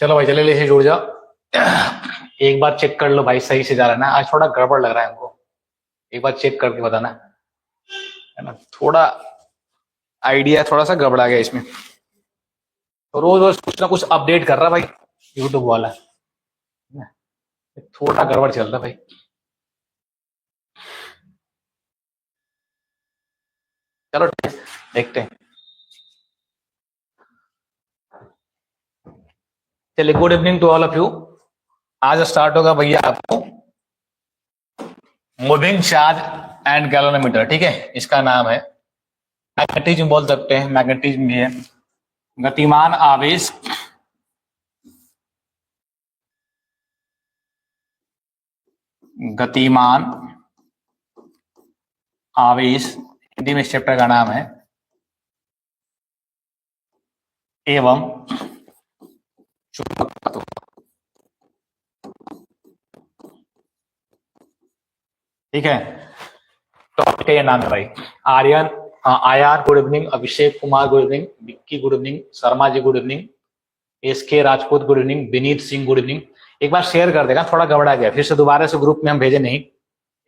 चलो भाई, चले ले जुड़ जाओ। एक बार चेक कर लो भाई, सही से जा रहा है ना? आज थोड़ा गड़बड़ लग रहा है हमको। एक बार चेक करके बताना, है ना? थोड़ा आइडिया थोड़ा सा गड़बड़ा गया इसमें। तो रोज रोज कुछ ना कुछ अपडेट कर रहा भाई यूट्यूब वाला, है ना? थोड़ा गड़बड़ चल रहा भाई। चलो देखते हैं। चलिए, good evening to all of you. आज स्टार्ट होगा भैया आपको मूविंग चार्ज एंड गैलोनोमीटर, ठीक है? इसका नाम है मैग्नेटिज्म, बोल सकते हैं, मैग्नेटिज्म भी है। गतिमान आवेश, गतिमान आवेश, हिंदी में इस चैप्टर का नाम है, एवं चुंबकत्व। ठीक है, टॉपिक का ये नाम है भाई। Aryan, Ayaan good evening, Abhishek Kumar good evening, Vicky good evening, Sharma ji good evening, S K Rajput good evening, Vineet Singh good evening. एक बार शेयर कर देगा, थोड़ा गड़बड़ा गया, फिर से दोबारा से ग्रुप में हम भेजे नहीं।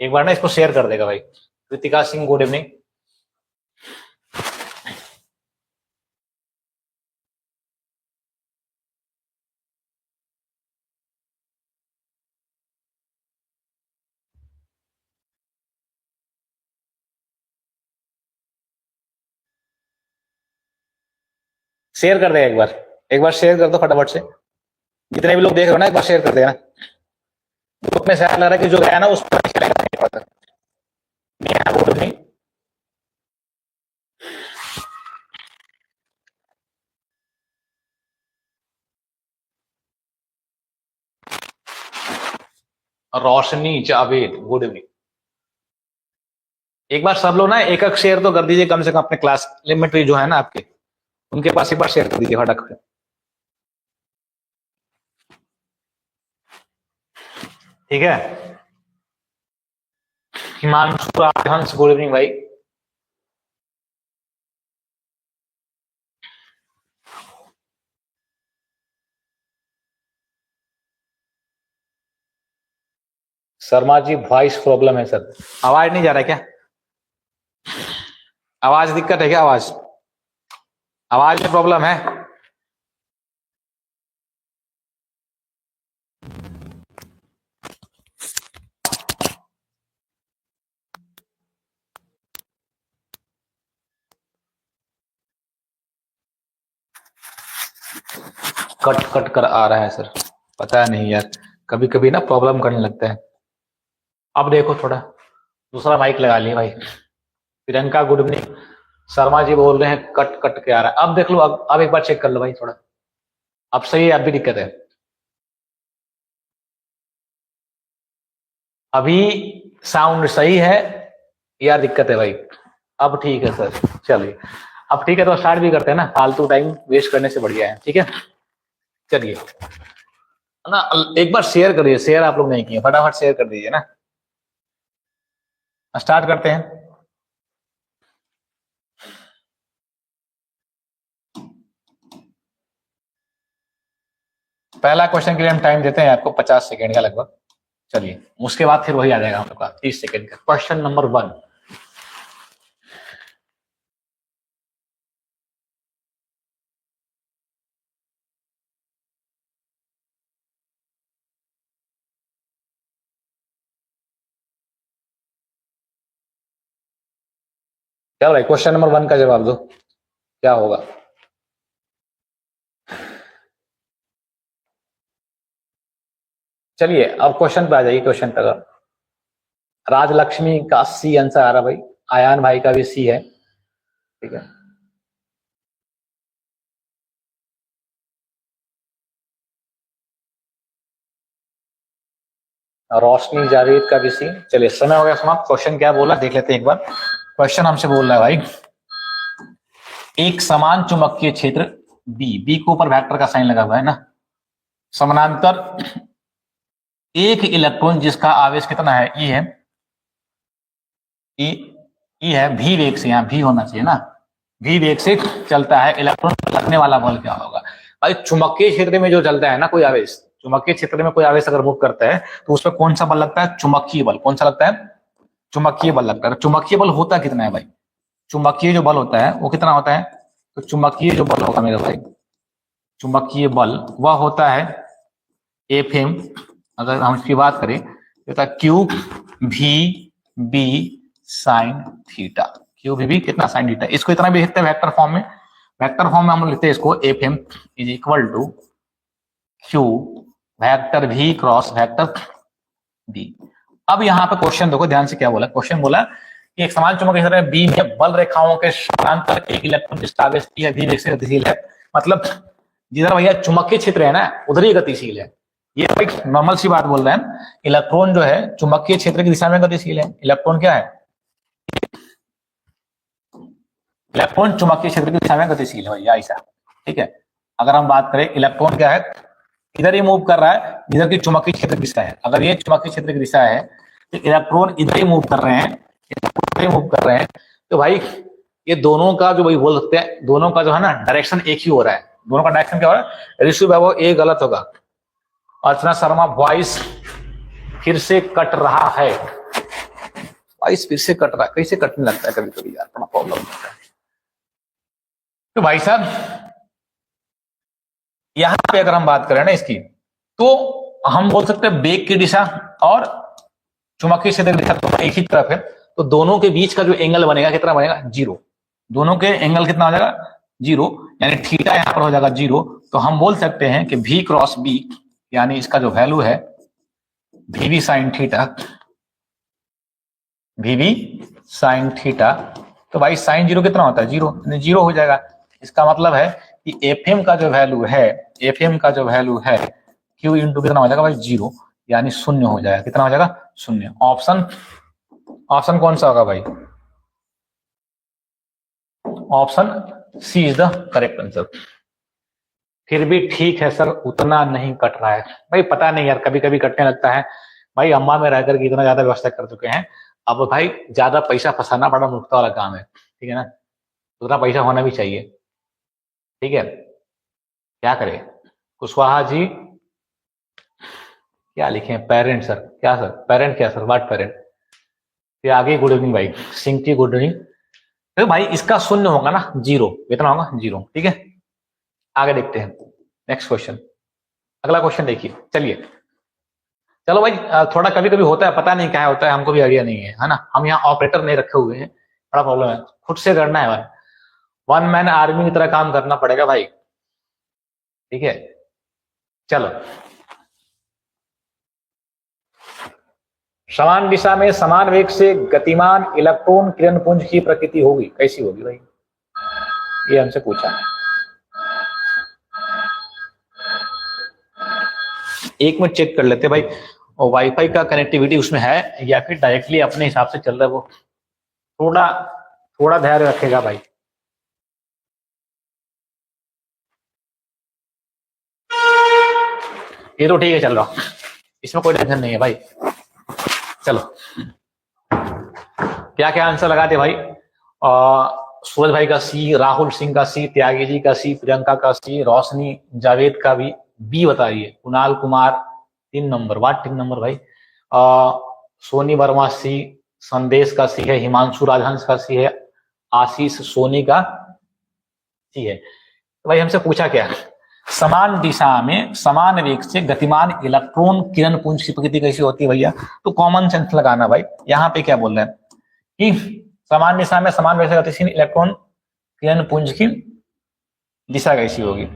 एक बार ना इसको शेयर कर देगा भाई। Kritika Singh good evening. Share कर देगा एक बार शेयर कर दो फटाफट से। जितने भी लोग देख रहे हो ना, एक बार शेयर कर देना। ग्रुप में से लग रहा है कि जो गया ना उस पर गुड इवनिंग। रोशनी जावेद गुड इवनिंग। एक बार सब लोग ना एक एक शेयर तो कर दीजिए, कम से कम अपने क्लास लिमिट जो है ना आपके, उनके पास एक बार शेयर कर दीजिए फटाक से। ठीक है, हिमांशु राजहंस गुड इवनिंग भाई। शर्मा जी वॉइस प्रॉब्लम है सर, आवाज नहीं जा रहा है क्या? आवाज दिक्कत है क्या? आवाज में प्रॉब्लम है? कट कट कर आ रहा है सर, पता नहीं यार, कभी कभी ना प्रॉब्लम करने लगता है। अब देखो, थोड़ा दूसरा माइक लगा लिया भाई। Priyanka good evening. शर्मा जी बोल रहे हैं कट कट के आ रहा है। अब देख लो, अब एक बार चेक कर लो भाई थोड़ा। अब सही है? अब भी दिक्कत है? अभी साउंड सही है या दिक्कत है भाई? अब ठीक है सर, चलिए अब ठीक है। तो स्टार्ट भी करते हैं ना, फालतू टाइम वेस्ट करने से बढ़िया है। ठीक है, चलिए ना, एक बार शेयर करिए। शेयर आप लोग नहीं किए, फटाफट शेयर कर दीजिए ना। स्टार्ट करते हैं। पहला क्वेश्चन के लिए हम टाइम देते हैं आपको 50 सेकेंड का लगभग। चलिए, उसके बाद फिर वही आ जाएगा हम लोग का 30 सेकेंड का। Question number 1। क्या भाई, क्वेश्चन नंबर 1 का जवाब दो, क्या होगा? चलिए अब क्वेश्चन पे आ जाइए। क्वेश्चन पे राजलक्ष्मी का सी आंसर आ रहा भाई, आयान भाई का भी सी है। ठीक है, रोशनी जावेद का भी सी। चलिए, समय हो गया समाप्त। क्वेश्चन क्या बोला देख लेते हैं एक बार। क्वेश्चन हमसे बोल रहा है भाई, एक समान चुंबकीय क्षेत्र बी, बी के ऊपर वेक्टर का साइन लगा हुआ है ना, समानांतर एक इलेक्ट्रॉन जिसका आवेश कितना है, ई है, ई ई है, भी वेग से, यहाँ भी होना चाहिए ना, भी वेग से चलता है। इलेक्ट्रॉन लगने वाला बल क्या होगा भाई चुंबकीय क्षेत्र में जो चलता है ना कोई आवेश, चुंबकीय क्षेत्र में कोई आवेश अगर मूव करता है तो उसमें कौन सा बल लगता है? चुंबकीय बल। कौन सा लगता है? चुंबकीय बल लगता है। चुंबकीय बल होता कितना है भाई? चुंबकीय जो बल होता है वो कितना होता है? तो चुंबकीय जो बल होगा मेरे भाई, चुंबकीय बल वह होता है एफ एम, अगर हम इसकी बात करें तो क्यू भी बी साइन थीटा। क्यू भी कितना? Sine theta. इसको इतना भी लिखते हैं वेक्टर फॉर्म में, वेक्टर फॉर्म में हम लिखते हैं इसको F M is equal to q vector v cross vector B. अब यहाँ पे क्वेश्चन देखो ध्यान से क्या बोला। क्वेश्चन बोला कि एक समान चुंबकीय क्षेत्र में बी में बल रेखाओं के समानांतर एक इलेक्ट्रॉन जिसका आवेश P है भी वेग से गतिशील है। मतलब जिधर भैया चुंबकीय क्षेत्र है ना उधर ही गतिशील है। ये एक नॉर्मल सी बात बोल रहे हैं। इलेक्ट्रॉन जो है चुंबकीय क्षेत्र की दिशा में गतिशील है। इलेक्ट्रॉन क्या है? इलेक्ट्रॉन चुंबकीय क्षेत्र की दिशा में गतिशील है भैया ऐसा, ठीक है। अगर हम बात करें इलेक्ट्रॉन क्या है, इधर ही मूव कर रहा है जिधर की चुंबकीय क्षेत्र की दिशा है। अगर ये चुंबकीय क्षेत्र की दिशा है तो इलेक्ट्रॉन इधर ही मूव कर रहे हैं, इधर ही मूव कर रहे हैं। तो भाई ये दोनों का जो भाई बोल सकते हैं, दोनों का जो है ना डायरेक्शन एक ही हो रहा है। दोनों का डायरेक्शन क्या हो रहा है? ऋषि बाबू ए गलत होगा। अर्चना शर्मा वॉइस फिर से कट रहा है। वॉइस फिर से कट रहा है, कैसे कटने लगता है कभी कभी यार, बड़ा प्रॉब्लम होता है। तो भाई साहब यहां पे अगर हम बात करें ना इसकी, तो हम बोल सकते हैं बेग की दिशा और चुंबकीय क्षेत्र की दिशा तो एक ही तरफ है। तो दोनों के बीच का जो एंगल बनेगा कितना बनेगा? 0। दोनों के एंगल कितना हो जाएगा? 0, यानी थीटा यहां पर हो जाएगा 0। तो हम बोल सकते हैं कि V क्रॉस B यानी इसका जो वैल्यू है VV sine theta, VV sine theta. तो भाई साइन 0 कितना होता है? 0, 0 हो जाएगा। इसका मतलब है कि एफएम का जो वैल्यू है, एफएम का जो वैल्यू है Q इंटू कितना हो जाएगा भाई? 0, यानी 0 हो जाएगा। कितना हो जाएगा? 0। ऑप्शन कौन सा होगा भाई? Option C is the correct answer. फिर भी ठीक है सर, उतना नहीं कट रहा है भाई। पता नहीं यार, कभी कभी कटने लगता है भाई। अम्मा में रहकर के इतना ज्यादा व्यवस्था कर चुके हैं, अब भाई ज्यादा पैसा फंसाना बड़ा मुफ्त वाला काम है, ठीक है ना। उतना पैसा होना भी चाहिए, ठीक है। क्या करें? कुशवाहा जी क्या लिखे? Parent sir? क्या सर? पेरेंट क्या सर? What parent? ये आगे गुड इवनिंग भाई। सिंह की गुड इवनिंग। तो भाई इसका 0 होगा ना, 0। कितना होगा? 0, ठीक है। आगे देखते हैं नेक्स्ट क्वेश्चन। अगला क्वेश्चन देखिए, चलिए। चलो भाई थोड़ा कभी कभी होता है, पता नहीं क्या होता है, हमको भी आइडिया नहीं है ना। हम यहाँ ऑपरेटर नहीं रखे हुए हैं, बड़ा प्रॉब्लम है। खुद से करना है भाई, वन मैन आर्मी की तरह काम करना पड़ेगा भाई, ठीक है। चलो, समान दिशा में समान वेग से गतिमान इलेक्ट्रॉन किरण पुंज की प्रकृति होगी, कैसी होगी भाई? ये हमसे पूछा है। एक मिनट चेक कर लेते भाई, और वाईफाई का कनेक्टिविटी उसमें है या फिर डायरेक्टली अपने हिसाब से चल रहा है वो। थोड़ा धैर्य रखेगा भाई। ये तो ठीक है चल रहा, इसमें कोई टेंशन नहीं है भाई। चलो, क्या क्या आंसर लगाते भाई? सूरज भाई का सी, राहुल सिंह का सी, त्यागी जी का सी, प्रियंका का सी, रोशनी जावेद का भी बी बता रही है। कुणाल कुमार 3 नंबर, वाट 3 नंबर भाई। सोनी वर्मा सी, संदेश का सी है, हिमांशु राजहंस का सी है, आशीष सोनी का सी है। तो भाई हमसे पूछा क्या? समान दिशा में समान वेग से गतिमान इलेक्ट्रॉन किरण पुंज की प्रकृति कैसी होती है भैया? तो कॉमन सेंस लगाना भाई। यहाँ पे क्या बोल रहे हैं कि समान दिशा में समान वेग से गतिशील इलेक्ट्रॉन किरण पुंज की दिशा कैसी होगी?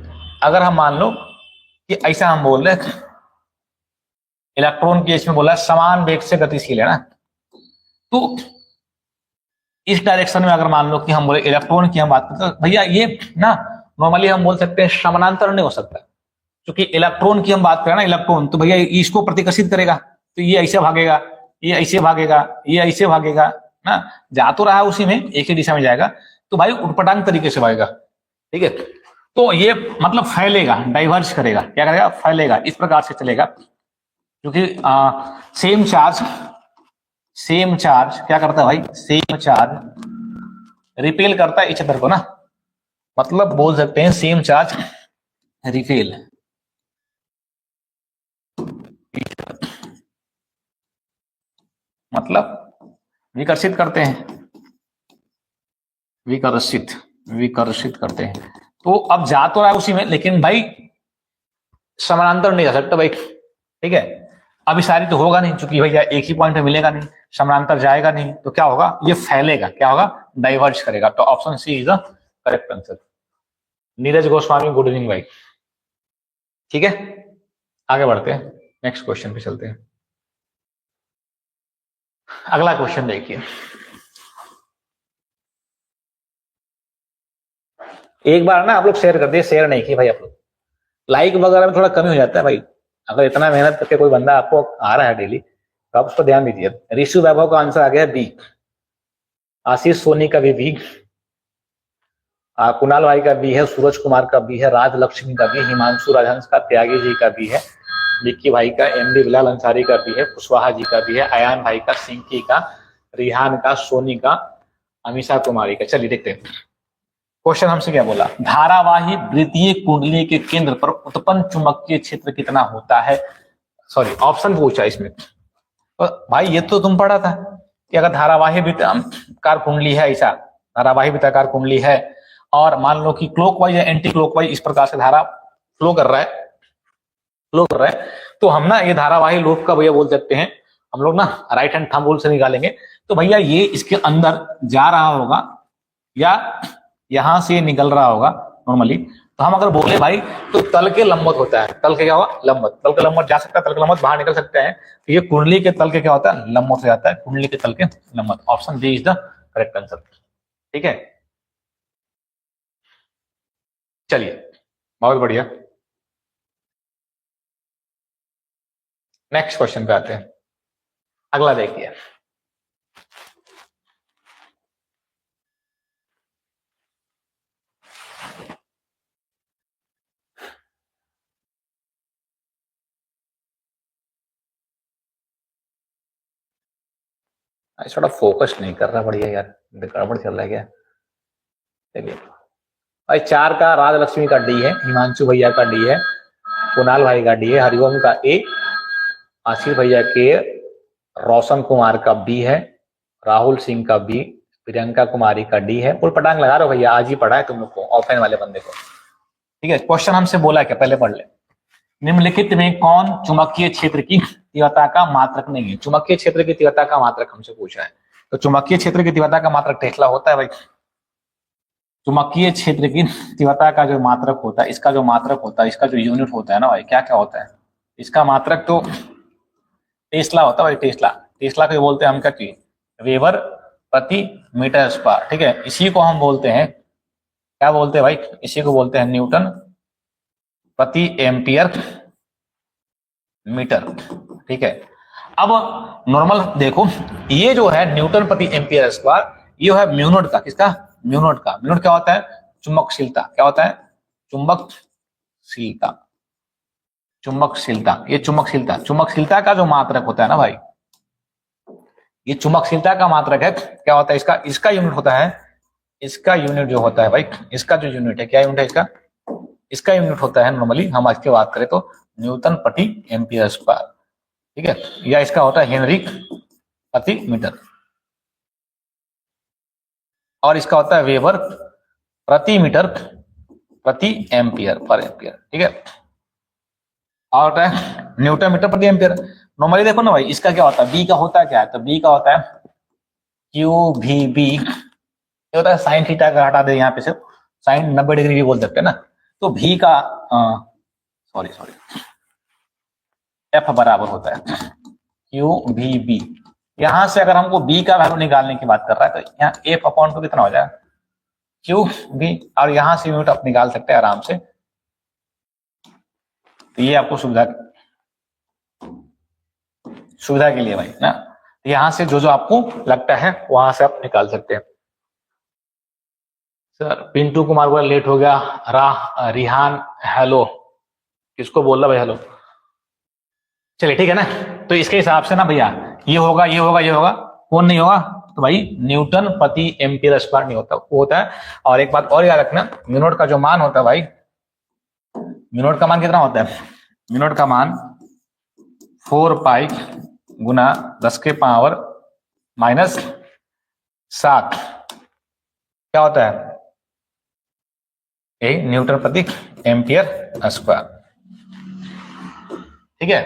अगर हम मान लो कि ऐसा हम बोल रहे हैं, इलेक्ट्रॉन केस में बोला समान वेग से गतिशील है ना, तो इस डायरेक्शन में अगर मान लो कि हम बोले इलेक्ट्रॉन की हम बात करते तो भैया ये ना नॉर्मली हम बोल सकते हैं समानांतर नहीं हो सकता, क्योंकि इलेक्ट्रॉन की हम बात करें ना, इलेक्ट्रॉन तो भैया इसको प्रतिकर्षित करेगा, तो ये ऐसे भागेगा, ये ऐसे भागेगा, ये ऐसे भागेगा ना, जा तो रहा है उसी में, एक ही दिशा में जाएगा, तो भाई उटपटांग तरीके से भागेगा, ठीक है। तो ये मतलब फैलेगा, डाइवर्ज करेगा, क्या करेगा? फैलेगा, इस प्रकार से चलेगा, क्योंकि सेम चार्ज क्या करता है भाई? सेम चार्ज रिपेल करता है इच अदर को ना, मतलब बोल सकते हैं सेम चार्ज रिफिल, मतलब विकर्षित करते हैं, विकर्षित विकर्षित करते हैं। तो अब जा तो रहा है उसी में, लेकिन भाई समानांतर नहीं जा सकता भाई, ठीक है। अभी सारी तो होगा नहीं, क्योंकि भैया एक ही पॉइंट में मिलेगा नहीं, समानांतर जाएगा नहीं, तो क्या होगा, ये फैलेगा, क्या होगा, डाइवर्ज करेगा। तो option C is the correct answer. Neeraj Goswami, good evening भाई। ठीक है, आगे बढ़ते हैं, नेक्स्ट क्वेश्चन पे चलते हैं। अगला क्वेश्चन देखिए, एक बार ना आप लोग शेयर कर दिए, शेयर नहीं किए भाई आप लोग, लाइक वगैरह में थोड़ा कमी हो जाता है भाई। अगर इतना मेहनत करके कोई बंदा आपको आ रहा है डेली, तो आप उस पर ध्यान दीजिए। ऋषि वैभव का आंसर आ गया बी, आशीष सोनी का भी बी, कुणाल भाई का भी है, सूरज कुमार का भी है, राज लक्ष्मी का भी, हिमांशु राजहंस का, त्यागी जी का भी है, विक्की भाई का, एमडी बिलाल अंसारी का भी है, कुशवाहा जी का भी है, अयान भाई का, सिंकी का, रिहान का, सोनी का, अमीषा कुमारी का। चलिए देखते हैं क्वेश्चन हमसे क्या बोला। धारावाही वृत्तीय कुंडली के केंद्र पर उत्पन्न चुंबकीय क्षेत्र कितना होता है। सॉरी, ऑप्शन पूछा इसमें। तो भाई ये तो तुम पढ़ा था कि अगर धारावाही वृत्ताकार कुंडली है, ऐसा धारावाही वृत्ताकार कुंडली है, और मान लो कि क्लॉकवाइज या एंटी क्लॉकवाइज इस प्रकार से धारा फ्लो कर रहा है, तो हम ना ये धारावाही लूप का भैया बोल सकते हैं, हम लोग ना राइट हैंड थंब रूल से निकालेंगे। तो भैया ये इसके अंदर जा रहा होगा या यहां से निकल रहा होगा नॉर्मली। तो हम अगर बोले भाई, तो तल के लंबवत होता है, तल के क्या होगा, लंबवत, तल के लंबवत जा सकता है, तल के लंबवत बाहर निकल सकते हैं। तो ये कुंडली के तल के क्या होता है, लंबवत हो जाता है, कुंडली के तल के लंबवत। Option B is the correct answer. ठीक है, चलिए बहुत बढ़िया, नेक्स्ट क्वेश्चन पे आते हैं। अगला देखिए, थोड़ा फोकस नहीं कर रहा, बढ़िया यार, गड़बड़ चल रहा है क्या। चलिए भाई, 4 का राजलक्ष्मी का डी है, हिमांशु भैया का डी है, कुणाल भाई का डी है, हरिओम का ए, आशीष भैया के, रोशन कुमार का बी है, राहुल सिंह का बी, प्रियंका कुमारी का डी है। फुल पटांग लगा रहे हो भैया, आज ही पढ़ा है तुम लोग को, ऑफलाइन वाले बंदे को। ठीक है, क्वेश्चन हमसे बोला क्या, पहले पढ़ ले। निम्नलिखित में कौन चुंबकीय क्षेत्र की तीव्रता का मात्रक नहीं है। चुंबकीय क्षेत्र की तीव्रता का मात्रक हमसे पूछा है। तो चुंबकीय क्षेत्र की तीव्रता का मात्रक टेस्ला होता है भाई। चुंबकीय क्षेत्र की तीव्रता का जो मात्रक होता है, इसका जो मात्रक होता है, इसका जो यूनिट होता है ना भाई, क्या क्या होता है, इसका मात्रक तो टेस्ला होता है भाई। टेस्ला, टेस्ला को बोलते हैं हम क्या की, वेबर प्रति मीटर स्क्वायर। ठीक है, इसी को हम बोलते हैं, क्या बोलते हैं भाई, इसी को बोलते हैं न्यूटन प्रति एम्पियर मीटर। ठीक है, अब नॉर्मल देखो, ये जो है न्यूटन प्रति एम्पियर स्क्वायर, ये है म्यू नॉट का, किसका, म्यू नॉट का। म्यू नॉट क्या होता है, चुंबकशीलता, क्या होता है, चुंबकशीलता, चुंबकशीलता, ये चुंबकशीलता, चुंबकशीलता का जो मात्रक होता है ना भाई, ये चुंबकशीलता का मात्रक है, क्या होता है इसका, इसका यूनिट होता है, इसका यूनिट जो होता है भाई, इसका जो यूनिट है, क्या यूनिट है इसका, इसका यूनिट होता है नॉर्मली हम आज की बात करें तो न्यूटन प्रति एम्पियर स्क्वायर। ठीक है, या इसका होता है हेनरी प्रति मीटर, और इसका होता है वेबर प्रति मीटर प्रति एम्पियर पर एम्पियर। ठीक है, और होता है न्यूटन मीटर प्रति एम्पियर। नॉर्मली देखो ना भाई, इसका क्या होता है, बी का होता है क्या है, तो बी का होता है क्यू भी बी, ये होता है साइन थीटा का, हटा दे यहाँ पे से, साइन 90 डिग्री भी बोल सकते हैं ना। तो भी का सॉरी एफ बराबर होता है क्यू भी बी। यहां से अगर हमको बी का वैल्यू निकालने की बात कर रहा है, तो यहाँ एफ अपॉन टू कितना हो जाएगा, क्यू बी, और यहां से यूनिट आप निकाल सकते हैं आराम से। तो ये आपको सुविधा के लिए भाई ना, यहां से जो जो आपको लगता है वहां से आप निकाल सकते हैं। सर पिंटू कुमार बोला लेट हो गया, रिहान हेलो, किसको बोल रहा भाई हेलो। चलिए ठीक है ना, तो इसके हिसाब से ना भैया, ये होगा, ये होगा, ये होगा, कौन नहीं होगा, तो भाई न्यूटन प्रति एम्पियर स्क्वायर नहीं होता, वो होता है। और एक बात और याद रखना, म्यू नॉट का जो मान होता है भाई, म्यू नॉट का मान कितना होता है? म्यू नॉट का मान 4 पाई गुना 10 के पावर -7 क्या होता है? न्यूटन प्रति एम्पियर स्क्वायर। ठीक है,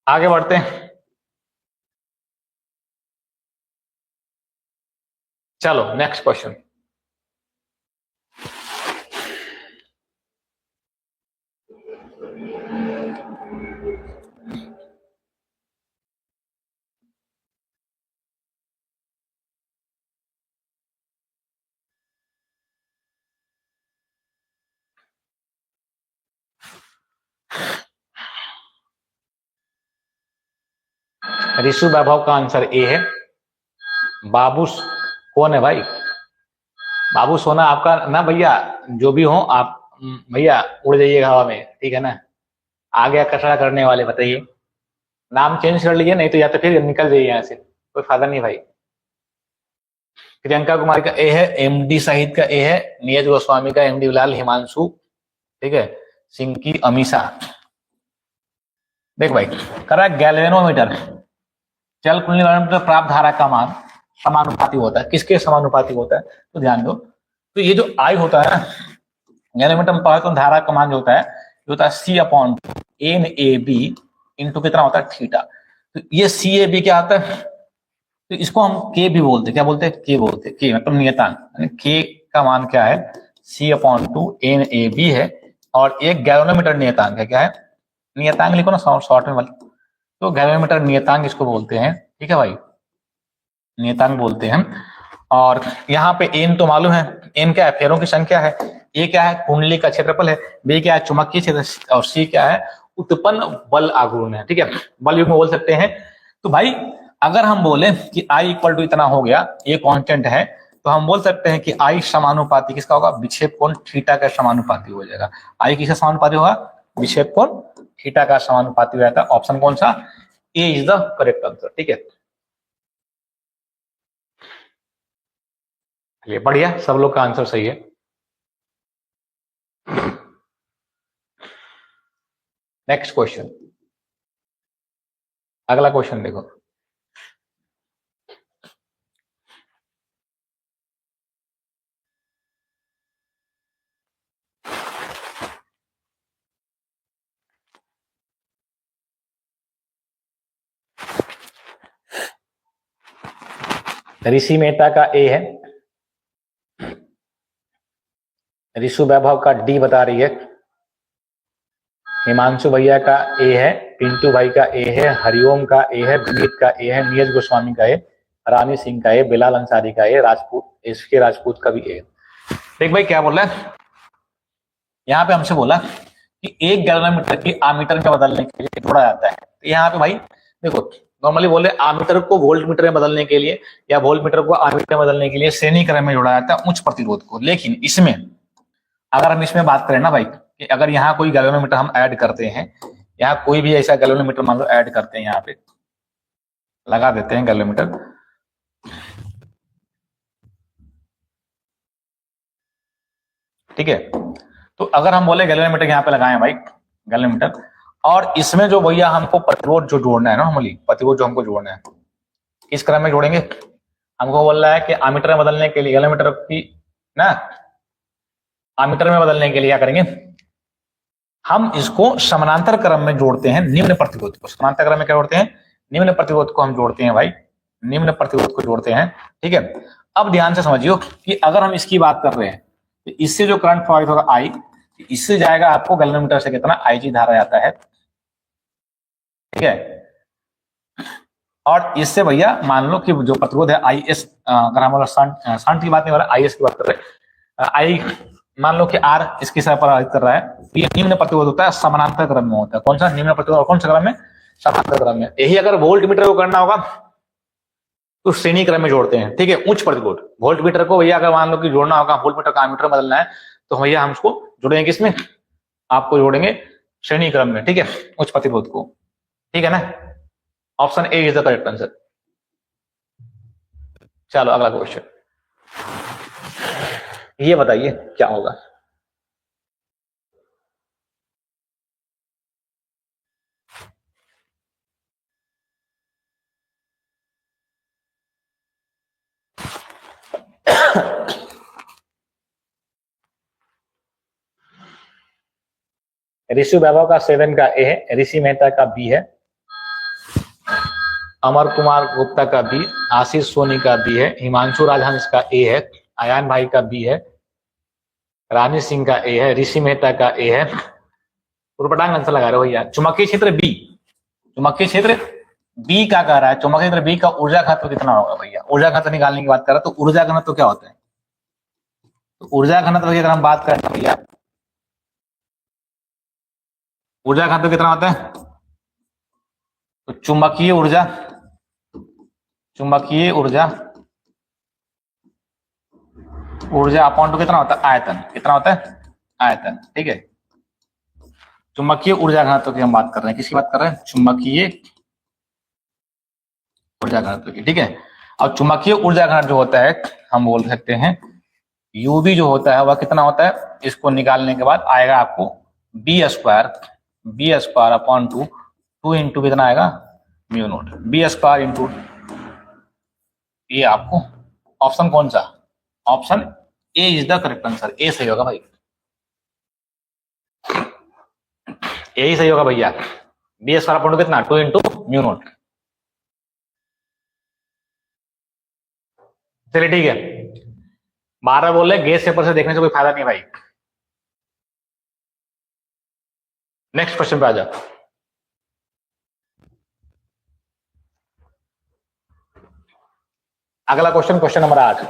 आगे बढ़ते हैं। चलो नेक्स्ट क्वेश्चन। ऋषु वैभव का आंसर ए है। बाबू कौन है भाई? बाबू सोना आपका ना भैया, जो भी हो आप भैया उड़ जाइएगा हवा में, ठीक है ना। आ गया कचरा करने वाले, बताइए नाम चेंज कर लीजिए, नहीं तो या तो फिर निकल जाइए यहाँ से, कोई फायदा नहीं भाई। प्रियंका कुमारी का ए है, एमडी शाहिद का ए है, नीरज गोस्वामी का, एमडी बिलाल, हिमांशु, ठीक है, सिंह की अमीषा। देख भाई, करा गैल्वेनोमीटर जल कुंडलीमीटर प्राप्त धारा का मान समानुपाती होता है। किसके समानुपाती होता है? तो ध्यान दो, तो ये जो आई होता है ना, गैल्वेनोमीटर में पावर तो धारा का मान जो होता है, ये होता है C/NAB इंटू कितना होता है? थीटा। तो ये CAB क्या आता है? तो इसको हम के भी बोलते हैं। क्या बोलते हैं? के बोलते हैं। के मतलब नियतांक, के का मान क्या है? C/NAB है, और एक गैल्वेनोमीटर नियतांक है। क्या है? नियतांक लिखो ना शॉर्ट में वाली, तो गैल्वेनोमीटर नियतांक इसको बोलते हैं। ठीक है भाई, नियतांक बोलते हैं। और यहाँ पे एन तो मालूम है, एन क्या है? फेरों की संख्या है। ए क्या है? कुंडली का क्षेत्रफल है। बी क्या है? चुंबकीय क्षेत्र। और सी क्या है? उत्पन्न बल आघूर्ण है। ठीक है, बल युग्म बोल सकते हैं। तो भाई अगर हम बोले कि आई इक्वल टू इतना हो गया, ये कांस्टेंट है, तो हम बोल सकते हैं कि आई समानुपाती किसका होगा? विक्षेप कोण थीटा का समानुपाती हो जाएगा। आई किसका समानुपाती होगा? विक्षेप कोण थीटा का समानुपाती हो जाता है। ऑप्शन कौन सा? ए इज द करेक्ट आंसर। ठीक है, ये बढ़िया, सब लोग का आंसर सही है। नेक्स्ट क्वेश्चन, अगला क्वेश्चन देखो। ऋषि मेहता का ए है, ऋषु वैभव का डी बता रही है, हिमांशु भैया का ए है, पिंटू भाई का ए है, हरिओम का ए है, विनीत का ए है, नीरज गोस्वामी का ए, रानी सिंह का ए, बिलाल अंसारी का ए, राजपूत इसके राजपूत का भी ए। देख भाई क्या बोल रहा है यहाँ पे, हमसे बोला कि एक गैल्वेनोमीटर की आमीटर में बदलने के लिए जोड़ा जाता है। तो यहाँ पे भाई देखो, नॉर्मली बोले आमीटर को वोल्ट मीटर में बदलने के लिए या वोल्ट मीटर को आमीटर में बदलने के लिए श्रेणी क्रम में जोड़ा जाता है उच्च प्रतिरोध को। लेकिन इसमें अगर हम इसमें बात करें ना भाई, कि अगर यहाँ कोई गैल्वेनोमीटर हम ऐड करते हैं, यहाँ कोई भी ऐसा गैल्वेनोमीटर मान लो ऐड करते हैं, यहाँ पे लगा देते हैं गैल्वेनोमीटर, ठीक है। तो अगर हम बोले गैल्वेनोमीटर यहाँ पे लगाए भाई, गैल्वेनोमीटर, और इसमें जो भैया हमको प्रतिरोध जो जोड़ना है ना, नॉर्मली प्रतिरोध जो हमको जोड़ना है, किस क्रम में जोड़ेंगे? हमको बोल रहा है कि आमीटर में बदलने के लिए, गैल्वेनोमीटर की ना आमीटर में बदलने के लिए क्या करेंगे? हम इसको समानांतर क्रम में जोड़ते हैं, निम्न प्रतिरोध को। समानांतर क्रम में क्या जोड़ते हैं? निम्न प्रतिरोध को हम जोड़ते हैं भाई, निम्न प्रतिरोध को जोड़ते हैं। ठीक है, अब ध्यान से समझियो कि अगर हम इसकी बात कर रहे हैं तो इससे जो करंट प्रवाहित होगा आई, इससे जाएगा आपको गैल्वेनोमीटर से कितना? IG धारा जाता है। ठीक है, और इससे भैया मान लो कि जो प्रतिरोध है IS, अगर हम शंट की बात नहीं हो रहा, IS की बात कर रहे हैं, आई मान लो कि R इसके साथ प्रभावित कर रहा है, तो ये निम्न प्रतिरोध होता है, समानांतर क्रम में होता है। कौन सा निम्न प्रतिरोध और कौन सा क्रम में? समानांतर क्रम में। यही अगर वोल्ट मीटर को करना होगा तो श्रेणी क्रम में जोड़ते हैं। ठीक है, उच्च प्रतिरोध वोल्ट मीटर को भैया अगर मान लो कि जोड़ना होगा, वोल्ट मीटर का आमीटर बदलना है, तो भैया हम उसको जोड़ेंगे किसमें? आपको जोड़ेंगे श्रेणी क्रम में। ठीक है, उच्च प्रतिरोध को। ठीक है ना, option A is the correct answer. चलो अगला क्वेश्चन, ये बताइए क्या होगा। ऋषि वैभव का 7 का ए है, ऋषि मेहता का बी है, अमर कुमार गुप्ता का बी, आशीष सोनी का बी है, हिमांशु राजहंस का ए है, अयान भाई का बी है, रानी सिंह का ए है, ऋषि मेहता का ए है। उर्पटांग आंसर लगा रहे हो भैया। चुंबकीय क्षेत्र बी, चुंबकीय क्षेत्र बी का कह रहा है, चुंबकीय क्षेत्र बी का ऊर्जा घनत्व कितना होगा भैया? ऊर्जा घनत्व निकालने की बात कर रहा है, तो ऊर्जा घनत्व क्या होता है? तो ऊर्जा घनत्व की अगर हम बात करें भैया, ऊर्जा घनत्व कितना होता है? तो चुंबकीय ऊर्जा, चुंबकीय ऊर्जा, ऊर्जा अपॉन टू कितना होता है? आयतन। कितना होता है? आयतन। ठीक है, चुंबकीय ऊर्जा घनत्व की हम बात कर रहे हैं। किसकी बात कर रहे हैं? चुंबकीय ऊर्जा घनत्व की। ठीक है, अब चुंबकीय ऊर्जा घनत्व जो होता है हम बोल सकते हैं यूबी जो होता है वह कितना होता है? इसको निकालने के बाद आएगा आपको B square upon two into कितना आएगा? Mu naught. B square into, ये आपको ऑप्शन कौन सा? Option A is the correct answer. A सही होगा भाई, यही सही होगा भैया। बी स्क्वायर अपॉन कितना? 2 इंटू म्यू नोट। चलिए ठीक है, 12 बोल रहे गेस पेपर से देखने से कोई फायदा नहीं भाई। नेक्स्ट क्वेश्चन पे आ जाओ। अगला question, question number 8।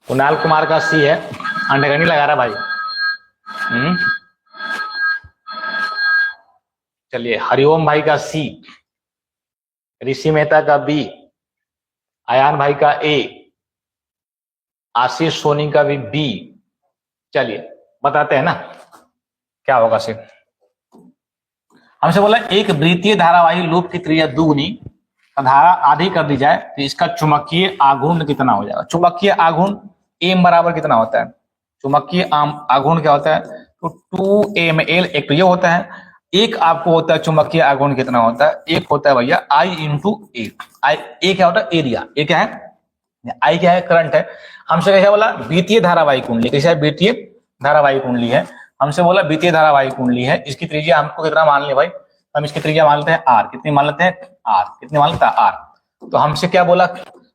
Kunal Kumar का सी है, अंडरगनी लगा रहा भाई। चलिए, हरिओम भाई का सी, ऋषि मेहता का बी, अयान भाई का ए, आशीष सोनी का भी बी। चलिए बताते हैं ना क्या होगा। सिर्फ हमसे बोला एक वृत्तीय धारावाही लूप की त्रिज्या दुगुनी, धारा आधी कर दी जाए तो इसका चुंबकीय आघूर्ण कितना हो जाएगा? चुंबकीय आघूर्ण एम बराबर कितना होता है? चुंबकीय आघूर्ण क्या होता है? तो 2ml। एक तो ये होता है, एक आपको होता है चुंबकीय आघूर्ण कितना होता है? एक होता है भैया I इंटू ए। ए क्या होता है? एरिया। ए क्या है? आई क्या है? करंट है। हमसे कैसा बोला? द्वितीय धारावाही कुंडली। कैसा है? द्वितीय धारावाही कुंडली है। हमसे बोला द्वितीय धारावाही कुंडली है, इसकी त्रिज्या हमको कितना मान ले भाई? हम इसकी त्रिज्या मान लेते हैं आर। कितनी मान लेते हैं? आर। कितनी मान लेता है? आर। तो हमसे क्या बोला?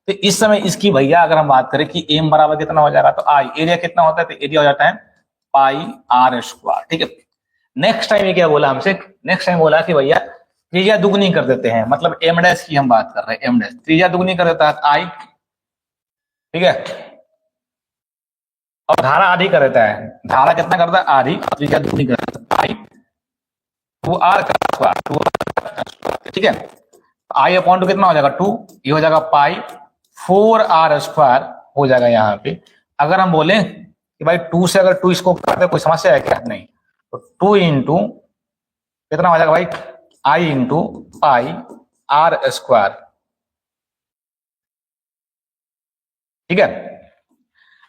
तो इस समय इसकी भैया अगर हम बात करें कि एम बराबर कितना हो जाएगा, तो आई, एरिया कितना होता है? तो एरिया हो जाता है पाई आर स्क्वायर। ठीक है, नेक्स्ट टाइम ये क्या बोला हमसे? नेक्स्ट टाइम बोला कि भैया त्रिज्या दुगनी कर देते हैं, मतलब एम डैश की हम बात कर रहे हैं। एम डैश त्रिज्या दुगनी कर देता है आई, ठीक है, और धारा आधी कर देता है। धारा कितना करता है? आधी। त्रिज्या दुगनी कर देता है आई, 2r का स्क्वायर। ठीक है, आई अपॉन टू कितना हो जाएगा? 2। ये हो जाएगा पाई 4r स्क्वायर हो जाएगा यहाँ पे। अगर हम बोले कि भाई 2 से अगर 2 इसको काटे कोई समस्या है क्या? नहीं। तो 2 इंटू कितना हो जाएगा भाई? आई इंटू पाई आर स्क्वायर। ठीक है,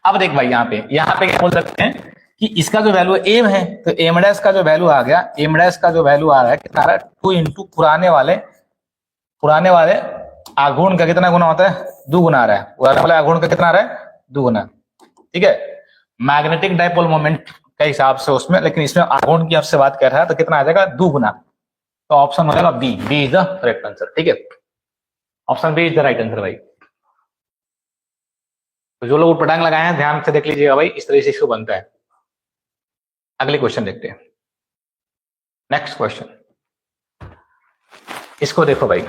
अब देख भाई यहाँ पे क्या बोल सकते हैं कि इसका जो वैल्यू एम है, तो एम डैश का जो वैल्यू आ गया, एम डैश का जो वैल्यू आ रहा है कितना आ रहा है? 2 इंटू पुराने वाले आघूर्ण का कितना गुना होता है? 2 गुना आ रहा है। पुराने वाले आघूर्ण का कितना आ रहा है? 2 गुना। ठीक है, मैग्नेटिक डाइपोल मोमेंट के हिसाब से उसमें, लेकिन इसमें आघूर्ण की आपसे बात कर रहा है तो कितना आ जाएगा? 2 गुना। तो ऑप्शन हो जाएगा B. B is the correct answer. ठीक है, option B is the right answer भाई। तो जो लोग उटपटांग लगाए हैं ध्यान से देख लीजिएगा भाई, इस तरह से इसको बनता है। अगले क्वेश्चन देखते हैं। नेक्स्ट क्वेश्चन, इसको देखो भाई।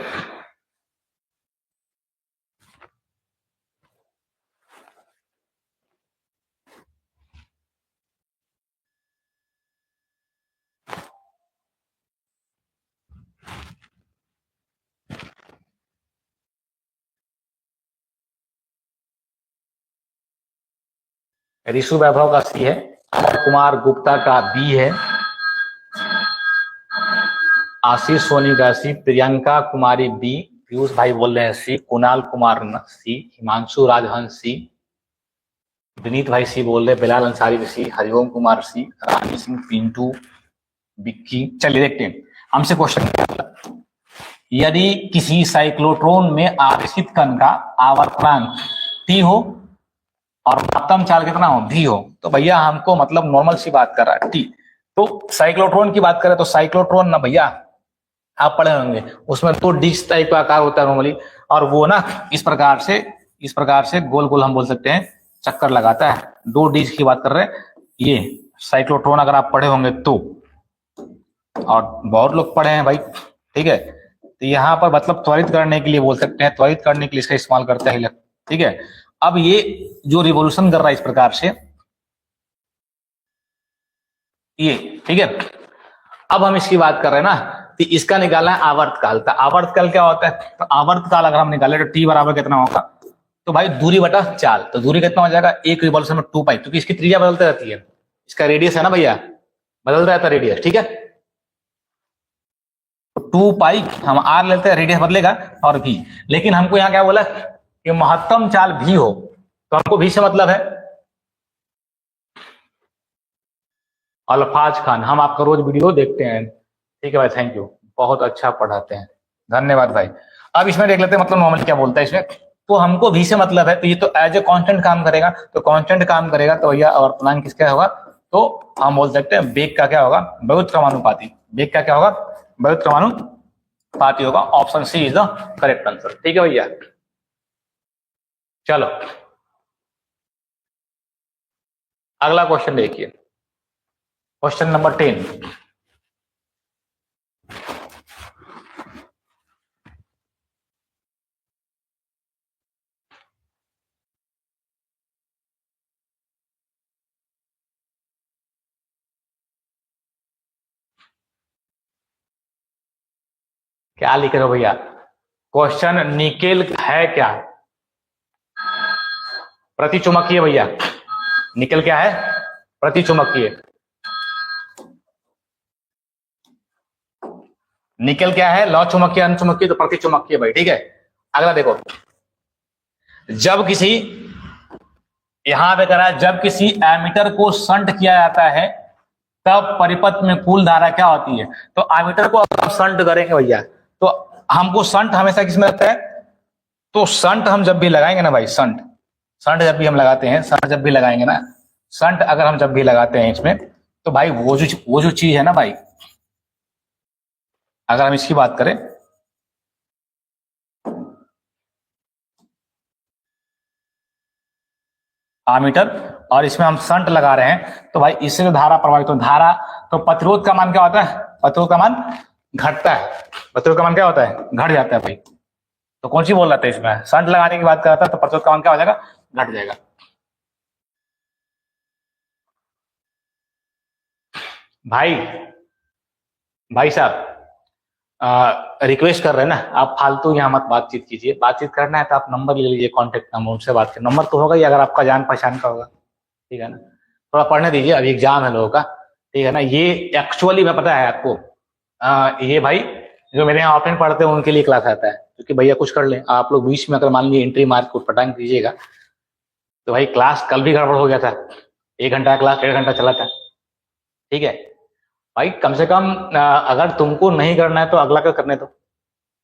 ऋषु वैभव का सी है, कुमार गुप्ता का बी है, आशीष सोनी का सी, प्रियंका कुमारी बी, पीयूष भाई बोल रहे हैं सी, कुणाल कुमार सी, हिमांशु राजहंस सी, विनीत भाई सी बोल रहे, बिलाल अंसारी सी, हरिओम कुमार सी, रानी सिंह, पिंटू, बिक्की। चलिए देखते हैं हमसे क्वेश्चन क्या बोला। यदि किसी साइक्लोट्रॉन में आवेशित कण का आवर्तनांक टी हो और महत्तम चाल कितना हो, भी हो, तो भैया हमको मतलब नॉर्मल सी बात कर रहा है टी। तो साइक्लोट्रॉन की बात करें तो साइक्लोट्रॉन ना भैया आप पढ़े होंगे, उसमें तो डिस्क टाइप का आकार होता है नॉर्मली, और वो ना इस प्रकार से गोल गोल हम बोल सकते हैं चक्कर लगाता है। दो डिस्क की बात कर रहे हैं ये साइक्लोट्रॉन, अगर आप पढ़े होंगे तो, और बहुत लोग पढ़े हैं भाई, ठीक है। तो यहाँ पर मतलब त्वरित करने के लिए बोल सकते हैं, त्वरित करने के लिए इसका इस्तेमाल करता है, ठीक है। अब ये जो रिवोल्यूशन कर रहा है इस प्रकार से, ये ठीक है। अब हम इसकी बात कर रहे हैं ना, तो इसका निकालना है आवर्तकाल। तो आवर्तकाल क्या होता है, तो आवर्तकाल अगर हम निकाले तो टी बराबर कितना होगा, तो भाई दूरी बटा चाल, तो दूरी कितना हो जाएगा, एक रिवॉल्यूशन में 2 पाई, क्योंकि इसकी त्रिज्या बदलती रहती है, इसका रेडियस है ना भैया, बदल रहता है रेडियस, ठीक है। तो 2 पाई हम आर लेते हैं, रेडियस बदलेगा और भी, लेकिन हमको यहाँ क्या बोला कि महत्तम चाल भी हो, तो हमको भी से मतलब है अल्फाज खान। हम आपका रोज वीडियो देखते हैं, ठीक है भाई, थैंक यू, बहुत अच्छा पढ़ाते हैं, धन्यवाद भाई। अब इसमें देख लेते हैं मतलब नॉर्मली क्या बोलता है इसमें। तो हमको भी से मतलब है, तो ये तो एज ए कांस्टेंट काम करेगा, तो कांस्टेंट काम करेगा तो भैया अवर्तनांक किसका होगा, तो हम बोल सकते हैं वेग का क्या होगा, व्युत्क्रमानुपाती। वेग का क्या होगा, व्युत्क्रमानुपाती होगा। Option C is the correct answer, ठीक है भैया। चलो अगला क्वेश्चन देखिए, क्वेश्चन नंबर 10। क्या लिख रहे हो भैया, क्वेश्चन निकेल है क्या, प्रति चुंबकीय भैया, निकल क्या है, प्रति चुंबकीय। निकल क्या है, लौ चुंबकीय, अनुचुंबकीय, तो प्रति चुंबकीय भाई, ठीक है। अगला देखो, जब किसी, यहां पे करा, जब किसी एमीटर को संट किया जाता है तब परिपथ में कुल धारा क्या होती है। तो एमीटर को अगर हम संट करेंगे भैया, तो हमको संट हमेशा किसमें रहता है, तो संट हम जब भी लगाएंगे ना भाई, संट, संट जब भी हम लगाते हैं, संट जब भी लगाएंगे ना, संट अगर हम जब भी लगाते हैं इसमें, तो भाई वो जो चीज है ना भाई, अगर हम इसकी बात करें, आमीटर, और इसमें हम संट लगा रहे हैं, तो भाई इससे जो धारा प्रवाहित हो, धारा, तो प्रतिरोध का मान क्या होता है, प्रतिरोध का मान घटता है, प्रतिरोध का मान क्या होता है, घट जाता है भाई। तो कौन सी बोल रहा था इसमें, संट लगाने की बात कर रहा था, तो प्रतिरोध का मान क्या हो जाएगा, घट जाएगा। भाई, भाई साहब, रिक्वेस्ट कर रहे हैं ना, आप फालतू यहाँ मत बातचीत कीजिए, बातचीत करना है तो आप नंबर ले लीजिए, कॉन्टेक्ट नंबर, उनसे बात करें, नंबर तो होगा ही अगर आपका जान पहचान का होगा, ठीक है ना। थोड़ा पढ़ने दीजिए, अभी एग्जाम है लोगों का, ठीक है ना। ये एक्चुअली मैं पता है आपको, ये भाई जो मेरे यहाँ ऑफलाइन पढ़ते हैं उनके लिए क्लास आता है, क्योंकि भैया कुछ कर लें आप लोग बीच में, अगर मान लीजिए एंट्री मार्क को पटांग दीजिएगा, तो भाई क्लास कल भी गड़बड़ हो गया था, 1 घंटा क्लास 1.5 घंटा चला था, ठीक है। भाई कम से कम अगर तुमको नहीं करना है तो अगला का करने दो,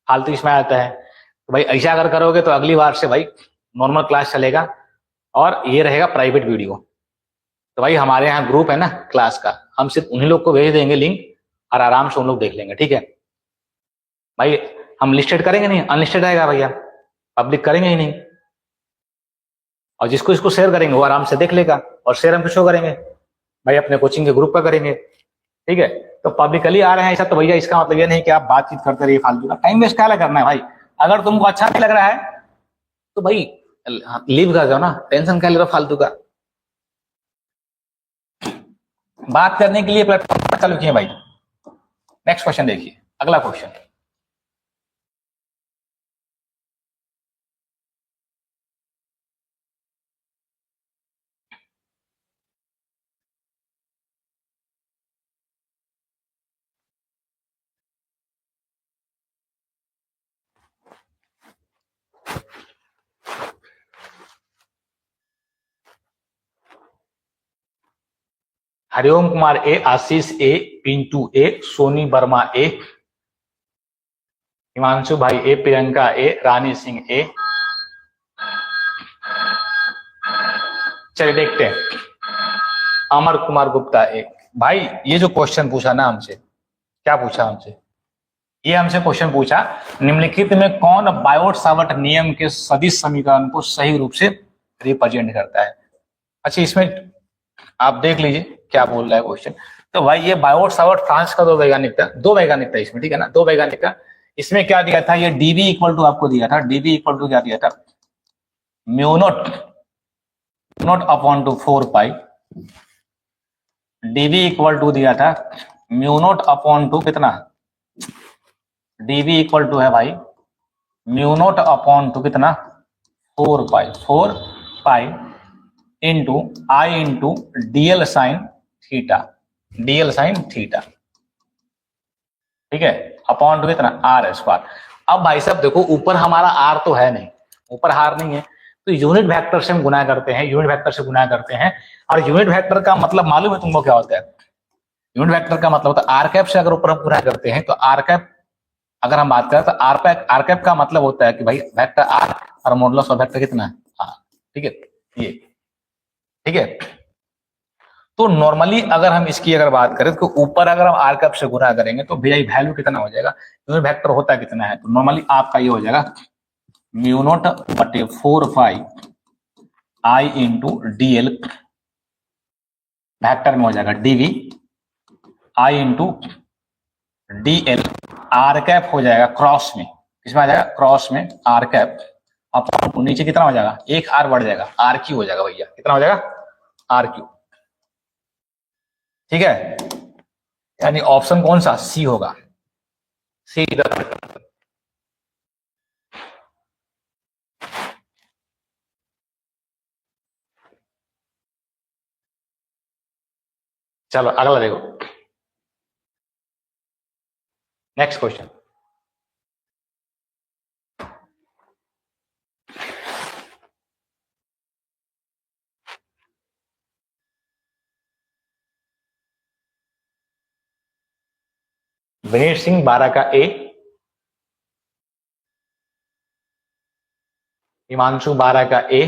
फालतू इसमें आता है। तो भाई ऐसा अगर करोगे तो अगली बार से भाई नॉर्मल क्लास चलेगा, और ये रहेगा प्राइवेट वीडियो। तो भाई हमारे यहाँ ग्रुप है ना क्लास का, हम सिर्फ उन्हीं लोग को भेज देंगे लिंक, और आराम से उन लोग देख लेंगे, ठीक है भाई। हम लिस्टेड करेंगे नहीं, अनलिस्टेड आएगा भैया, पब्लिक करेंगे ही नहीं, और जिसको इसको शेयर करेंगे वो आराम से देख लेगा, और शेयर हम किसको करेंगे भाई, अपने कोचिंग के ग्रुप का करेंगे, ठीक है। तो पब्लिकली आ रहे हैं ऐसा, तो भैया इसका मतलब ये नहीं कि आप बातचीत करते रहिए, फालतू का टाइम वेस्ट क्या करना है भाई। अगर तुमको अच्छा नहीं लग रहा है तो भाई लीव कर जाओ ना, टेंशन क्या ले रहे हो फालतू का। बात करने के लिए प्लेटफॉर्म चालू किए भाई। नेक्स्ट क्वेश्चन देखिए, अगला क्वेश्चन, हरिओम कुमार ए, आशीष ए, पिंटू ए, सोनी वर्मा ए, हिमांशु भाई ए, प्रियंका ए, रानी सिंह ए। चलिए देखते हैं, अमर कुमार गुप्ता ए। भाई ये जो क्वेश्चन पूछा ना हमसे, क्या पूछा हमसे, ये हमसे क्वेश्चन पूछा निम्नलिखित में कौन बायोट सावर्ट नियम के सदिश समीकरण को सही रूप से रिप्रेजेंट करता है। अच्छा इसमें आप देख लीजिए क्या बोल रहा है क्वेश्चन। तो भाई ये बायोट सावर्ट फ्रांस का दो वैज्ञानिक था इसमें, ठीक है ना, दो वैज्ञानिक था। इसमें क्या दिया था, ये डीवी इक्वल टू आपको दिया था, डीवी इक्वल टू क्या दिया था, mu naught upon two 4 pi, dV equal to दिया था म्यू नॉट अपॉन टू कितना, डीवी इक्वल टू है भाई म्यू नॉट अपॉन टू कितना 4 pi into I into dl sine theta, dl sine theta, ठीक है, अपॉन टू कितना R square. अब भाई साहब देखो ऊपर हमारा आर तो है नहीं, ऊपर आर नहीं है, तो यूनिट वेक्टर से हम गुना करते हैं, यूनिट वेक्टर से गुना करते हैं। और यूनिट वेक्टर का मतलब मालूम है तुमको क्या होता है, यूनिट वेक्टर का मतलब होता है आर कैप से अगर ऊपर हम गुना करते हैं तो आर कैप, अगर हम बात करें तो आर कैप का मतलब होता है कि भाई वेक्टर आर और मॉडुलस ऑफ वेक्टर कितना है आर, ठीक है, ये ठीक है। तो नॉर्मली अगर हम इसकी अगर बात करें तो ऊपर अगर हम आर कैप से गुना करेंगे तो भैया वैल्यू कितना हो जाएगा, यूनिट वेक्टर होता कितना है, तो नॉर्मली आपका ये हो जाएगा म्यू नॉट बटे 4 pi I into dl, vector में हो जाएगा dv I into dl, r cap हो जाएगा क्रॉस में, किसमें आ जाएगा क्रॉस में आर कैप, अपॉन नीचे कितना हो जाएगा एक आर बढ़ जाएगा, आर क्यू हो जाएगा भैया, कितना हो जाएगा आर क्यू, ठीक है। यानी ऑप्शन कौन सा सी होगा, सी इधर। चलो अगला देखो, नेक्स्ट क्वेश्चन। विनीत सिंह 12 का ए, हिमांशु 12 का ए।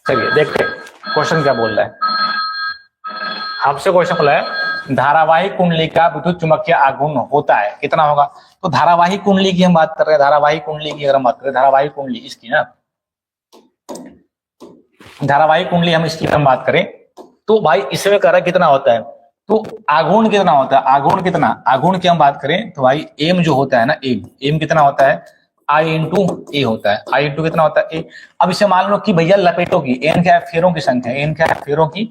चलिए देखते हैं क्वेश्चन क्या बोल रहा है। आपसे क्वेश्चन बोला है धारावाही कुंडली का विद्युत चुम्बकीय आघूर्ण होता है कितना होगा। तो धारावाही कुंडली की हम बात कर रहे हैं, धारावाही कुंडली की अगर हम बात करें, धारावाही कुंडली इसकी ना, धारावाही कुंडली हम इसकी हम बात करें तो भाई इसमें करा कितना होता है, तो आघूर्ण कितना होता है, आघूर्ण कितना, आघूर्ण की हम बात करें तो भाई एम जो होता है ना, एम कितना होता है आई इंटू ए होता है, आई इंटू कितना होता है ए। अब इसे मान लो कि भैया लपेटों की, एन क्या है फेरों की संख्या, एन क्या है फेरों की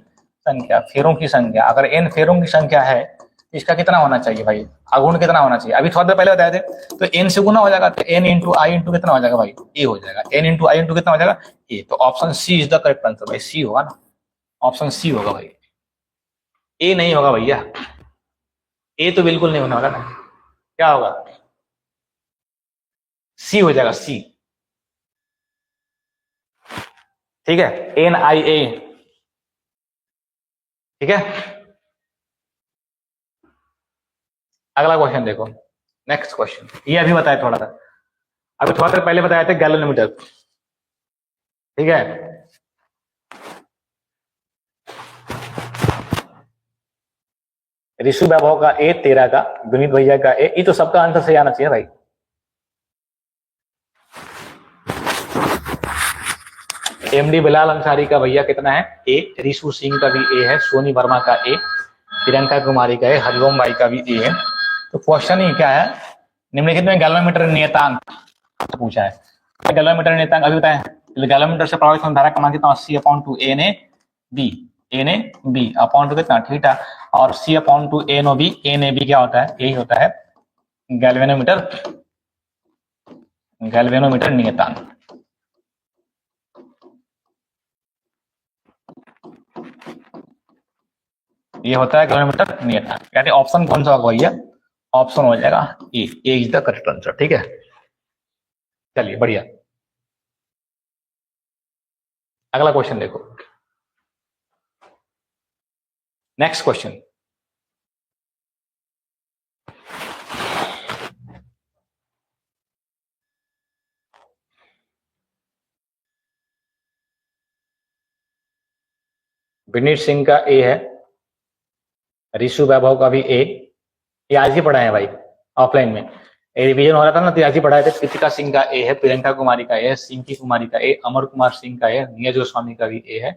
संख्या, फेरों की संख्या, अगर एन फेरों की संख्या है तो इसका कितना होना चाहिए भाई, आघूर्ण कितना होना चाहिए, अभी थोड़ा देर पहले बताए थे। तो एन से गुना हो जाएगा तो एन इंटू आई इंटू कितना हो जाएगा भाई ए हो जाएगा, एन इंटू आई इंटू कितना हो जाएगा ए। तो option C is the correct answer भाई, सी होगा ना, ऑप्शन सी होगा भाई, ए नहीं होगा भैया, ए तो बिल्कुल नहीं होने वाला ना, क्या होगा सी हो जाएगा सी, ठीक है, एन आई ए, ठीक है। अगला क्वेश्चन देखो, नेक्स्ट क्वेश्चन, ये अभी बताया थोड़ा सा, अभी थोड़ा देर पहले बताया था गैलोमीटर, ठीक है। ऋषु वैभव का ए, 13 का विनीत भैया का ए, ये तो सबका आंसर सही आना चाहिए भाई। एमडी बिलाल अंसारी का भैया कितना है ए, ऋषु सिंह का भी ए है, सोनी वर्मा का ए, प्रियंका कुमारी का ए, हरिओम भाई का भी ए है। तो क्वेश्चन ही क्या है, निम्नलिखित में गैलोमीटर नियतांक पूछा है। गैलोमीटर नियतांक अभी बताएं, गैलोमीटर से प्रभावित होने धारा का मान कितना, C upon two N A B, N A B upon two कितना थीटा, और C upon two N O B, N A B क्या होता है, यही होता है गैल्वेनोमीटर, गैल्वेनोमीटर नियतांक। ये होता है गैल्वेनोमीटर नियतांक, यानी ऑप्शन कौन सा होगा भैया, ऑप्शन हो जाएगा ए, ए इज द करेक्ट आंसर, ठीक है। चलिए बढ़िया। अगला क्वेश्चन देखो, नेक्स्ट क्वेश्चन। विनीत सिंह का ए है, ऋषु वैभव का भी ए, ये आज ही पढ़ा है भाई ऑफलाइन में, रिवीजन हो रहा था ना, तो आज ही पढ़ाए थे। कृतिका सिंह का ए है, प्रियंका कुमारी का ए है, सिंकी कुमारी का ए, अमर कुमार सिंह का ए, नीरज गोस्वामी का भी ए है,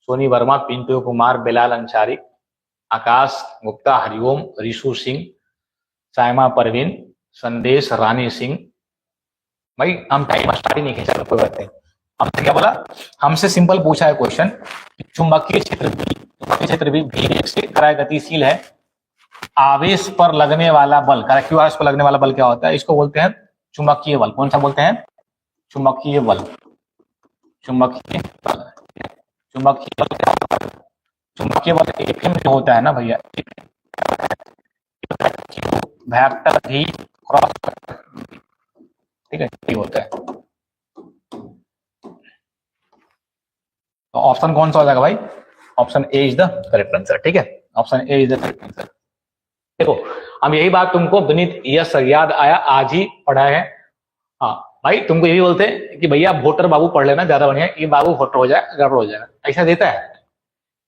सोनी वर्मा, पिंटू कुमार, बिलाल अंसारी, आकाश गुप्ता, हरिओम, ऋषु सिंह, सायमा परवीन, संदेश रानी सिंह। भाई हम टाइम स्टार्ट ही नहीं खींचा, कोई बात नहीं। हमसे क्या बोला, हमसे सिंपल पूछा है क्वेश्चन, चुंबकीय क्षेत्र भी से कराए गतिशील है, आवेश पर लगने वाला बल, क्यू आवेश पर लगने वाला बल क्या होता है, इसको बोलते हैं चुंबकीय बल। कौन सा बोलते हैं, चुंबकीय बल। चुंबकीय बल, चुंबकीय बल क्या होता है, चुंबकीय बल एफएम जो होता है ना भैया, वेक्टर भी क्रॉस, ठीक है, ये होता है। तो ऑप्शन कौन सा हो जाएगा भाई, option A is the correct answer, ठीक है, option A is the correct answer. देखो हम यही बात तुमको विनीत यस याद आया, आज ही पढ़ा है। हाँ भाई तुमको ये भी बोलते हैं कि भैया वोटर बाबू पढ़ लेना ज्यादा बढ़िया, ये बाबू वोटर हो जाए गड़बड़ हो जाएगा, ऐसा देता है,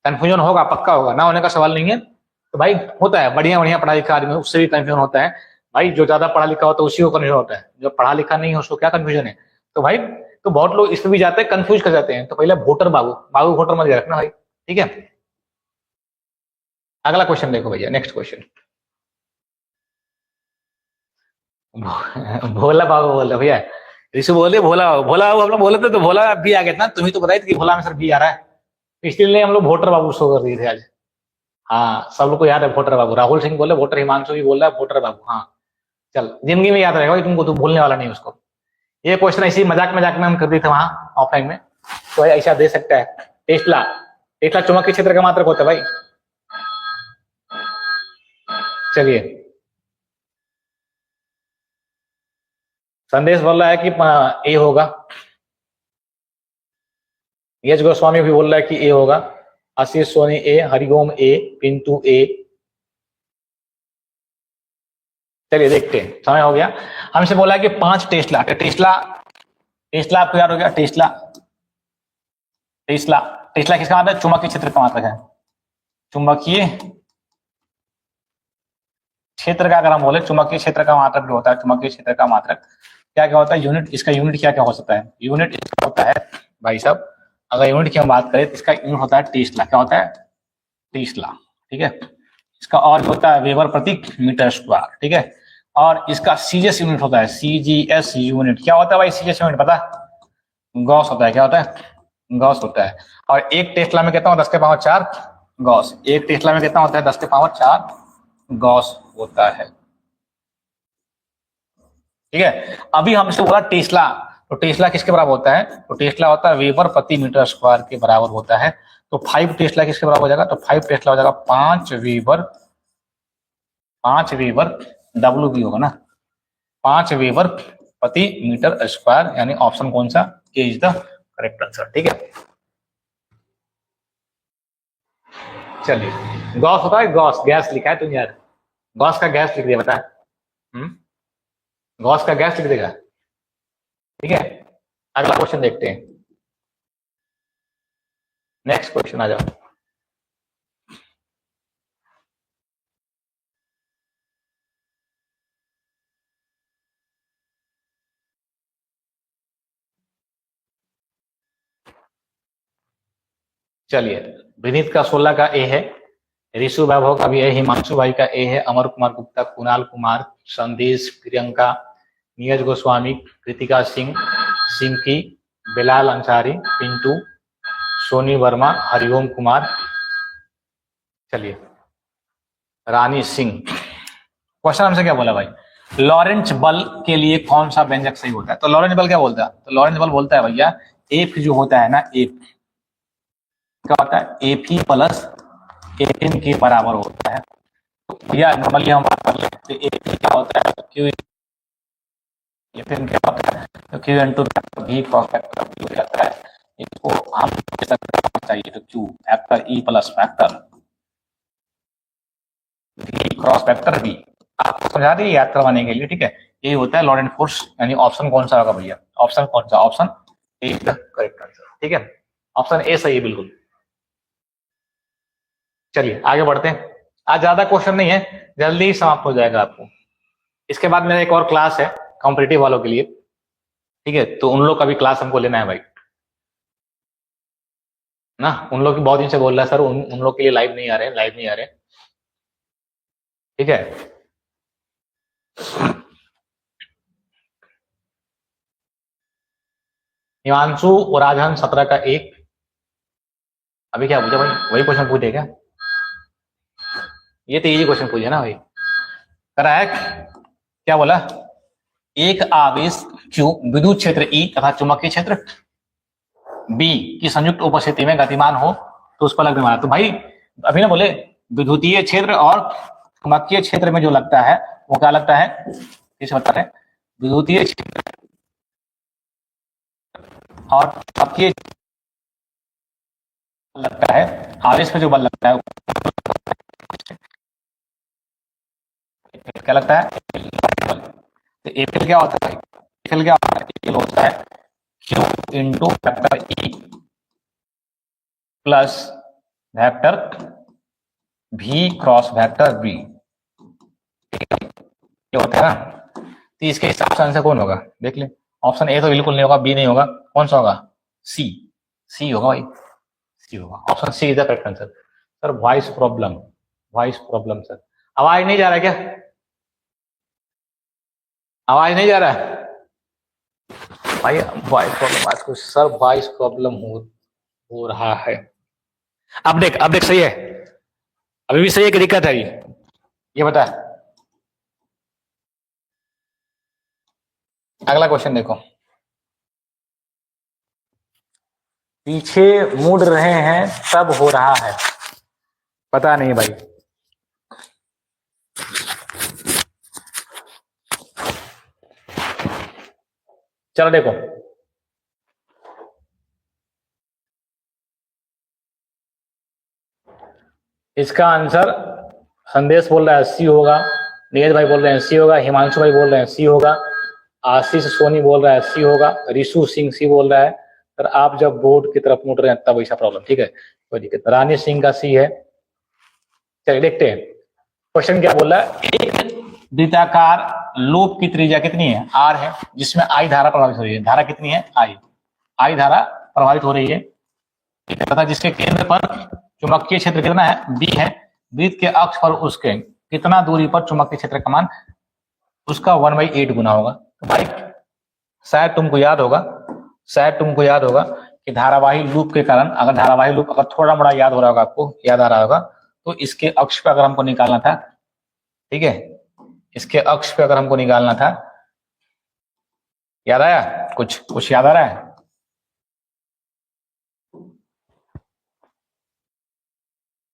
कंफ्यूजन होगा, पक्का होगा, ना होने का सवाल नहीं है। तो भाई होता है, बढ़िया बढ़िया पढ़ा लिखा आदमी उससे भी कंफ्यूजन होता है भाई, जो ज्यादा पढ़ा लिखा होता है उसी को कंफ्यूजन होता है, जो पढ़ा लिखा नहीं है उसको क्या कंफ्यूजन है। तो भाई तो बहुत लोग इसमें भी जाते हैं, कंफ्यूज कर जाते हैं, तो पहले वोटर बाबू, बाबू वोटर मत रखना भाई, ठीक है। अगला क्वेश्चन देखो भैया, नेक्स्ट क्वेश्चन। भोला बाबू बोल रहे भैया, ऋषि बोले भोला बाबू, भोला बाबू हम लोग बोले थे तो भोला भी आ गया था, तुम्हें तो बताई थी कि भोला में सर भी आ रहा है, इसलिए हम लोग वोटर बाबू शो कर दिए थे आज। हाँ सब लोग को याद है वोटर बाबू, राहुल सिंह बोले वोटर, हिमांशु भी बोल रहा है वोटर बाबू। हाँ चल जिंदगी में याद रहेगा भाई तुमको, तो भूलने वाला नहीं उसको। ये क्वेश्चन ऐसी मजाक मजाक में हम कर दिए थे वहां ऑफलाइन में, तो भाई ऐसा दे सकता है। टेस्ला, टेस्ला चुंबकीय क्षेत्र का मात्रक होता है भाई। चलिए संदेश बोल रहा है कि ए होगा, यश गोस्वामी भी बोल रहा है कि ए होगा, आशीष सोनी ए, हरिओम ए, पिंटू ए। चलिए देखते हैं, समय हो गया। हमसे बोला है कि 5 टेस्ला, टेस्ला, टेस्ला आपको याद हो गया, टेस्ला, टेस्ला, टेस्ला किसका मात्रक है, चुंबकीय क्षेत्र का मात्रक है। चुंबकीय क्षेत्र का अगर हम बोले, चुंबकीय क्षेत्र का मात्रक जो होता है, चुंबकीय क्षेत्र का मात्रक क्या क्या होता है, यूनिट, इसका यूनिट क्या क्या हो सकता है, यूनिट इसका होता है भाई साहब, अगर यूनिट की हम बात करें तो इसका यूनिट होता है टेस्ला, क्या होता है, टेस्ला, ठीक है। इसका और होता है वेबर प्रति मीटर स्क्वायर, ठीक है। और इसका सीजीएस यूनिट होता है, सीजीएस यूनिट क्या होता है भाई, सीजीएस यूनिट पता, गॉस होता है, क्या होता है, गॉस होता है। और एक टेस्ला में कितना, 10 के पावर 4 गॉस, एक टेस्ला में कितना होता है, 10 के पावर 4 गॉस होता है, ठीक है। अभी हमसे बोला टेस्ला, तो टेस्ला किसके बराबर होता है, तो टेस्ला होता है वेबर प्रति मीटर स्क्वायर के बराबर होता है। तो 5 टेस्ला किसके बराबर हो जाएगा, तो 5 टेस्ला हो जाएगा 5 वेबर, 5 वेबर, डब्ल्यू भी होगा ना, 5 वेबर प्रति मीटर स्क्वायर, यानी ऑप्शन कौन सा, ए इज द करेक्ट आंसर, ठीक है। चलिए गॉस होता है, गॉस, गैस लिखा है तुम यार, गॉस का गैस लिख दिया, बता, गॉस का गैस लिख देगा, ठीक है। अगला क्वेश्चन देखते हैं, नेक्स्ट क्वेश्चन आ जाओ। चलिए विनीत का 16 का ए है, ऋषु वैभव का भी ए, हिमांशु भाई का ए है, अमर कुमार गुप्ता, कुणाल कुमार, संदेश, प्रियंका, नीरज गोस्वामी, कृतिका सिंह, सिंकी, बिलाल अंसारी, पिंटू, सोनी वर्मा, हरिओम कुमार, चलिए रानी सिंह। क्वेश्चन हमसे क्या बोला भाई, लॉरेंट बल के लिए कौन सा व्यंजक सही होता है, तो लॉरेंट बल क्या बोलता है, तो लॉरेंट बल बोलता है भैया एफ जो होता है ना, एफ क्या होता है, F E plus F N के बराबर होता है। तो भैया नॉर्मली हम बात कर लेते हैं, एफ ई क्या होता है, क्यू एफ एन क्या होता है, तो क्यू इंटू भी हो जाता है, इसको हम चाहिए तो q vector E plus vector v cross vector B. आपको समझा दी याद करवाने के लिए, ठीक है। ये होता है लॉरेंट फोर्स, यानी ऑप्शन कौन सा होगा भैया, ऑप्शन कौन सा, option A is the correct answer, ठीक है। ऑप्शन ए सही है बिल्कुल। चलिए आगे बढ़ते हैं, आज ज्यादा क्वेश्चन नहीं है, जल्दी ही समाप्त हो जाएगा आपको। इसके बाद मेरा एक और क्लास है कॉम्पिटिटिव वालों के लिए, ठीक है, तो उन लोग का भी क्लास हमको लेना है भाई ना। उन लोग की बहुत दिन से बोल रहा है सर, उन लोग के लिए लाइव नहीं आ रहे, लाइव नहीं आ रहे, ठीक है। हिमांशु और राजहंस 17 का 1। अभी क्या पूछा भाई, वही क्वेश्चन पूछे क्या? ये तो इजी क्वेश्चन पूछे ना भाई, करेक्ट। क्या बोला, एक आवेश Q विद्युत क्षेत्र E तथा चुंबकीय क्षेत्र B की संयुक्त उपस्थिति में गतिमान हो तो उस पर लगने वाला, तो भाई अभी ना बोले विद्युतीय क्षेत्र और चुंबकीय क्षेत्र में जो लगता है वो क्या लगता है, किस बताते हैं, विद्युतीय क्षेत्र और चुंबकीय लगता है, आवेश पे जो बल लगता है क्या लगता है, तो एफएल क्या होता है, एफएल क्या होता है, एफएल होता है Q into factor E plus vector v cross vector B, ये होता है ना। तो इसके हिसाब से आंसर कौन होगा देख ले, ऑप्शन ए तो बिल्कुल नहीं होगा, बी नहीं होगा, कौन सा होगा, सी, सी होगा भाई, सी होगा, option C is the correct answer. Sir voice problem, voice problem sir, आवाज नहीं जा रहा क्या, आवाज नहीं जा रहा है भाई, वॉइस प्रॉब्लम आज कुछ सर, वॉइस प्रॉब्लम हो रहा है। अब देख सही है, अभी भी सही है कि दिक्कत है ये बता। अगला क्वेश्चन देखो, पीछे मुड़ रहे हैं तब हो रहा है, पता नहीं भाई, चलो देखो, इसका आंसर संदेश बोल रहा है सी होगा, नीरज भाई बोल रहे हैं सी होगा, हिमांशु भाई बोल रहे हैं सी होगा, आशीष सोनी बोल रहा है सी होगा, रिशु सिंह सी बोल रहा है सर आप जब बोर्ड की तरफ मुड़ रहे हैं तब ऐसा प्रॉब्लम, ठीक है कोई दिक्कत। रानी सिंह का सी है। चलिए देखते हैं क्वेश्चन क्या बोल रहा है, एक वृत्ताकार लूप की त्रिज्या कितनी है, आर है, जिसमें आई धारा प्रभावित हो रही है, धारा कितनी है, आई धारा प्रभावित हो रही है तथा जिसके केंद्र पर चुंबकीय क्षेत्र कितना है, बी है, वृत्त के अक्ष पर उसके कितना दूरी पर चुंबकीय क्षेत्र का मान उसका 1/8 गुना होगा। तो भाई शायद तुमको याद होगा कि धारावाही लूप के कारण, अगर धारावाही लूप अगर थोड़ा मोड़ा याद हो रहा होगा, आपको याद आ रहा होगा, तो इसके अक्ष पे अगर हमको निकालना था, ठीक है, इसके अक्ष पे अगर हमको निकालना था, याद आया, कुछ याद आ रहा है,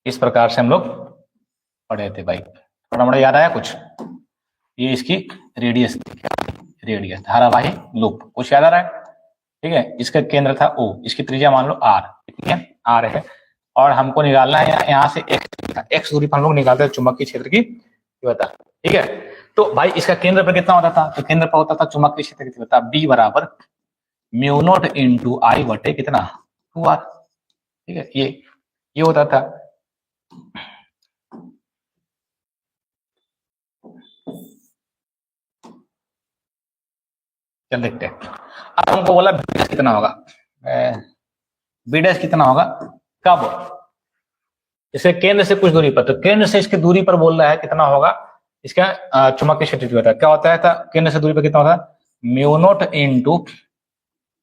इस प्रकार से हम लोग पढ़े थे भाई, थोड़ा मोड़ा याद आया कुछ, ये इसकी रेडियस धारावाही लूप, कुछ याद आ रहा है, ठीक है, इसका केंद्र था O, इसकी त्रिज्या मान लो R, कितनी है, R है, और हमको निकालना है यहाँ से x दूरी पर हम लोग निकालते हैं चुंबकीय क्षेत्र की तीव्रता, ठीक है। तो भाई इसका केंद्र पर कितना होता था, तो केंद्र पर होता था चुंबकीय क्षेत्र की तीव्रता B बराबर μ0 इंटू I बटे कितना 2R, ठीक है, ये होता था। चल देखते हैं, अब हमको बोला बी डैश कितना होगा, बी डैश कितना होगा कब, इसके केंद्र से कुछ दूरी पर, तो केंद्र से इसकी दूरी पर बोल रहा है कितना होगा इसका चुंबकीय क्षेत्र तीव्रता, क्या होता है था केंद्र से दूरी पर कितना होता है, μ0 into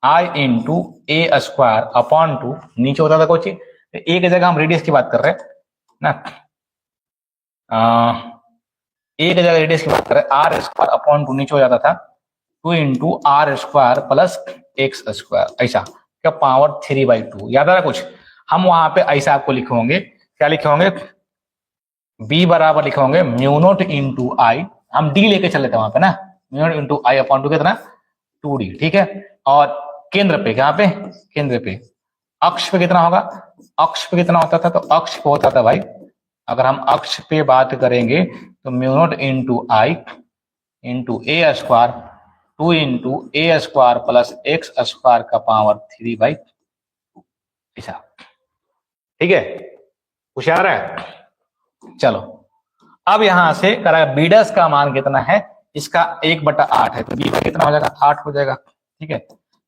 I into A square upon 2, नीचे होता था कोई चीज, एक जगह हम रेडियस की बात कर रहे हैं ना, एक जगह रेडियस की बात कर रहे हैं, आर स्क्वायर अपॉन 2 नीचे हो जाता था 2 into r square plus x square, ऐसा क्या पावर 3/2, याद आ रहा कुछ, हम वहां पे ऐसा आपको लिखे होंगे, क्या लिखे होंगे, बी बराबर लिखे होंगे μ0 इंटू आई, हम डी लेके चले थे वहां पे ना, μ0 इंटू आई अपॉन 2 कितना 2d, ठीक है, और केंद्र पे, कहाँ पे, केंद्र पे। अक्ष पे कितना होगा, अक्ष पे कितना होता था, तो अक्ष पे होता था भाई, अगर हम अक्ष पे बात करेंगे तो mu naught into I into A square 2 into A square plus x square का पावर 3 बाई, ऐसा। ठीक है, होशियार है। चलो अब यहां से करा बीडस का मान कितना है, इसका 1/8 है, तो बी का कितना हो जाएगा, 8 हो जाएगा। ठीक है,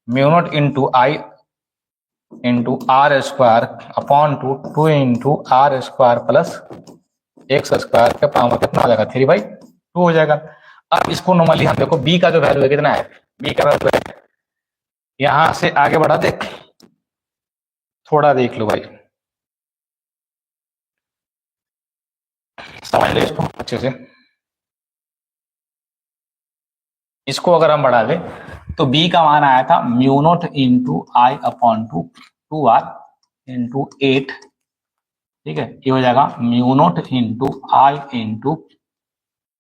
mu naught into I into r square upon 2 into r square plus x square का पावर कितना हो जाएगा, 3/2 हो जाएगा। अब इसको नॉर्मली हम देखो बी का जो वैल्यू है कितना है, बी का वैल्यू है, यहां से आगे बढ़ा दे, थोड़ा देख लो भाई, समझ लो इसको अच्छे से। इसको अगर हम बढ़ा दें तो बी का मान आया था mu naught into I upon 2 r into 8। ठीक है, ये हो जाएगा mu naught into I into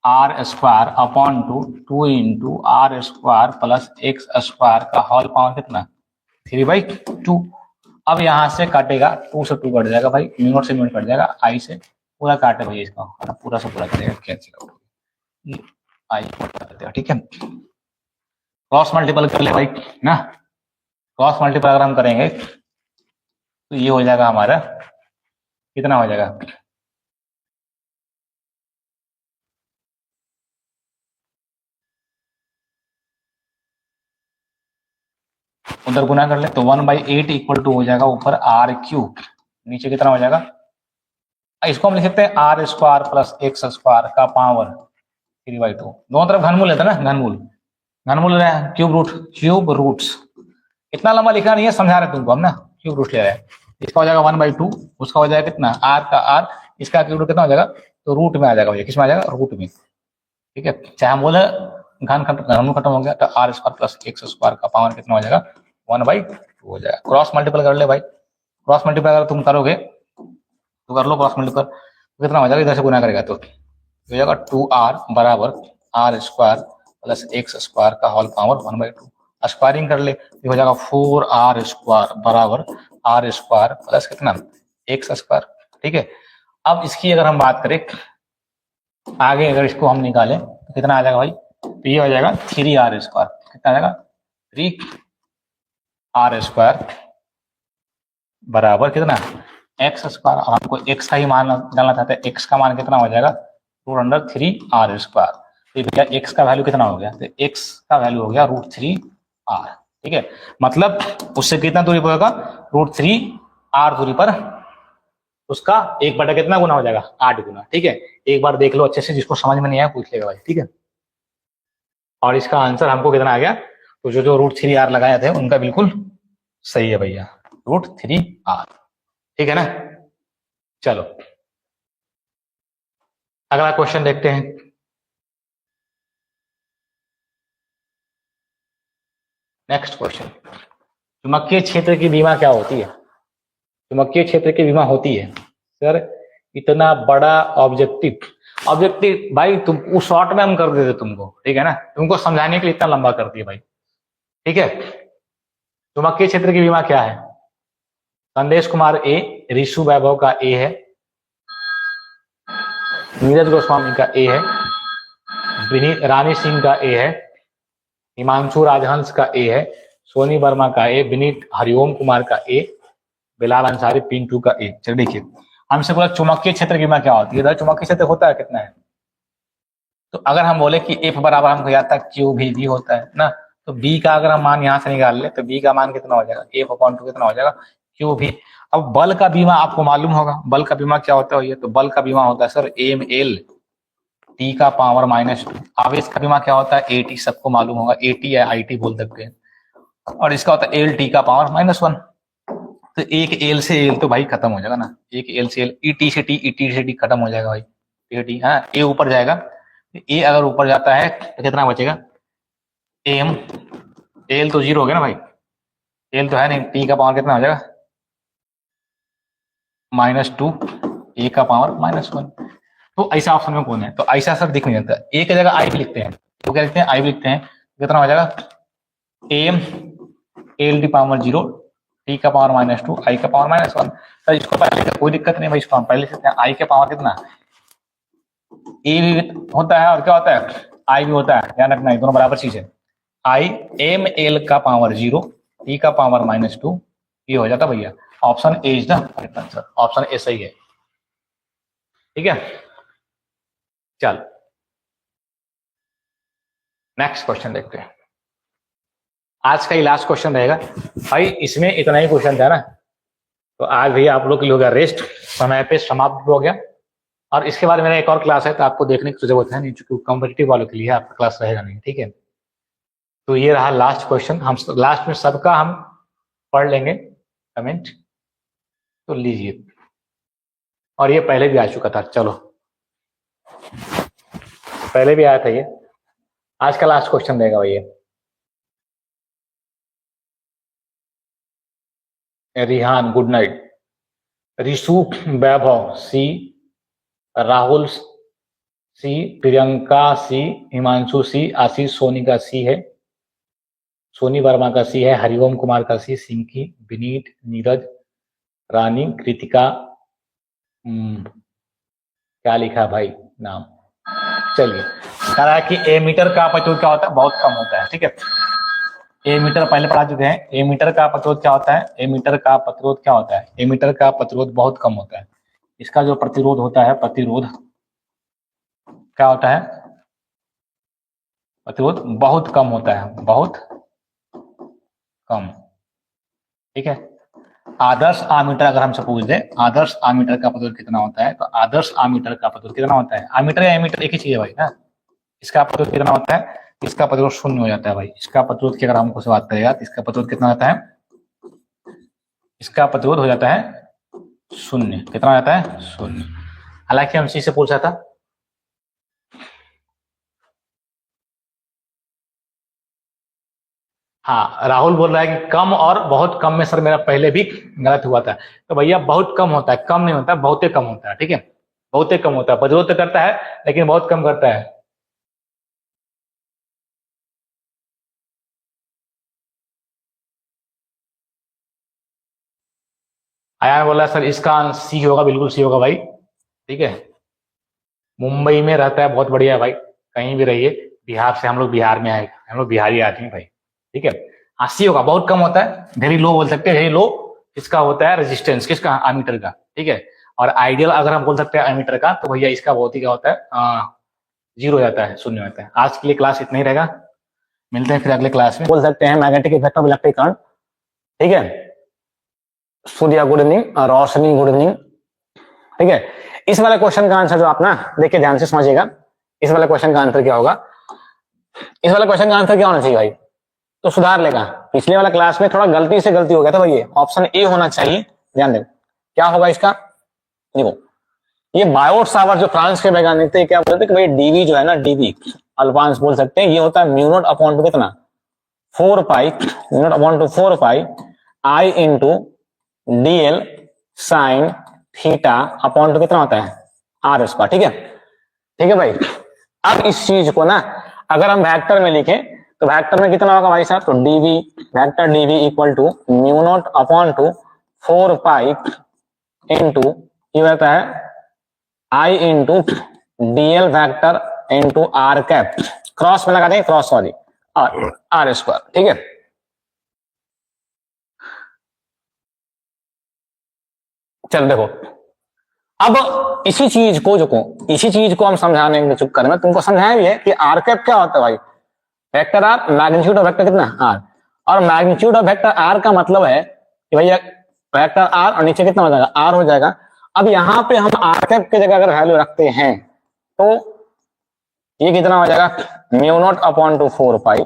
r square upon 2 into r square plus x square का होल पावर कितना, 3/2। अब यहां से काटेगा, 2 से 2 कट जाएगा भाई, म्यू नॉट से म्यू नॉट कट जाएगा, आई से पूरा काटे भाई, इसका पूरा से पूरा कटेगा, कैंसिल आई करते हैं। ठीक है, क्रॉस मल्टीपल कर ले भाई ना, क्रॉस मल्टीपल अगर हम करेंगे तो ये हो जाएगा हमारा कितना हो जाएगा, उधर गुना कर ले तो 1/8 इक्वल टू हो जाएगा ऊपर आर क्यूब, नीचे कितना हो जाएगा, इसको हम लिख सकते हैं r square plus x square का पावर 3/2। दोनों तरफ घनमूल लेते ना, घनमूल घनमूल रहे हैं, क्यूब रूट्स, इतना लंबा लिखना नहीं है, समझा रहे तुमको हम ना, क्यूब रूट ले रहे हैं। इसका हो जाएगा 1/2, उसका हो जाएगा कितना आर का आर, इसका क्यूब रूट कितना हो जाएगा, तो रूट में आ जाएगा भैया, किस में आ जाएगा, रूट में। ठीक है, चाहे हम बोले घनमूल खत्म हो गया तो r square plus x square का पावर कितना हो जाएगा, 1/2 हो जाएगा। क्रॉस मल्टीपल कर ले भाई, क्रॉस मल्टीपल अगर तुम करोगे तो कर लो क्रॉस मल्टीपल, तो कितना हो जाएगा, इधर से गुना करेगा तो हो जाएगा 2r बराबर r square plus x square का होल पावर 1/2। स्क्वायरिंग कर ले तो हो जाएगा 4r स्क्वायर बराबर आर स्क्वायर प्लस कितना, एक्स स्क्वायर। ठीक है, अब इसकी अगर हम बात करें आगे, अगर इसको हम निकालें तो कितना आ जाएगा भाई, तो ये हो जाएगा 3r स्क्वायर, कितना आ जाएगा 3r स्क्वायर बराबर कितना, एक्स स्क्वायर। और हमको एक्स का ही मान डालना चाहते हैं, एक्स का मान कितना हो जाएगा, 2√3r स्क्वायर। तो भैया एक्स का वैल्यू कितना हो गया, तो एक्स का वैल्यू हो गया √3r। ठीक है, मतलब उससे कितना दूरी पर होगा, √3r दूरी पर उसका 1 बटा कितना गुना हो जाएगा, 8 गुना। ठीक है, एक बार देख लो अच्छे से, जिसको समझ में नहीं आया पूछ लेगा भाई। ठीक है, और इसका आंसर हमको कितना आ गया, तो जो √3r लगाए थे उनका बिल्कुल सही है भैया, √3r। ठीक है ना, चलो अगला क्वेश्चन देखते हैं। नेक्स्ट क्वेश्चन, चुंबकीय क्षेत्र की बीमा क्या होती है, चुंबकीय क्षेत्र की बीमा होती है सर, इतना बड़ा ऑब्जेक्टिव भाई, तुम उस शॉर्ट में हम कर देते तुमको। ठीक है ना, तुमको समझाने के लिए इतना लंबा कर दिया भाई। ठीक है, चुंबकीय क्षेत्र की बीमा क्या है, संदेश कुमार ए, ऋषु वैभव का ए है, नीरज गोस्वामी का ए है, रानी सिंह का ए है, हिमांशु राजहंस का ए है, सोनी वर्मा का ए, विनीत हरिओम कुमार का ए, बिलाल अंसारी पिंटू का ए। चलिए देखिए, हमसे बोला चुंबकीय क्षेत्र की बीमा क्या होती है, चुंबकीय क्षेत्र होता है कितना है, तो अगर हम बोले कि एफ बराबर हमको याद था क्यू भी बी होता है ना, तो बी का अगर हम मान यहां से निकाल ले तो बी का मान कितना हो जाएगा, F/2 कितना हो जाएगा, क्यू भी। अब बल का बीमा आपको मालूम होगा, बल का बीमा क्या होता है ये, तो बल का बीमा होता है सर ml t का पावर -2। आवेश का बीमा क्या होता है, AT, सबको मालूम होगा, AT या IT बोल सकते हैं, और इसका होता है LT का पावर -1। तो एक एल से एल तो भाई खत्म हो जाएगा ना, एक एल से एल, ET से T खत्म हो जाएगा भाई, AT। हाँ, ए ऊपर जाएगा, ए अगर ऊपर जाता है तो कितना बचेगा, एम, एल तो 0 हो गया ना भाई, एल तो है नहीं, टी का पावर कितना हो जाएगा, -2, ए का पावर -1। तो ऐसा ऑप्शन में कौन है, तो ऐसा सर दिख नहीं देता, ए की जगह आई भी लिखते हैं, तो क्या लिखते हैं, आई भी लिखते हैं, कितना हो जाएगा, M L D power 0, T का पावर -2, आई का पावर -1। सर इसको पहले कोई दिक्कत नहीं भाई, इसको हम पहले से आई के पावर कितना, ए भी होता है और क्या होता है, आई भी होता है, ध्यान रखना, दोनों बराबर चीज है। आई एम एल का पावर 0, टी का पावर -2, ये हो जाता भैया। Option A is the correct answer, option A सही है। ठीक है, चल नेक्स्ट क्वेश्चन देखते हैं। आज का ही लास्ट क्वेश्चन रहेगा भाई, इसमें इतना ही क्वेश्चन था ना, तो आज भैया आप लोग के लिए हो गया रेस्ट, समय पे समाप्त हो गया। और इसके बाद मेरा एक और क्लास है, तो आपको देखने की जरूरत है नहीं, चूंकि कॉम्पिटिटिव वालों के लिए आपका क्लास रहेगा नहीं। ठीक है, तो ये रहा लास्ट क्वेश्चन, हम लास्ट में सबका हम पढ़ लेंगे कमेंट, तो लीजिए। और ये पहले भी आ चुका था, चलो पहले भी आया था ये। आज का लास्ट क्वेश्चन रहेगा भैया। रिहान गुड नाइट, रिशु वैभव सी, राहुल सी, प्रियंका सी, हिमांशु सी, आशीष सोनी का सी है, सोनी वर्मा का सी है, हरिओम कुमार का सी, सिंकी, विनीत, नीरज, रानी, कृतिका, क्या लिखा भाई नाम, चलिए। कह रहा है कि ए मीटर का प्रतिरोध क्या होता है, बहुत कम होता है। ठीक है, ए मीटर पहले पढ़ा चुके हैं। ए मीटर का प्रतिरोध क्या होता है, ए मीटर का प्रतिरोध क्या होता है, ए मीटर का प्रतिरोध बहुत कम होता है। इसका जो प्रतिरोध होता है, प्रतिरोध क्या होता है, प्रतिरोध बहुत कम होता है, बहुत कम। ठीक है, आदर्श आमीटर अगर हमसे पूछ दे आदर्श आमीटर का प्रतिरोध कितना होता है, तो आदर्श आमीटर का प्रतिरोध कितना होता है, आमीटर या एमीटर एक ही चीज है भाई ना। इसका प्रतिरोध कितना होता है, इसका प्रतिरोध 0 हो जाता है भाई। इसका प्रतिरोध की अगर हमको से बात करेगा तो इसका प्रतिरोध कितना होता है, इसका प्रतिरोध हो जाता है 0। कितना हो जाता है, 0। हालांकि हम इसी से पूछा था, हाँ राहुल बोल रहा है कि कम और बहुत कम में सर मेरा पहले भी गलत हुआ था। तो भैया बहुत कम होता है, कम नहीं होता, बहुत ही कम होता है। ठीक है, बहुत ही कम होता है, प्रतिरोध तो करता है लेकिन बहुत कम करता है। आयान बोला सर इसका सी होगा, बिल्कुल सी होगा भाई। ठीक है, मुंबई में रहता है, बहुत बढ़िया भाई, कहीं भी रहिए, बिहार से हम लोग बिहार में आए, हम लोग बिहारी आदमी भाई। ठीक है, हाँ सी होगा, बहुत कम होता है, वेरी लो बोल सकते हैं, वेरी लो। इसका होता है रेजिस्टेंस, किसका, आमीटर का। ठीक है, और आइडियल अगर हम बोल सकते हैं एमीटर का, तो भैया इसका बहुत ही क्या होता है, 0 हो जाता है, 0 होता है। आज के लिए क्लास इतना ही रहेगा, मिलते हैं फिर अगले क्लास में। बोल सकते हैं magnetic effect of electric current. ठीक है, सूर्या गुड इवनिंग, रोशनी गुड इवनिंग। ठीक है, इस वाले क्वेश्चन का आंसर जो आप ना देखिए ध्यान से समझिएगा, इस वाले क्वेश्चन का आंसर क्या होगा, इस वाले क्वेश्चन का आंसर क्या होना चाहिए भाई, तो सुधार लेगा। पिछले वाला क्लास में थोड़ा गलती से गलती हो गया था भाई, ऑप्शन ए होना चाहिए, ध्यान दें क्या होगा इसका। देखो ये बायोट सावर जो फ्रांस के वैज्ञानिक थे, क्या बोलते कि भाई डीवी जो है ना, डीवी अल्फांस बोल सकते हैं, ये होता है म्यू नॉट अपॉन टू कितना, 4 pi, mu naught upon two 4 pi I into dl sine theta upon two कितना होता है, आर स्क्वायर। ठीक है, ठीक है भाई। अब इस चीज को ना अगर हम वेक्टर में लिखें तो वेक्टर में कितना होगा भाई साहब, तो dV, vector dV equal to mu naught upon two 4 pi into ये रहता है I into dl vector into R cap, cross में लगा दें, क्रॉस सॉरी, आर स्क्वायर। ठीक है, चल देखो अब इसी चीज को हम समझाने के चक्कर में तुमको समझाया भी है कि आर कैप क्या होता है भाई, vector r, magnitude of vector कितना, आर। और मैग्नीट्यूड ऑफ वेक्टर आर का मतलब है कि भैया वेक्टर आर और नीचे कितना हो जाएगा, आर हो जाएगा। अब यहाँ पे हम आर कैप की जगह अगर वैल्यू रखते हैं तो ये कितना हो जाएगा, mu naught upon two 4 pi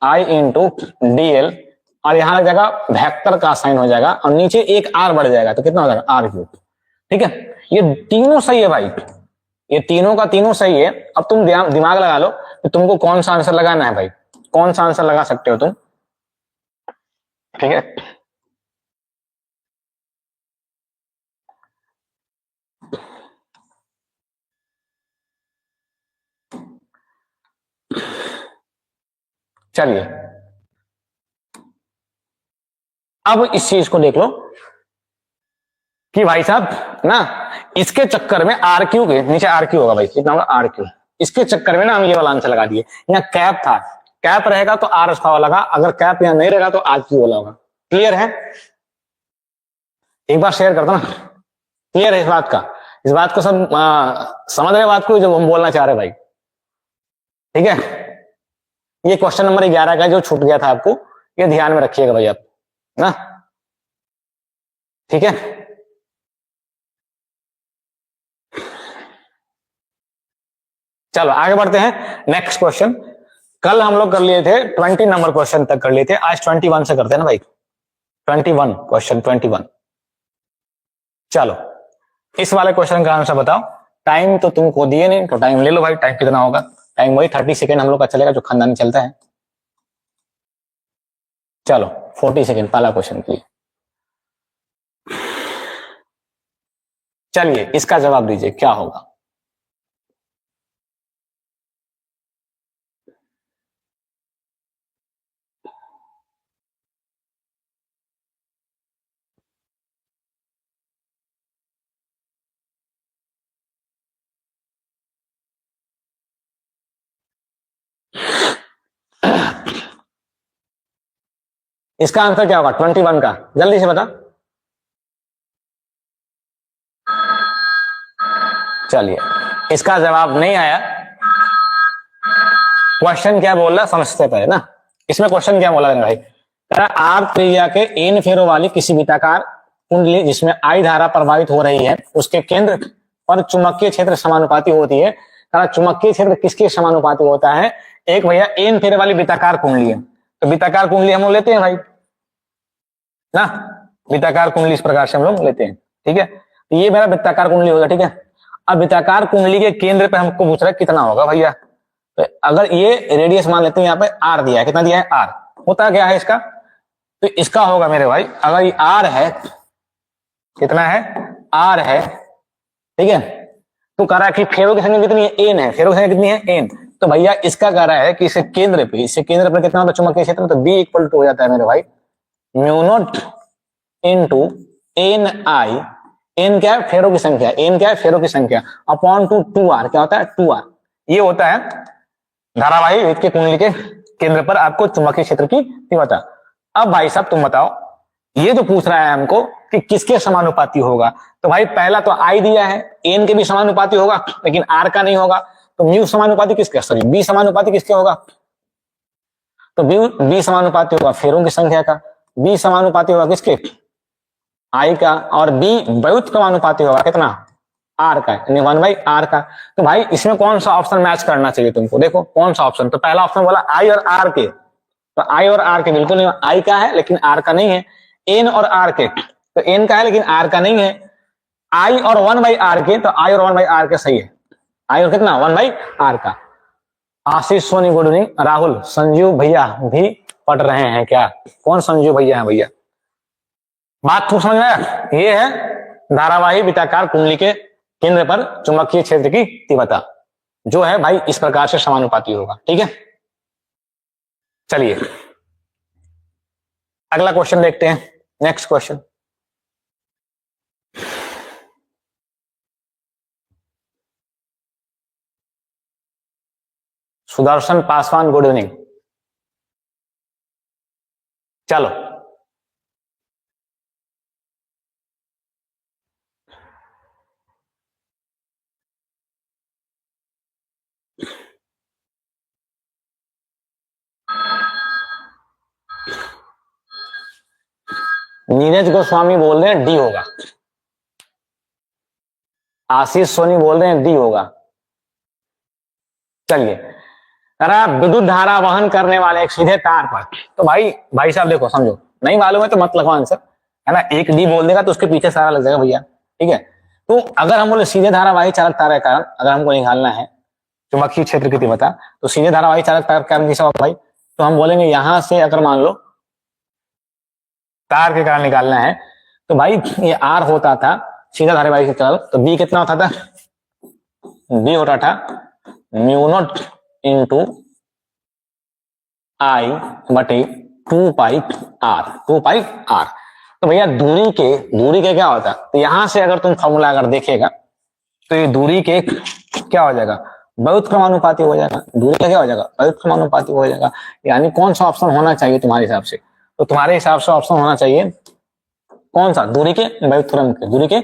I into DL, और यहाँ लग जाएगा वेक्टर का साइन हो जाएगा और नीचे एक आर बढ़ जाएगा, तो कितना हो जाएगा, आर क्यूब। ठीक है, ये तीनों सही है भाई, ये तीनों का तीनों सही है। अब तुम दिमाग लगा लो कि तुमको कौन सा आंसर लगाना है भाई, कौन सा आंसर लगा सकते हो तुम। ठीक है, चलिए अब इस चीज को देख लो कि भाई साहब ना, इसके चक्कर में आर क्यू के नीचे आर क्यू होगा भाई, कितना होगा आर क्यू, इसके चक्कर में ना हम ये वाला आंसर लगा दिए। यहाँ कैप था, कैप रहेगा तो आर स्क्वायर वाला लगा, अगर कैप यहाँ नहीं रहेगा तो आर क्यू वाला होगा। क्लियर है? एक बार शेयर करता ना, क्लियर है इस बात का? इस बात को सब समझ रहे बात को जो हम बोलना चाह रहे भाई? ठीक है, ये क्वेश्चन नंबर 11 का जो छूट गया था आपको, ये ध्यान में रखिएगा भाई आप ना। ठीक है, चलो आगे बढ़ते हैं। नेक्स्ट क्वेश्चन, कल हम लोग कर लिए थे 20 नंबर क्वेश्चन तक कर लिए थे, आज 21 से करते हैं ना भाई। 21 क्वेश्चन 21। चलो इस वाले क्वेश्चन का आंसर बताओ। टाइम तो तुमको दिए नहीं तो टाइम ले लो भाई। टाइम कितना होगा? टाइम वही 30 सेकेंड हम लोग का चलेगा जो खानदानी चलता है। चलो 40 सेकेंड पहला क्वेश्चन के लिए। चलिए इसका जवाब दीजिए क्या होगा। इसका आंसर क्या होगा 21 का? जल्दी से बता। चलिए इसका जवाब नहीं आया। क्वेश्चन क्या बोल रहा समझते पहले ना। इसमें क्वेश्चन क्या बोला भाई, आर त्रिज्या के एन फेरों वाली किसी वृत्ताकार कुंडली जिसमें आई धारा प्रवाहित हो रही है, उसके केंद्र पर चुंबकीय क्षेत्र समानुपाती होती है। चुंबकीय क्षेत्र किसके समानुपाती होता है? एक भैया एन फेरे वाली वृत्ताकार कुंडली है, तो वृत्ताकार कुंडली हम लोग लेते हैं भाई ना। वृत्ताकार कुंडली इस प्रकार से हम लोग लेते हैं। ठीक है, तो ये मेरा वृत्ताकार कुंडली होगा। ठीक है, अब वृत्ताकार कुंडली के केंद्र पे हमको पूछ रहा है कितना होगा भैया। तो अगर ये रेडियस मान लेते हैं, यहाँ पे आर दिया है, कितना दिया है? आर। होता क्या है इसका? तो इसका होगा मेरे भाई, अगर ये आर है, कितना है? आर है। ठीक है, तो कह रहा है कि फेरों की संख्या कितनी है? एन है। फेरों की संख्या कितनी है? एन। तो भैया इसका कह रहा है कि इसके केंद्र पे कितना होता है चुंबकीय क्षेत्र? तो बी इक्वल टू हो जाता है मेरे भाई mu not into an I. N क्या है? फेरों की संख्या। एन क्या है? फेरों की संख्या अपॉन टू 2r। क्या होता है? 2r। ये होता है धारावाही विद्युत के कुंडली के केंद्र पर आपको चुंबकीय क्षेत्र की तीव्रता। अब भाई साहब तुम बताओ, ये जो पूछ रहा है हमको कि किसके समानुपाती होगा, तो भाई पहला तो आई दिया है, एन के भी समानुपाती होगा लेकिन आर का नहीं होगा। तो म्यू समानुपाती किसके, सॉरी बी समानुपाती किसके होगा? तो बी समानुपाती होगा फेरों की संख्या का। बी समानुपाती होगा किसके? आई का। और बी व्युत्क्रमानुपाती समानुपाती होगा कितना? आर का, यानी 1/r का। तो भाई इसमें कौन सा ऑप्शन मैच करना चाहिए तुमको? देखो कौन सा ऑप्शन। तो पहला ऑप्शन बोला आई और आर के, तो आई और आर के बिल्कुल नहीं। आई का है लेकिन आर का नहीं है। एन और आर के, तो एन का है लेकिन आर का नहीं है। आई और 1/r के, तो आई और 1/r के सही है। आई और कितना? 1/r का। आशीष सोनी गुड इवनिंग। राहुल संजीव भैया भी पढ़ रहे हैं क्या? कौन संजीव भैया है भैया? बात तो समझ में आया? ये है धारावाही वृत्ताकार कुंडली के केंद्र पर चुंबकीय क्षेत्र की तीव्रता, जो है भाई इस प्रकार से समानुपाती होगा। ठीक है, चलिए अगला क्वेश्चन देखते हैं। Next question, Sudarshan Paswan good evening. चलो नीरज गोस्वामी बोल रहे हैं डी होगा। आशीष सोनी बोल रहे हैं डी होगा। चलिए, विद्युत धारा वहन करने वाले एक सीधे तार पर, तो भाई साहब देखो समझो, नहीं मालूम है तो मत लगो आंसर, है ना। एक डी बोल देगा तो उसके पीछे सारा लग जाएगा भैया। ठीक है, तो अगर हम बोले सीधे धारावाही चालक तार के कारण अगर हमको निकालना है चुंबकीय क्षेत्र की तीव्रता, तो सीधे धारावाही चालक तार के कारण कैसा होगा भाई? तो हम बोलेंगे यहां से अगर मान लो तार के कारण निकालना है, तो भाई ये आर होता था सीधा धारावाही से चालक, तो बी कितना होता था? बी होता था म्यू नॉट इंटू आई बटे 2 पाई आर, 2 पाई आर। तो भैया दूरी के क्या होता है, तो यहां से अगर तुम फॉर्मूला अगर देखेगा तो ये दूरी के क्या हो जाएगा, व्युत्क्रमानुपाती हो जाएगा। दूरी का क्या हो जाएगा, व्युत्क्रमानुपाती हो जाएगा। यानी कौन सा ऑप्शन होना चाहिए तुम्हारे हिसाब से, तो तुम्हारे हिसाब से ऑप्शन होना चाहिए कौन सा, दूरी के व्युत्क्रम के, दूरी के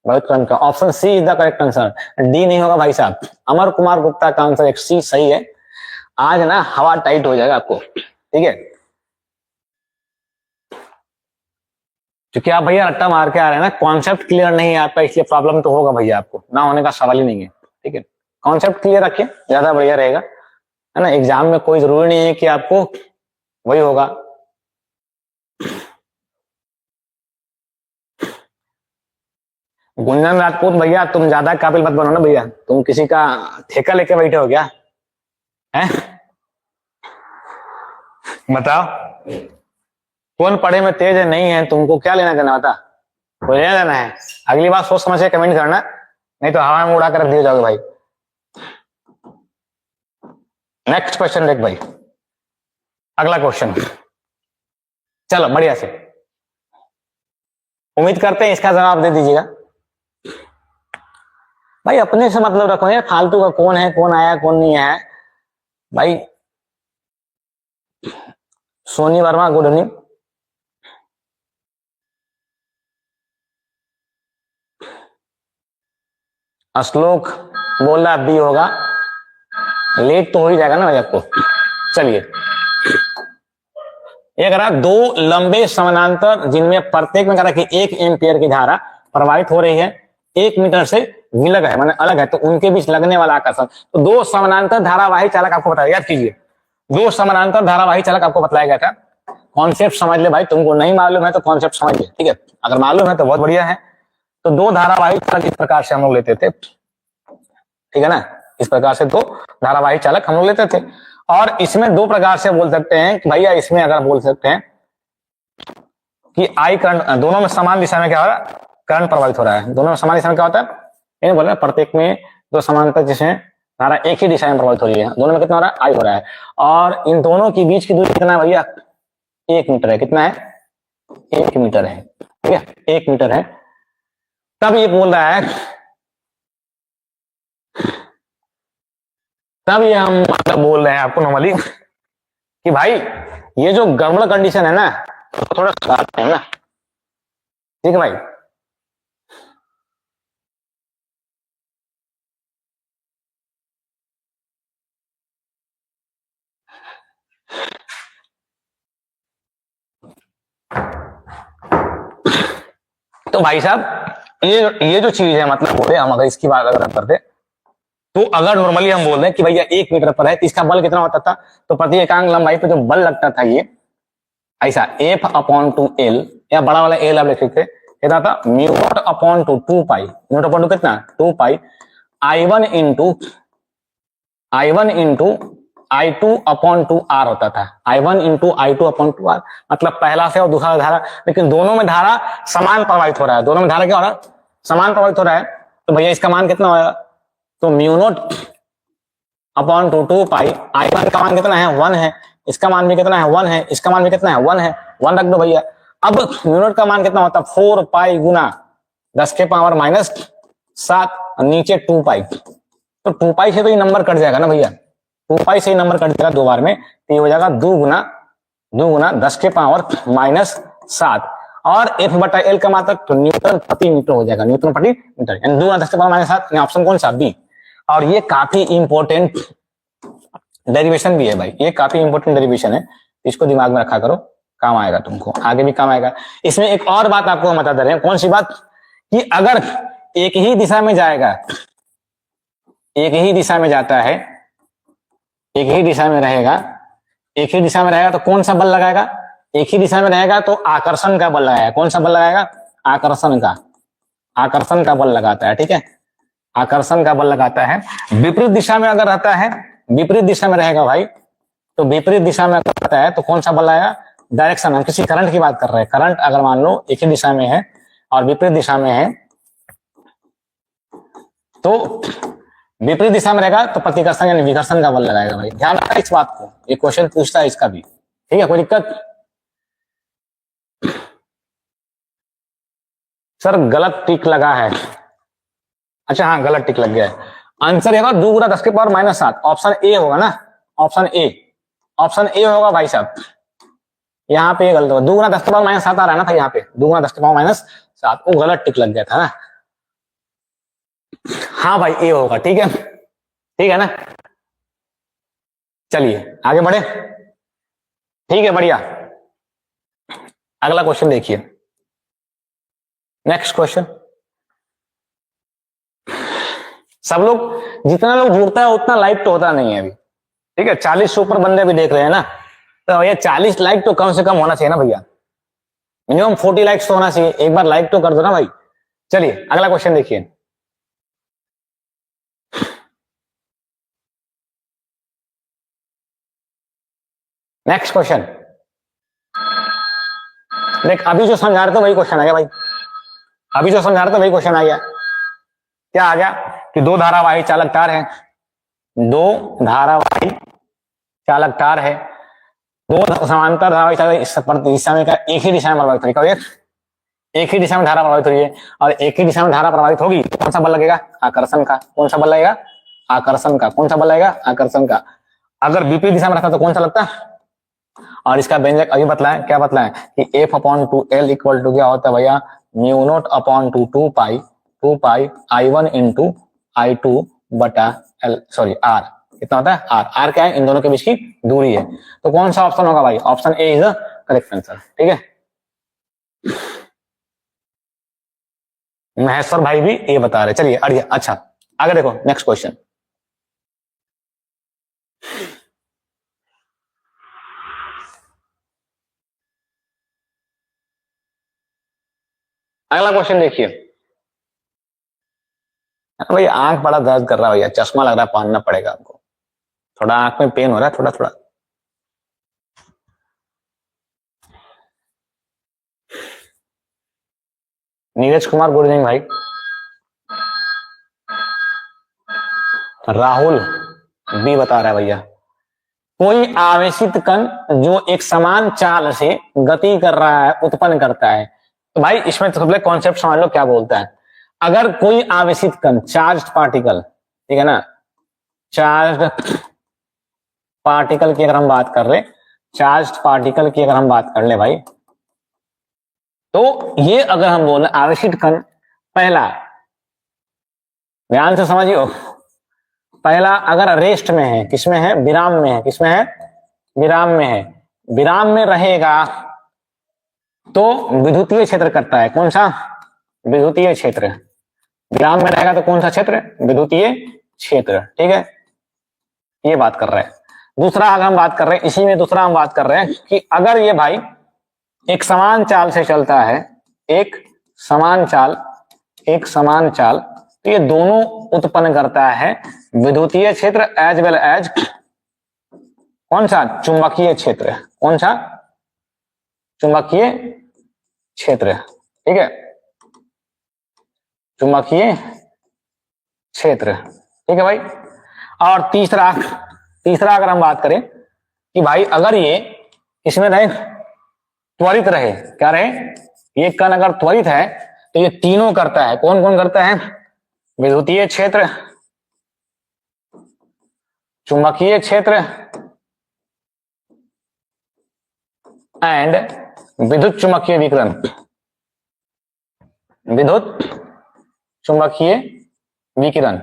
व्युत्क्रम का। Option C is the correct answer, D नहीं होगा भाई साहब। अमर कुमार गुप्ता का आंसर एक सी सही है। आज ना हवा टाइट हो जाएगा आपको, ठीक है, क्योंकि आप भैया रट्टा मार के आ रहे हैं ना, कॉन्सेप्ट क्लियर नहीं है आपका, इसलिए प्रॉब्लम तो होगा भैया, आपको ना होने का सवाल ही नहीं है, ठीक है। कॉन्सेप्ट क्लियर रखिए, ज्यादा बढ़िया रहेगा, है ना। एग्जाम में कोई जरूरी नहीं है कि आपको वही होगा। गुंजन राजपूत भैया, तुम ज्यादा काबिल मत बनो ना भैया, तुम किसी का ठेका लेके बैठे हो क्या है, बताओ। कौन पढ़े में तेज है नहीं है, तुमको क्या लेना देना, बता, कोई लेना देना है। अगली बार सोच समझ के कमेंट करना, नहीं तो हवा में उड़ा कर रख दिए जाओगे भाई। नेक्स्ट क्वेश्चन देख भाई, अगला क्वेश्चन, चलो बढ़िया से, उम्मीद करते हैं इसका जवाब दे दीजिएगा भाई। अपने से मतलब रखो यार, फालतू का कौन है, कौन आया कौन नहीं आया भाई। Soni Verma good evening. श्लोक बोल रहा बी होगा, लेट तो हो ही जाएगा ना भाई आपको। चलिए, ये करा दो लंबे समानांतर जिनमें प्रत्येक में करा कि 1 एम्पियर की धारा प्रवाहित हो रही है, 1 मीटर से विलग है, माने अलग है, तो उनके बीच लगने वाला आकर्षण। तो दो समानांतर धारावाही चालक आपको बताया, याद कीजिए, दो समानांतर धारावाही चालक आपको बताया गया था। कॉन्सेप्ट समझ ले भाई, तुमको नहीं मालूम है तो कॉन्सेप्ट समझ ले, ठीक है। अगर मालूम है तो बहुत बढ़िया है। तो दो धारावाही चालक इस प्रकार से हम लोग लेते थे, ठीक है ना, इस प्रकार से दो धारावाही चालक हम लोग लेते थे। और इसमें दो प्रकार से बोल सकते हैं कि भैया, इसमें अगर बोल सकते हैं कि आई करंट, दोनों में समान दिशा में क्या हो रहा है, करंट प्रवाहित हो रहा है। दोनों में समान दिशा में क्या होता है, ये बोल रहे हैं प्रत्येक में दो समांतर जिसमें धारा एक ही दिशा में प्रवाहित हो रही है, दोनों में कितना हो रहा है, आई हो रहा है। और इन दोनों के बीच की दूरी कितना है भैया, 1 मीटर है। कितना है, 1 मीटर है, ठीक है, 1 मीटर है। तब ये बोल रहा है, तब ये हम मतलब बोल रहे हैं आपको नॉर्मली कि भाई ये जो गड़बड़ कंडीशन है ना, तो थोड़ा सुधारते हैं ना, ठीक है भाई। तो भाई साहब ये जो चीज है, मतलब बोले हम अगर इसकी बात अगर करते, तो अगर नॉर्मली हम बोल रहे हैं कि भैया 1 मीटर पर है, तो इसका बल कितना होता था, तो प्रति एकांक लंबाई पे जो बल लगता था ये ऐसा F/2L, या बड़ा वाला एल आप लिख सकते, कितना था, μ0/2, 2 पाई, μ0/2 कितना, 2 पाई I1 इंटू I2/2R होता था। I1 इंटू I2/2R, मतलब पहला से और दूसरा धारा, लेकिन दोनों में धारा समान प्रवाहित हो रहा है, दोनों में धारा क्या हो रहा है, समान प्रवाहित हो रहा है। तो भैया इसका मान कितना होगा, तो μ0/2, 2 पाई, I1 का मान कितना है, 1 है, इसका मान भी कितना है, 1 है, इसका मान भी कितना है, 1 है, 1 रख दो भैया। अब μ0 का मान कितना होता है, 4 पाई गुना 10⁻⁷, नीचे 2 पाई, तो 2 पाई से तो ये नंबर कट जाएगा ना भैया, 2 पाई से नंबर कट जाएगा 2 बार में, तो ये हो जाएगा 2 गुना 10⁻⁷। और F/L का मात्रक तो न्यूटन प्रति मीटर हो जाएगा, न्यूटन प्रति मीटर, यानी 2 गुना 10⁻⁷। ऑप्शन कौन सा, बी। और ये काफी इंपॉर्टेंट डेरिवेशन भी है भाई, ये काफी इंपॉर्टेंट डेरिवेशन है, इसको दिमाग में रखा करो, काम आएगा तुमको, आगे भी काम आएगा। इसमें एक और बात आपको हम बता दे रहे हैं, कौन सी बात, कि अगर एक ही दिशा में जाएगा, एक ही दिशा में जाता है, एक ही दिशा में रहेगा, एक ही दिशा में रहेगा, तो कौन सा बल लगाएगा, एक ही दिशा में रहेगा तो आकर्षण का बल लगाएगा। कौन सा बल लगाएगा, आकर्षण का बल लगाता है, ठीक है, आकर्षण का बल लगाता है। विपरीत दिशा में अगर रहता है, विपरीत दिशा में रहेगा भाई, तो विपरीत दिशा में अगर रहता है तो कौन सा बल आएगा, डायरेक्शन। हम किसी करंट की बात कर रहे हैं, करंट अगर मान लो एक ही दिशा में है और विपरीत दिशा में है, तो विपरीत दिशा में रहेगा तो प्रतिकर्षण यानी विकर्षण का बल लगाएगा भाई, ध्यान रखना इस बात को, ये क्वेश्चन पूछता है इसका भी, ठीक है, कोई दिक्कत। सर गलत टिक लगा है। अच्छा हाँ, गलत टिक लग गया है। आंसर ये होगा 2 गुना 10 के पावर -7। ऑप्शन ए होगा ना, ऑप्शन ए, ऑप्शन ए होगा भाई साहब। यहाँ पे गलत होगा, 2 गुना 10 के पावर -7 आ रहा है ना भाई, यहाँ पे 2 गुना 10 के पावर -7, वो गलत टिक लग गया था ना। हाँ भाई ए होगा, ठीक है, ठीक है ना। चलिए आगे बढ़े, ठीक है, बढ़िया। अगला क्वेश्चन देखिए, नेक्स्ट क्वेश्चन। सब लोग, जितना लोग जुड़ता है उतना लाइक तो होता नहीं है अभी, ठीक है। 40 से ऊपर बंदे भी देख रहे हैं ना, तो भैया 40 लाइक तो कम से कम होना चाहिए ना भैया, मिनिमम 40 लाइक्स तो होना चाहिए। एक बार लाइक तो कर दो ना भाई। चलिए अगला क्वेश्चन देखिए, नेक्स्ट क्वेश्चन। देख अभी जो समझा रहे थे वही क्वेश्चन आ गया भाई, अभी जो समझा रहे थे वही क्वेश्चन आ गया। क्या आ गया कि दो धारावाही चालक तार है, दो धारावाही चालक तार है, दो समांतर धारावाही चालक इस दिशा में का एक ही दिशा में प्रभावित हो रही है, एक ही दिशा में धारा प्रभावित हो रही है, और एक ही दिशा में धारा प्रभावित होगी तो कौन सा बल लगेगा? आकर्षण का। कौन सा बल लगेगा? आकर्षण का। कौन सा बल लगेगा? आकर्षण का। अगर विपरीत दिशा में रहता तो कौन सा लगता? और इसका व्यंजक अभी बतलाएं, क्या बतलाएं कि F/2L इक्वल टू क्या होता है भैया? μ0/2 I1 इंटू I2 बटा L, सॉरी R। कितना होता है? R। R क्या है? इन दोनों के बीच की दूरी है। तो कौन सा ऑप्शन होगा भाई? Option A is the correct answer, ठीक है। महेश्वर भाई भी ये बता रहे। चलिए अड़िए, अच्छा आगे देखो, नेक्स्ट क्वेश्चन। अगला क्वेश्चन देखिए भाई, आंख बड़ा दर्द कर रहा है भैया, चश्मा लग रहा है, पहनना पड़ेगा आपको। थोड़ा आंख में पेन हो रहा है, थोड़ा थोड़ा। नीरज कुमार गुड इवनिंग भाई। राहुल बी बता रहा है भैया, कोई आवेशित कण जो एक समान चाल से गति कर रहा है उत्पन्न करता है। तो भाई इसमें तो सबसे कॉन्सेप्ट समझ लो क्या बोलता है। अगर कोई आवेशित कण, चार्ज पार्टिकल, ठीक है ना, चार्ज पार्टिकल की अगर हम बात कर रहे, चार्ज पार्टिकल की अगर हम बात कर ले भाई, तो ये अगर हम बोले आवेशित कण, पहला ध्यान से समझियो, पहला अगर रेस्ट में है, किसमें है? विराम में है। किसमें है? विराम में है। विराम में रहेगा तो विद्युतीय क्षेत्र करता है। कौन सा? विद्युतीय क्षेत्र। विराम में रहेगा तो कौन सा क्षेत्र? विद्युतीय क्षेत्र, ठीक है। ये बात कर रहे हैं। दूसरा अगर हम बात कर रहे हैं, इसी में दूसरा हम बात कर रहे हैं कि अगर ये भाई एक समान चाल से चलता है, एक समान चाल, एक समान चाल, तो ये दोनों उत्पन्न करता है विद्युतीय क्षेत्र एज वेल एज कौन सा? चुंबकीय क्षेत्र। कौन सा? चुंबकीय क्षेत्र, ठीक है, चुंबकीय क्षेत्र, ठीक है भाई। और तीसरा, तीसरा अगर हम बात करें कि भाई अगर ये इसमें रहे, त्वरित रहे, क्या रहे? ये कण अगर त्वरित है तो ये तीनों करता है। कौन कौन करता है? विद्युतीय क्षेत्र, चुंबकीय क्षेत्र एंड विद्युत चुंबकीय विकिरण। विद्युत चुंबकीय विकिरण,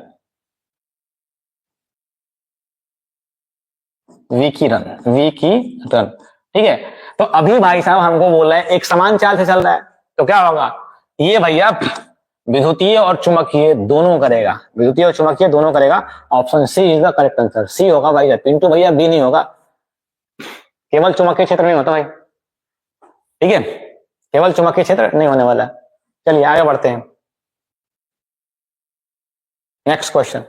विकिरण, विकिरण, ठीक है। तो अभी भाई साहब हमको बोल रहे हैं एक समान चाल से चल रहा है, तो क्या होगा? ये भैया विद्युतीय और चुंबकीय दोनों करेगा, विद्युतीय और चुंबकीय दोनों करेगा। Option C is the correct answer. C होगा भाई, पिंटू भैया बी नहीं होगा। केवल चुंबकीय क्षेत्र नहीं होता भाई, ठीक है, केवल चुंबकीय क्षेत्र नहीं होने वाला। चलिए आगे बढ़ते हैं, नेक्स्ट क्वेश्चन।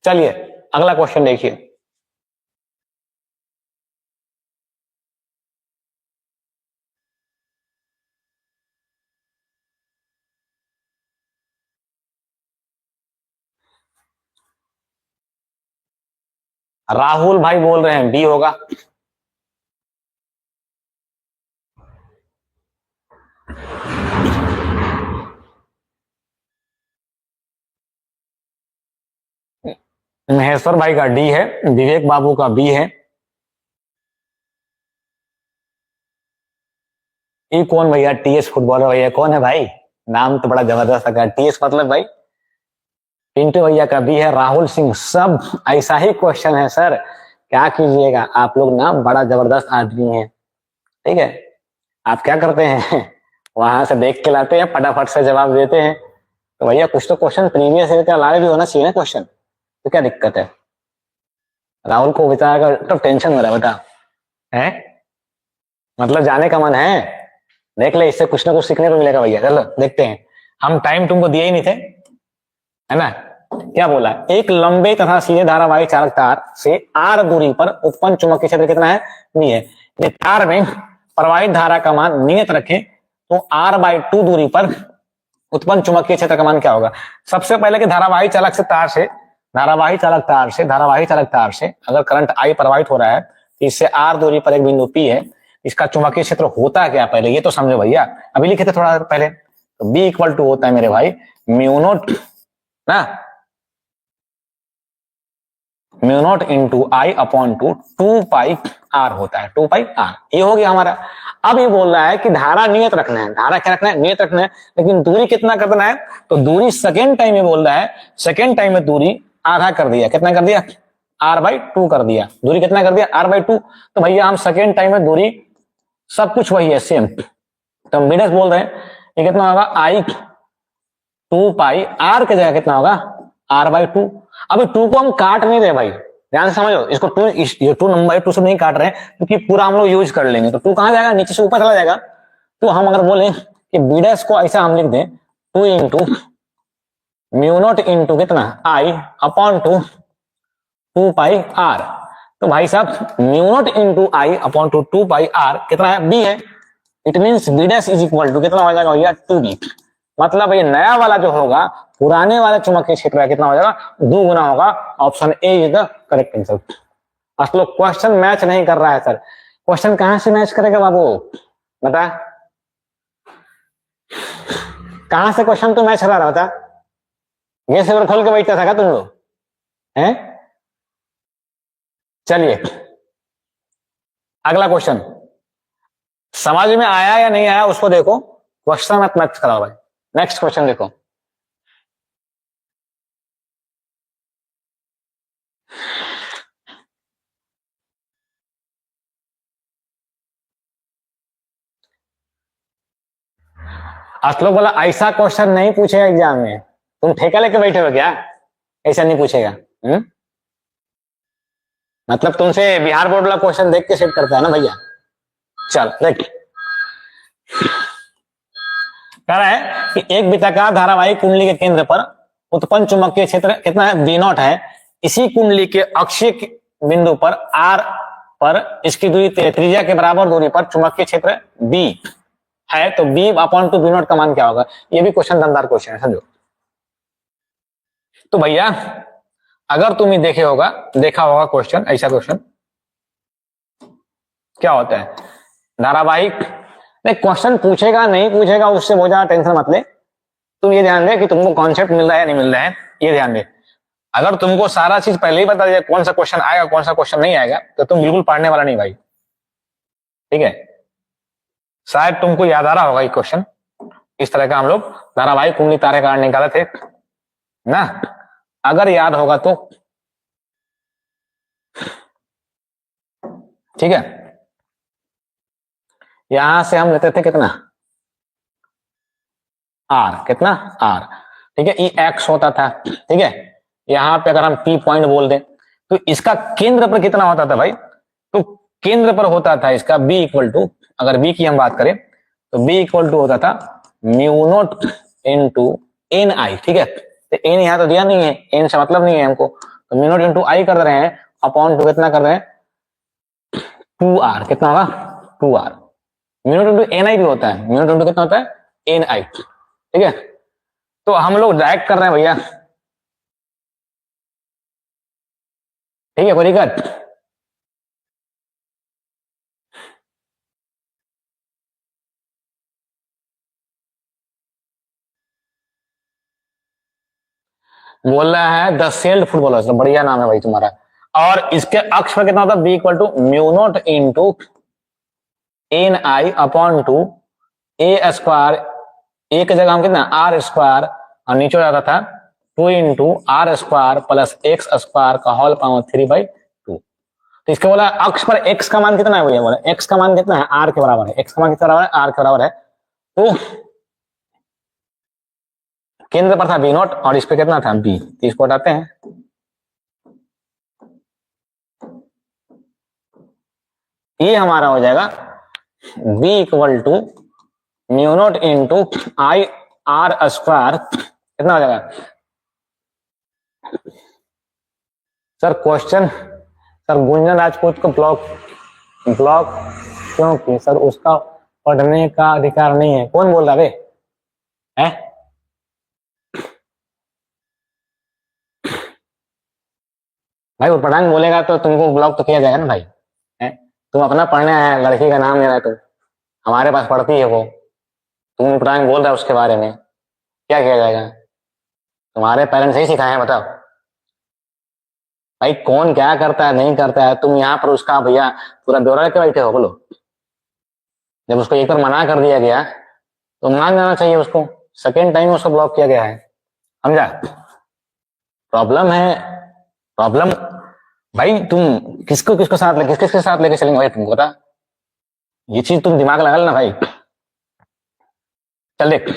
चलिए अगला क्वेश्चन देखिए, राहुल भाई बोल रहे हैं बी होगा। महेश्वर भाई का डी है, विवेक बाबू का बी है। ये कौन भैया? टीएस फुटबॉलर भैया कौन है भाई? नाम तो बड़ा जबरदस्त लगा, टीएस मतलब भाई पिंटू भैया का बी है। राहुल सिंह, सब ऐसा ही क्वेश्चन है सर, क्या कीजिएगा, आप लोग ना बड़ा जबरदस्त आदमी हैं, ठीक है। आप क्या करते हैं वहां से देख के लाते हैं, फटाफट से जवाब देते हैं। तो भैया कुछ तो क्वेश्चन प्रीवियस ईयर का लाइव भी होना चाहिए ना क्वेश्चन, तो क्या दिक्कत है? राहुल को बेचारा तो टेंशन हो रहा है, बता है मतलब जाने का मन है, देख ले, इससे कुछ ना कुछ सीखने को मिलेगा भैया। चलो देखते हैं, हम टाइम तुमको दिए ही नहीं थे, है ना। क्या बोला? एक लंबे तथा सीधे धारावाही चालक तार से आर दूरी पर उत्पन्न चुंबकीय क्षेत्र कितना है? नहीं है। ये तार में प्रवाहित धारा का मान नियत रखें तो r/2 दूरी पर उत्पन्न चुंबकीय क्षेत्र का मान क्या होगा? सबसे पहले कि धारावाही चालक तार से अगर करंट I प्रवाहित हो रहा है तो इससे r दूरी पर एक बिंदु P है, इसका चुंबकीय क्षेत्र होता क्या पहले ये तो समझो भैया। अभी लिखे थे थोड़ा पहले, तो B इक्वल टू होता है मेरे भाई म्यू नॉट ना, mu naught into I/2 2πr होता है, 2πr। ये हो गया हमारा। अब ये बोल रहा है कि धारा नियत रखना है, धारा क्या रखना है? नियत रखना है, लेकिन दूरी कितना करना है? तो दूरी सेकेंड टाइम में बोल रहा है, सेकेंड टाइम में दूरी आधा कर दिया, कितना कर दिया? r/2 कर दिया। दूरी कितना कर दिया? r/2। तो भैया हम सेकेंड टाइम में दूरी सब कुछ वही है, सेम। तो हम बीडस बोल रहे हैं ये कितना होगा? I/2πr की जगह कितना होगा? r/2। अभी 2 को हम काट नहीं रहे भाई, ध्यान से समझो इसको। 2 ये 2 नंबर 2 से नहीं काट रहे हैं क्योंकि पूरा हम लोग यूज कर लेंगे, तो 2 कहां जाएगा? नीचे से ऊपर चला जाएगा। तो हम अगर बोले कि बीडस को ऐसा हम लिख दें 2 इंटू म्यू नॉट इंटू कितना? I/2 2πr। तो भाई साहब mu naught into I/2 2πr कितना है? बी है। It means beads is equal to कितना हो जाएगा भैया? 2b। मतलब ये नया वाला जो होगा पुराने वाले चुंबकीय क्षेत्र का कितना हो जाएगा? 2 गुना होगा। Option A is the correct answer. असल क्वेश्चन मैच नहीं कर रहा है सर, क्वेश्चन कहां से मैच करेगा बाबू बता, कहां से क्वेश्चन तो मैच कर रहा बता? ये सेवर खोल के बैठता था क्या तुम लोग हैं? चलिए अगला क्वेश्चन समझ में आया या नहीं आया उसको देखो, क्वेश्चन मत मैच कराओ भाई। नेक्स्ट क्वेश्चन देखो, असलो बोला ऐसा क्वेश्चन नहीं पूछेगा एग्जाम में, तुम ठेका लेके बैठे हो क्या? ऐसा नहीं पूछेगा। मतलब तुमसे बिहार बोर्ड वाला क्वेश्चन देख के सेट करता है ना भैया। चल देख, कह रहा है कि एक वृत्ताकार धारावाही कुंडली के केंद्र पर उत्पन्न चुंबकीय क्षेत्र कितना है? V0 है। इसी कुंडली के अक्षीय बिंदु पर R पर इसकी दूरी त्रिज्या के बराबर दूरी पर चुंबकीय क्षेत्र B है, तो B/2 V0 का मान क्या होगा? ये भी क्वेश्चन दमदार क्वेश्चन है, समझो। तो भैया अगर तुम ही देखा होगा क्वेश्चन, ऐसा क्वेश्चन क्या होता है? धारावाहिक नहीं, क्वेश्चन पूछेगा नहीं पूछेगा उससे बहुत ज्यादा टेंशन मत ले, तुम ये ध्यान दे कि तुमको कॉन्सेप्ट मिल रहा है नहीं मिल रहा है, ये ध्यान दे। अगर तुमको सारा चीज पहले ही बता दिया कौन सा क्वेश्चन आएगा कौन सा क्वेश्चन नहीं आएगा, तो तुम बिल्कुल पढ़ने वाला नहीं भाई, ठीक है। शायद तुमको याद आ रहा होगा ये क्वेश्चन, इस तरह का हम लोग धारावाहिक कुंडली तारे कारण निकाले थे ना, अगर याद होगा तो ठीक है। यहां से हम लेते थे कितना? R, कितना? R, ठीक है। E x होता था, ठीक है। यहां पे अगर हम P पॉइंट बोल दें तो इसका केंद्र पर कितना होता था भाई? तो केंद्र पर होता था इसका B इक्वल टू, अगर B की हम बात करें तो B इक्वल टू होता था म्यू नॉट इंटू NI, ठीक है। तो N यहां तो दिया नहीं है, N से मतलब नहीं है हमको, तो म्यू नॉट इंटू I कर रहे हैं अपॉन टू कितना कर रहे हैं? 2R, कितना होगा? 2R। Mu naught into NI भी होता है, म्यू नॉट इंटू कितना होता है? NI, ठीक है। तो हम लोग डायरेक्ट कर रहे हैं भैया ठीक है, कोई दिक्कत? बोल रहा है द सेल्ड फुटबॉलर्स, बढ़िया नाम है भाई तुम्हारा। और इसके अक्ष पर कितना होता है? B equal to mu naught into N I upon two A square, A की जगह हम कितना आर स्क्वायर, और नीचे हो जाता था 2 into r square plus x square का होल पावर 3/2। तो इसके बोला अक्ष पर एक्स का मान कितना है भैया? बोला एक्स का मान कितना है? आर के बराबर है। एक्स का मान कितना बराबर है? आर के बराबर है। तो केंद्र पर था बी नॉट और इस पे कितना था? बी। तो इसको हटाते हैं, ये हमारा हो जाएगा B equal to mu naught into I r square, कितना हो जाएगा sir? Question sir Gunjan Rajput को ब्लॉक ब्लॉक क्यों किए सर? उसका पढ़ने का अधिकार नहीं है। कौन बोल रहा है? भाई वो पढ़ांग बोलेगा तो तुमको ब्लॉक तो किया जाएगा ना भाई। है? तुम अपना पढ़ने आया, लड़की का नाम ले रहा है, तुम हमारे पास पढ़ती है वो, तुम पढ़ांग बोल रहा है उसके बारे में, क्या किया जाएगा? तुम्हारे पेरेंट्स ही सिखाए हैं, बताओ भाई कौन क्या करता है नहीं करता है। तुम यहाँ पर उसका भैया पूरा ब्यौरा लेके बैठे हो। बोलो, जब उसको एक बार मना कर दिया गया तो मान जाना चाहिए उसको। सेकेंड टाइम उसको ब्लॉक किया गया है, समझा? प्रॉब्लम है, प्रॉब्लम भाई। तुम किसको किसको साथ ले, किस किसके साथ लेके चलेंगे भाई? तुमको बता, ये चीज तुम दिमाग लगा लेना भाई। चल देख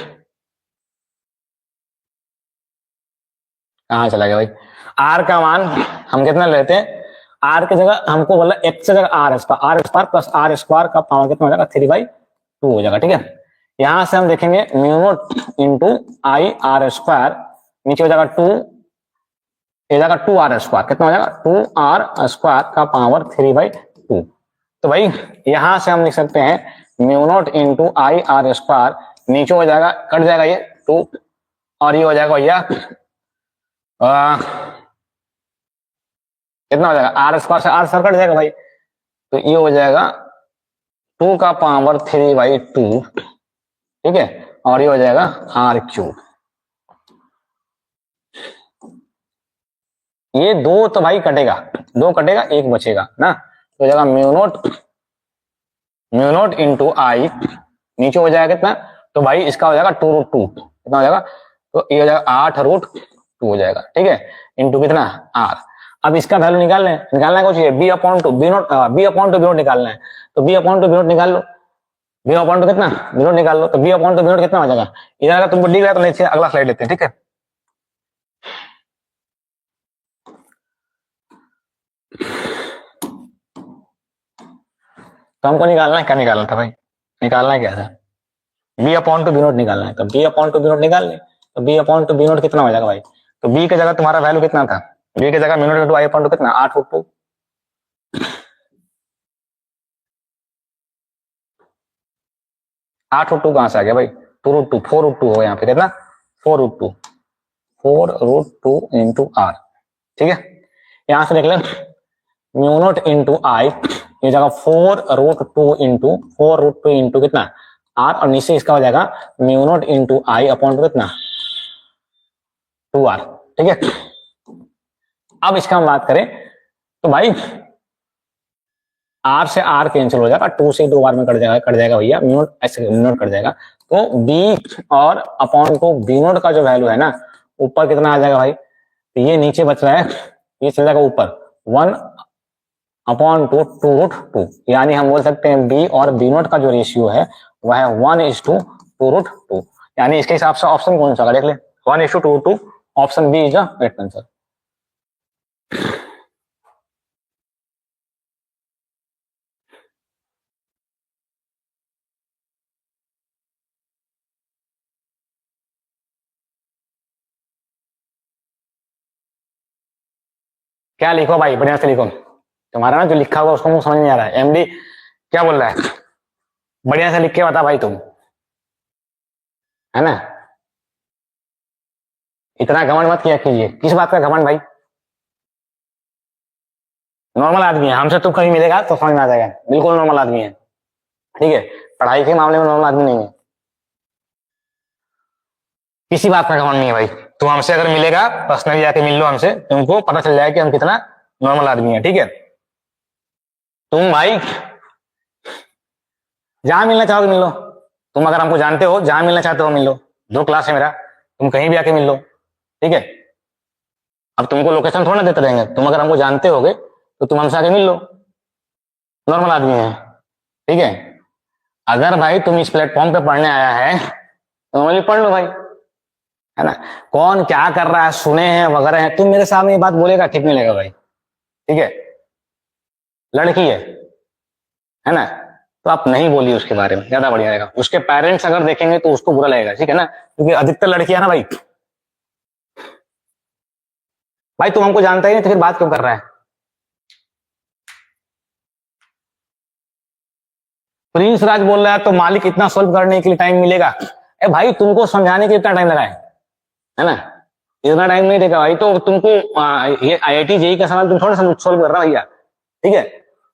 कहाँ चला गया भाई। आर का मान हम कितना लेते हैं? आर की जगह हमको बोला एक्स की जगह r square plus r square का पावर कितना हो जाएगा? 3/2 हो जाएगा। ठीक है, यहां से हम देखेंगे mu naught into I r square, नीचे हो जाएगा 2, ये जाएगा 2 आर स्क्वायर, कितना हो जाएगा? 2 आर स्क्वायर का पावर 3/2। तो भाई यहां से हम लिख सकते हैं mu naught into I r square, नीचे हो जाएगा, कट जाएगा ये 2, और ये हो जाएगा भैया कितना हो जाएगा? आर स्क्वायर से आर स्क्वायर कट जाएगा भाई, तो ये हो जाएगा 2 का पावर 3/2। ठीक है, और ये हो जाएगा आर क्यूब। ये दो तो भाई कटेगा, दो कटेगा, एक बचेगा ना, तो हो जाएगा म्यू नॉट इंटू आई, नीचे हो जाएगा कितना? तो भाई इसका हो जाएगा 2√2, कितना हो जाएगा? तो ये हो जाएगा 8√2 हो जाएगा। ठीक है, इंटू कितना? आर। अब इसका वैल्यू निकालना है कुछ, B upon two B naught, B upon two B naught निकालना है। तो B upon two B naught निकाल लो, बी अपॉन टू कितना? बी नॉट निकाल लो, तो B upon two B naught कितना हो जाएगा? इधर अगर तुमको दिख रहा है तो नहीं, अगला स्लाइड लेते हैं। ठीक है, तो हमको निकालना है, क्या निकालना था भाई? निकालना है क्या था? B upon two B naught निकालना है। तो B upon two B naught निकाल लें, तो B upon two B naught कितना हो जाएगा भाई? तो बी की जगह तुम्हारा वैल्यू कितना था? बी की जगह mu naught into I upon two कितना? 8√2। 8√2 कहां से आ गया भाई? 2√2, 4√2 हो यहाँ पे, कितना? 4√2, 4√2 इंटू आर। ठीक है, यहां से देख ले म्यू नॉट इंटू आई, ये जगह 4√2 इंटू कितना? आर, और नीचे इसका हो जाएगा mu naught into I upon two कितना? 2r। ठीक है, अब इसका हम बात करें तो भाई आर से आर कैंसिल हो जाएगा, 2 से 2 बार में कट जाएगा भैया, म्यू नॉट ऐसे म्यू नॉट कट जाएगा। तो बी और अपॉन टू बी नॉट का जो वैल्यू है ना, ऊपर कितना आ जाएगा भाई? तो ये नीचे बच रहा है, ये चल जाएगा ऊपर 1/2, यानी हम बोल सकते हैं बी और बी नॉट का जो रेशियो है वह है 1:2√2। यानी इसके हिसाब से ऑप्शन कौन सा देख ले, 1:2√2, option B is the correct answer. क्या लिखो भाई, बढ़िया से लिखो। तुम्हारा ना जो लिखा हुआ उसको मुझे समझ नहीं आ रहा है। एमडी क्या बोल रहा है? बढ़िया से लिख के बता भाई तुम, है ना? इतना घमंड मत किया कीजिए। किस बात का घमंड भाई? नॉर्मल आदमी है, हमसे तुम कहीं मिलेगा तो समझ में आ जाएगा, बिल्कुल नॉर्मल आदमी है। ठीक है, पढ़ाई के मामले में नॉर्मल आदमी नहीं है, किसी बात का घमंड नहीं है भाई। तुम हमसे अगर मिलेगा, पर्सनली आके मिल लो हमसे, तुमको पता चल जाएगा कि हम कितना नॉर्मल आदमी है। ठीक है, तुम भाई जहां मिलना चाहो मिल लो, तुम अगर हमको जानते हो, जहां मिलना चाहते हो मिल लो, 2 क्लास है मेरा, तुम कहीं भी आके मिल लो। ठीक है, अब तुमको लोकेशन थोड़ा ना देते रहेंगे, तुम अगर हमको जानते होगे तो तुम हमसे आके मिल लो, नॉर्मल आदमी है। ठीक है, अगर भाई तुम इस प्लेटफॉर्म पे पढ़ने आया है तो नॉर्मली पढ़ लो भाई, है ना। कौन क्या कर रहा है, सुने हैं वगैरह है, तुम मेरे सामने ये बात बोलेगा ठीक नहीं लगेगा भाई। ठीक है, लड़की है ना, तो आप नहीं बोलिए उसके बारे में, ज्यादा बढ़िया रहेगा। उसके पेरेंट्स अगर देखेंगे तो उसको बुरा लगेगा, ठीक है ना, क्योंकि अधिकतर लड़कियां ना भाई, भाई तुम हमको जानता ही नहीं तो फिर बात क्यों कर रहा है। प्रिंस राज बोल रहा है तो मालिक इतना सोल्व करने के लिए टाइम मिलेगा, ए भाई तुमको समझाने के लिए इतना टाइम लगा है ना, इतना टाइम नहीं देगा भाई। तो तुमको ये IIT JEE का सवाल तुम थोड़ा सा सोल्व कर रहा भैया, ठीक है,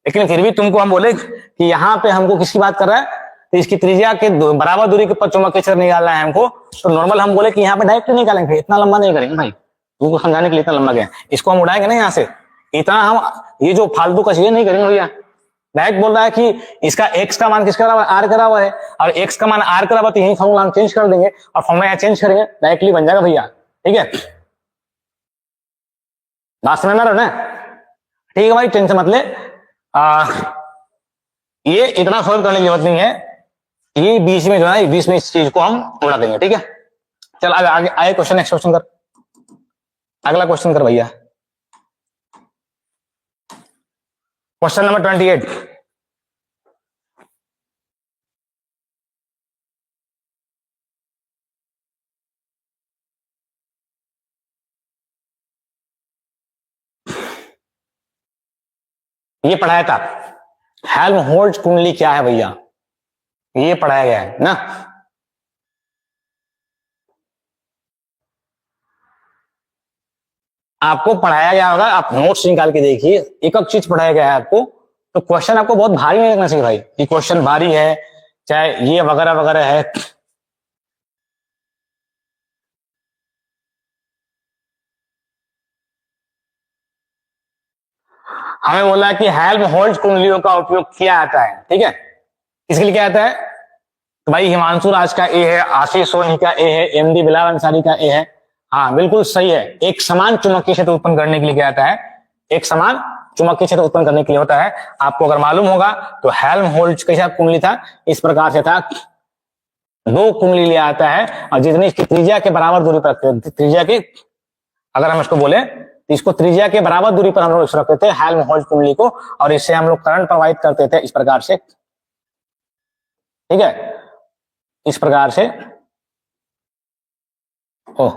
लेकिन फिर भी तुमको हम बोले कि यहाँ पे हमको किसकी बात कर रहा है, तो इसकी त्रिज्या के बराबर दूरी के ऊपर चुंबकीय क्षेत्र निकालना है हमको, तो नॉर्मल हम बोले कि यहाँ पे डायरेक्ट निकालेंगे, इतना लंबा नहीं करेंगे भाई, तुमको समझाने के लिए इतना लंबा गया, इसको हम उड़ाएंगे ना यहाँ से, इतना हम ये जो फालतू का चीजें नहीं करेंगे भैया। डायरेक्ट बोल रहा है कि इसका x का मान किसका बराबर, r करा हुआ है, और x का मान r करा हुआ, तो यही फॉर्मूला हम चेंज कर देंगे, और फॉर्मूला यहाँ चेंज करेंगे, डायरेक्टली बन जाएगा भैया। ठीक है, बात समझ में आ रहा है ना। ठीक है भाई, टेंशन मत ले, ये इतना सोल्व करने की जरूरत नहीं है, ये बीच में जो है, बीच में इस चीज को हम उड़ा देंगे। ठीक है, चल आगे आगे आगे क्वेश्चन, नेक्स्ट क्वेश्चन कर, अगला क्वेश्चन कर भैया, क्वेश्चन नंबर 28। ये पढ़ाया था, हेल्महोल्ट्ज कुंडली क्या है भैया, ये पढ़ाया गया है ना। आपको पढ़ाया गया होगा, आप नोट्स निकाल के देखिए, एक एक चीज पढ़ाया गया है आपको, तो क्वेश्चन आपको बहुत भारी नहीं लगना चाहिए भाई, ये क्वेश्चन भारी है चाहे ये वगैरह वगैरह है। हमें बोला कि हेल्महोल्ट्ज कुंडलियों का उपयोग किया जाता है, ठीक है, किसके लिए किया जाता है, तो भाई हिमांशु राज का ए है, आशीष सोनी का ए है, MD बिलाल अंसारी का ए है। हाँ बिल्कुल सही है, एक समान चुंबकीय क्षेत्र उत्पन्न करने के लिए क्या आता है, एक समान चुंबकीय क्षेत्र उत्पन्न करने के लिए होता है। आपको अगर मालूम होगा तो हेल्महोल्ट्ज कैसा कुंडली था, इस प्रकार से था, 2 कुंडली लिया आता है, और जितनी इसकी त्रिज्या के बराबर दूरी पर, त्रिज्या की अगर हम इसको बोले तो इसको त्रिज्या के बराबर दूरी पर हम लोग रखते थे हेल्महोल्ट्ज कुंडली को, और इससे हम लोग करंट प्रवाहित करते थे इस प्रकार से। ठीक है, इस प्रकार से, ओ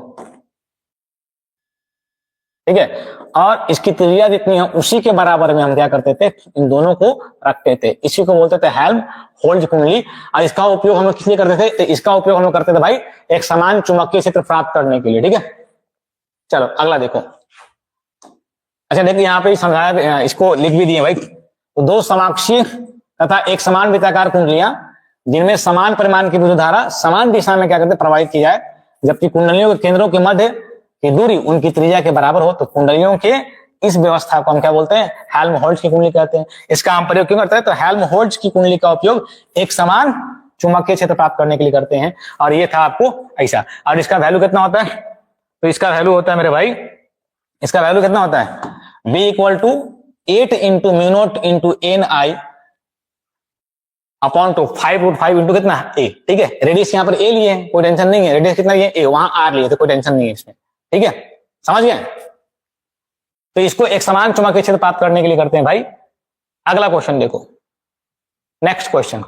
ठीक है, और इसकी त्रिज्या जितनी है उसी के बराबर में हम क्या करते थे, इन दोनों को रखते थे, इसी को बोलते थे हेल्महोल्ट्ज कुंडली। और इसका उपयोग हम लोग किस लिए करते थे, तो इसका उपयोग हम लोग करते थे भाई एक समान चुंबकीय क्षेत्र प्राप्त करने के लिए। ठीक है, चलो अगला देखो, अच्छा देखिए यहाँ पे समझाया, इसको लिख भी दिए भाई, तो 2 समाक्षीय तथा एक समान वृत्ताकार कुंडलियां जिनमें समान परिमाण की विद्युत धारा समान दिशा में क्या करते प्रवाहित की जाए, जबकि कुंडलियों के केंद्रों के मध्य की दूरी उनकी त्रिज्या के बराबर हो, तो कुंडलियों के इस व्यवस्था को हम क्या बोलते हैं, हेल्महोल्ट्ज की कुंडली कहते हैं। इसका हम प्रयोग क्यों करते हैं, तो हेल्महोल्ट्ज की कुंडली का उपयोग एक समान चुंबकीय क्षेत्र प्राप्त करने के लिए करते हैं, और ये था आपको ऐसा। और इसका वैल्यू कितना होता है, तो इसका वैल्यू होता है मेरे भाई, इसका वैल्यू कितना होता है, B equal to 8 into mu naught into NI upon two 5√5 into कितना A। ठीक है, रेडियस यहाँ पर A लिए है, कोई टेंशन नहीं है, रेडियस कितना लिए A, वहां R लिए तो कोई टेंशन नहीं है इसमें। ठीक है, समझ गए, तो इसको एक समान चुंबकीय क्षेत्र प्राप्त करने के लिए करते हैं भाई। अगला क्वेश्चन देखो, नेक्स्ट क्वेश्चन,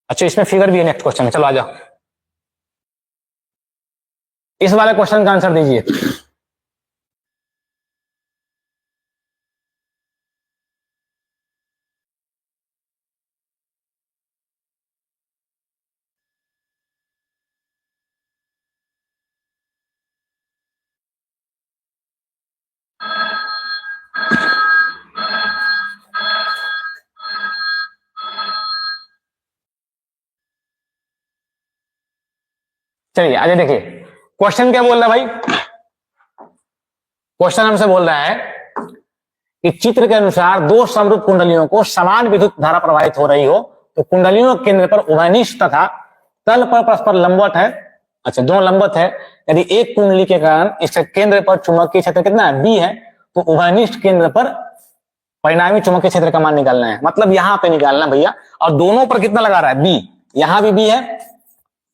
अच्छा इसमें फिगर भी है नेक्स्ट क्वेश्चन में, चलो आ जाओ, इस वाले क्वेश्चन का आंसर दीजिए। चलिए आगे देखिए क्वेश्चन क्या बोल रहा है भाई। क्वेश्चन हमसे बोल रहा है कि चित्र के अनुसार दो समरूप कुंडलियों को समान विद्युत धारा प्रवाहित हो रही हो तो कुंडलियों के केंद्र पर उभयनिष्ठ तथा तल पर परस्पर लंबवत है। अच्छा दोनों लंबवत है। यदि एक कुंडली के कारण इसके केंद्र पर चुंबकीय क्षेत्र कितना है बी है तो उभयनिष्ठ केंद्र पर परिणामी चुंबकीय क्षेत्र का मान निकालना है। मतलब यहां पे निकालना भैया। और दोनों पर कितना लगा रहा है बी। यहां भी बी है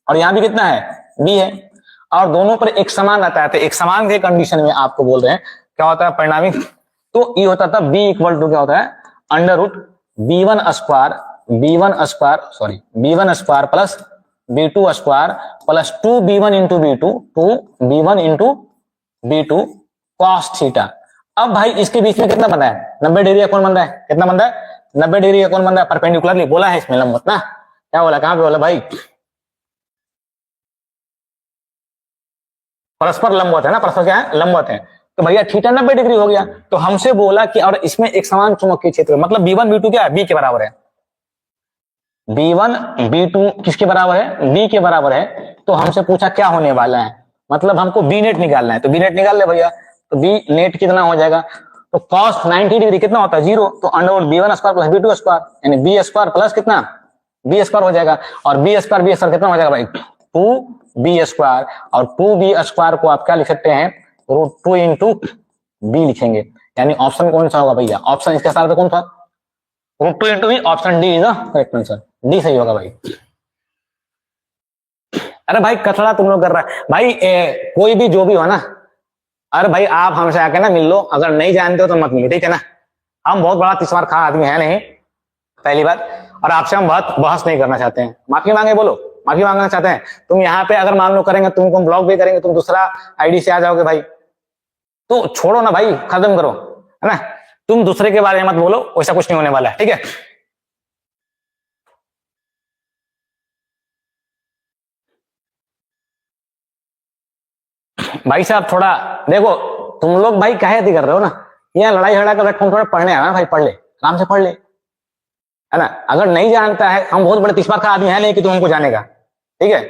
और यहां भी कितना है बी है और दोनों पर एक समान रहता है। तो एक समान के कंडीशन में आपको बोल रहे हैं क्या होता है परिणामी। तो ये होता था बी इक्वल टू क्या होता है under root b1 square plus b2 square plus 2b1 into b2 cos theta. अब भाई इसके बीच में कितना बन रहा है 90 डिग्री का कोण बन रहा है। कितना बन रहा है 90 डिग्री का कोण बन रहा है परपेंडिकुलरली बोला है इसमें लंबवत ना। क्या बोला कहां पे बोला भाई परस्पर लंबवत है ना। परस्पर क्या है लंबवत है। तो भैया थीटा 90 डिग्री हो गया। तो हमसे बोला कि और इसमें एक समान चुंबकीय क्षेत्र मतलब b1 b2 क्या है बी के बराबर है। b1 b2 किसके बराबर है बी के बराबर है। तो हमसे पूछा क्या होने वाला है मतलब हमको बी नेट निकालना है। तो बी नेट निकाल ले भैया। तो बी नेट कितना हो जाएगा तो cos 90 डिग्री कितना होता है 0। तो under b1 square plus b2 square यानी बी स्क्वायर प्लस कितना बी स्क्वायर हो जाएगा। और बी स्क्वायर कितना हो जाएगा भाई 2b स्क्वायर और 2b स्क्वायर को आप क्या लिख सकते हैं √2 इंटू बी लिखेंगे। यानी ऑप्शन कौन सा होगा भैया ऑप्शन इसके साथ कौन था √2 into B. Option D is the correct answer. D सही होगा भाई। अरे भाई कचड़ा तुम लोग कर रहा है भाई कोई भी जो भी हो ना। अरे भाई आप हमसे आके ना मिल लो। अगर नहीं जानते हो तो मत मिलो ठीक है ना। हम बहुत बड़ा तिस्मार खा आदमी है नहीं पहली बात। और आपसे हम बहुत बहस नहीं करना चाहते हैं। माफी मांगे बोलो माफी मांगना चाहते हैं। तुम यहाँ पे अगर मान लो करेंगे तुमको ब्लॉक भी करेंगे तुम दूसरा आईडी से आ जाओगे भाई। तो छोड़ो ना भाई खत्म करो है ना। तुम दूसरे के बारे में मत बोलो वैसा कुछ नहीं होने वाला है ठीक है। भाई साहब थोड़ा देखो तुम लोग भाई काहे कर रहे हो ना। यहाँ लड़ाई झगड़ा कर तुम थोड़ा पढ़ने आना भाई पढ़ ले आराम से पढ़ ले है ना। अगर नहीं जानता है हम बहुत बड़े तिस्मार का आदमी है नहीं कि तुम हमको जानेगा ठीक है।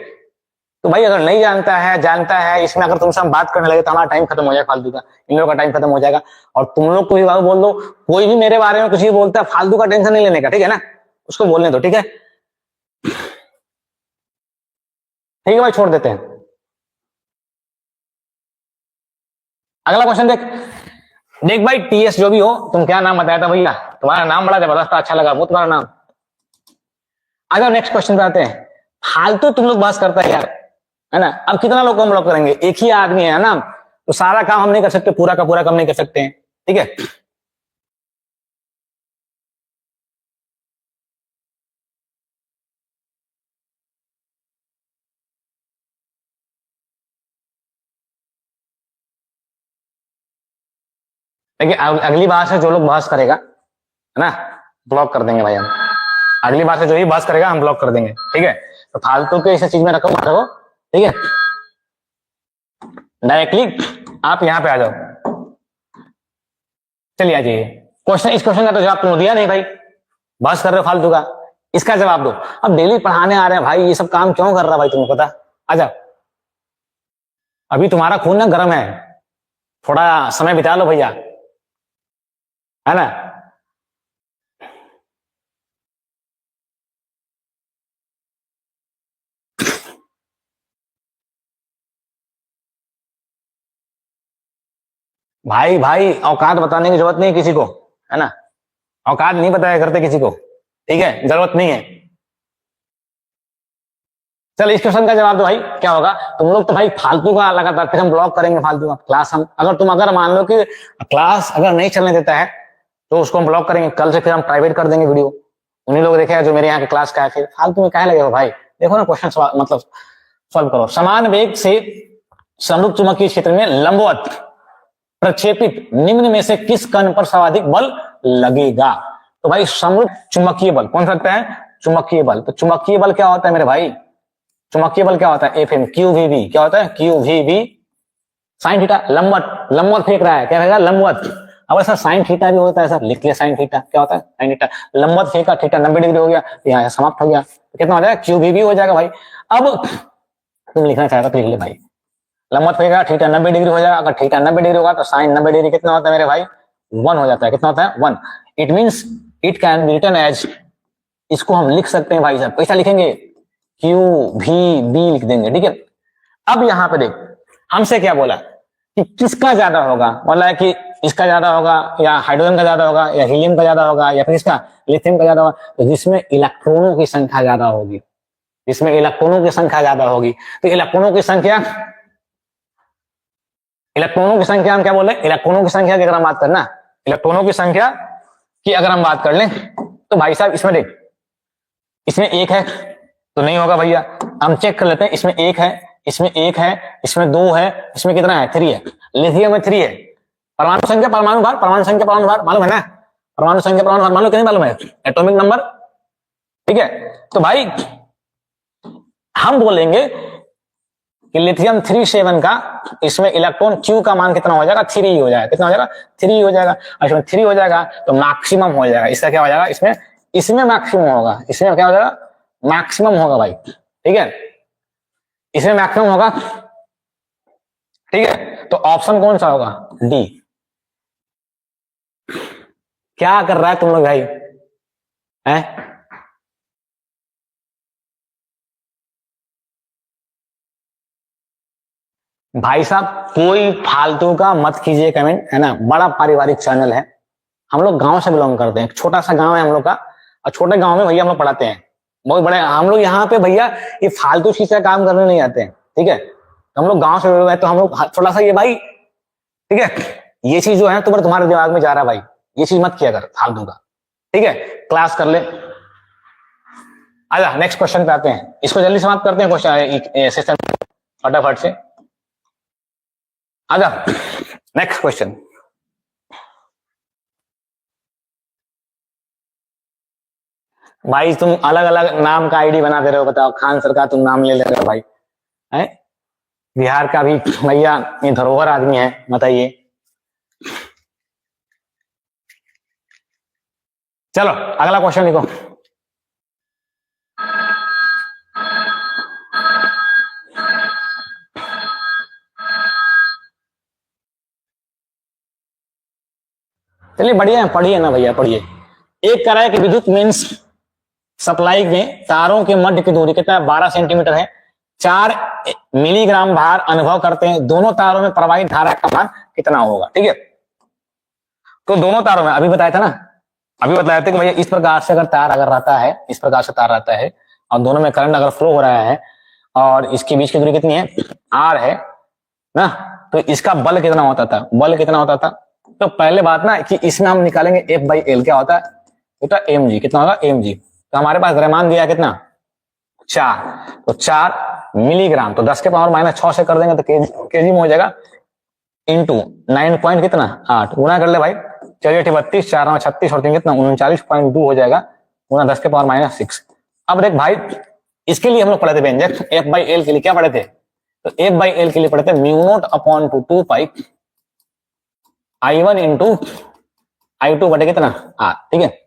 तो भाई अगर नहीं जानता है इसमें अगर तुमसे हम बात करने लगे तो हमारा टाइम खत्म हो जाएगा फालतू का। इन लोगों का टाइम खत्म हो जाएगा। और तुम लोग को भी बोल दो कोई भी मेरे बारे में कुछ भी बोलता है फालतू का टेंशन नहीं लेने का ठीक है ना। उसको बोलने दो ठीक है भाई छोड़ देते हैं। अगला क्वेश्चन देख भाई टीएस जो भी हो तुम क्या नाम बताया था भैया। तुम्हारा नाम बड़ा जबरदस्त अच्छा लगा वो तुम्हारा नाम। अगर नेक्स्ट क्वेश्चन पे आते हैं फालतू तुम लोग बहस करता है यार है ना। अब कितना लोग को हम ब्लॉक करेंगे एक ही आदमी है ना। तो सारा काम हम नहीं कर सकते पूरा का पूरा काम नहीं कर सकते हैं ठीक है। देखिए अगली बार से जो लोग बहस करेगा है ना ब्लॉक कर देंगे भाई हम। अगली बार से जो ही बहस करेगा हम ब्लॉक कर देंगे ठीक है। तो फालतू के इस चीज में रखो मत रखो ठीक है। डायरेक्टली आप यहाँ पे आ जाओ। चलिए आ जाइए क्वेश्चन। इस क्वेश्चन का तो जवाब तुमने दिया नहीं भाई बहस कर रहे हो फालतू का। इसका जवाब दो। अब डेली पढ़ाने आ रहे हैं भाई ये सब काम क्यों कर रहा है भाई तुम्हें पता। आ जाओ अभी तुम्हारा खून ना गर्म है थोड़ा समय बिता लो भैया है ना। भाई औकात बताने की जरूरत नहीं किसी को है ना। औकात नहीं बताया करते किसी को ठीक है जरूरत नहीं है। चल इस क्वेश्चन का जवाब दो भाई क्या होगा। तुम लोग तो भाई फालतू का लगातार फिर हम ब्लॉक करेंगे फालतू का क्लास। हम अगर मान लो कि क्लास अगर नहीं चलने देता है तो उसको हम ब्लॉक करेंगे। कल से फिर हम प्राइवेट कर देंगे वीडियो। उन्हीं लोग देखेगा जो मेरे यहाँ के क्लास का है। फिर फालतू में क्या लगेगा भाई। देखो ना क्वेश्चन मतलब सॉल्व करो। समान वेग से समरूप चुंबकीय क्षेत्र में लंबवत प्रक्षेपित निम्न में से किस कण पर सर्वाधिक बल लगेगा। तो भाई समरूप चुंबकीय बल कौन सकता है चुंबकीय बल। तो चुंबकीय बल क्या होता है मेरे भाई चुंबकीय बल क्या होता है एफ एम QVB क्या होता है QVB साइन थीटा। लंबवत फेंक रहा है क्या रहेगा लंबवत। अब ऐसा साइन थीटा भी होता है सर लिख लिया साइन थीटा क्या होता है साइन थीटा। लंबवत फेंका थीटा 90 डिग्री हो गया यहाँ समाप्त हो गया। तो कितना हो जाएगा QVB हो जाएगा भाई। अब तुम लिखना चाहता तो लिख ले भाई। लंबवत होगा थीटा 90 डिग्री हो जाएगा। अगर थीटा 90 डिग्री होगा तो साइन 90 डिग्री कितना होता है मेरे भाई? 1 हो जाता है। कितना होता है? 1। It means it can be written as, इसको हम लिख सकते हैं भाई साहब, कैसा लिखेंगे? क्यू भी बी लिख देंगे, ठीक है। अब यहाँ पे देख, हमसे क्या बोला कि किसका ज्यादा होगा, बोला है कि इसका ज्यादा होगा या हाइड्रोजन का ज्यादा होगा या हीलियम का ज्यादा होगा या फिर इसका लिथियम का ज्यादा होगा। तो जिसमें इलेक्ट्रॉनों की संख्या ज्यादा होगी, जिसमें इलेक्ट्रॉनों की संख्या ज्यादा होगी, तो इलेक्ट्रॉनों की संख्या, इलेक्ट्रॉनों की संख्या हम क्या बोल रहे हैं? इलेक्ट्रॉनों की संख्या की अगर हम बात करना, इलेक्ट्रॉनों की संख्या की अगर हम बात कर लें तो भाई साहब इसमें देख, इसमें एक है तो नहीं होगा भैया। हम चेक कर लेते हैं, इसमें एक है, इसमें एक है, इसमें दो है, इसमें कितना है? 3 है। लिथियम में 3 है। परमाणु संख्या, परमाणु भार, परमाणु संख्या, परमाणु भार मालूम है ना? परमाणु संख्या, परमाणु भार मालूम, कितनी मालूम है? एटॉमिक नंबर, ठीक है। तो भाई हम बोलेंगे कि लिथियम 37 का, इसमें इलेक्ट्रॉन क्यू का मान कितना हो जाएगा? 3 हो जाएगा। कितना हो जाएगा? 3 हो जाएगा। और इसमें 3 हो जाएगा तो मैक्सिमम हो जाएगा। इसका क्या हो जाएगा? इसमें, इसमें मैक्सिमम होगा। इसमें क्या हो जाएगा? मैक्सिमम होगा भाई, ठीक है। इसमें मैक्सिमम होगा, ठीक है। तो ऑप्शन कौन सा होगा? डी। क्या कर रहा है तुम लोग भाई? हैं? भाई साहब कोई फालतू का मत कीजिए कमेंट, है ना। बड़ा पारिवारिक चैनल है, हम लोग गांव से बिलोंग करते हैं, छोटा सा गांव है हम लोग का, और छोटे गांव में भैया हम लोग पढ़ाते हैं। बहुत बड़े हम लोग यहाँ पे भैया, ये फालतू चीज का काम करने नहीं आते हैं, ठीक है। हम लोग गांव से हुए, तो हम लोग थोड़ा सा ये भाई, ठीक है, ये चीज जो है तुम्हारे दिमाग में जा रहा है भाई, ये चीज मत किया कर फालतू का, ठीक है। क्लास कर ले। आजा नेक्स्ट क्वेश्चन पे आते हैं, इसको जल्दी समाप्त करते हैं क्वेश्चन सेशन फटाफट से। आजा नेक्स्ट क्वेश्चन। भाई तुम अलग अलग नाम का आईडी बना दे रहे हो, बताओ। खान सर का तुम नाम ले रहे हो भाई, है। बिहार का भी भैया ये धरोहर आदमी है, बताइए। चलो अगला क्वेश्चन लिखो। चलिए बढ़िया है, पढ़िए ना भैया, पढ़िए। एक कह रहा है कि विद्युत मीन्स सप्लाई में तारों के मध्य की दूरी कितना? 12 सेंटीमीटर है। 4 मिलीग्राम भार अनुभव करते हैं। दोनों तारों में प्रवाहित धारा का मान कितना होगा? ठीक है, तो दोनों तारों में अभी बताया था ना, अभी बताया था कि भैया इस प्रकार से अगर तार अगर रहता है, इस प्रकार से तार रहता है और दोनों में करंट अगर फ्लो हो रहा है और इसके बीच की दूरी कितनी है? R है ना, तो इसका बल कितना होता था? बल कितना होता था? तो पहले बात ना कि इसमें हम निकालेंगे F/L क्या होता है? बेटा mg। कितना होगा? mg। तो हमारे पास द्रव्यमान दिया कितना? 4। तो 4 मिलीग्राम, तो 10 के पावर -6 से कर देंगे तो केजी में हो जाएगा, इंटू 9 पॉइंट कितना? 8 गुना कर ले भाई। चलिए 32, 4 9 36 और 3 कितना? 39.2 हो जाएगा, गुना 10 के पावर -6। अब देख भाई, इसके लिए हम लोग पढ़े थे व्यंजक, F/L के लिए क्या पढ़े थे? तो F/L के लिए पढ़े थे μ0/2 पाई I1 इंटू I2 बटे कितना? R, ठीक है।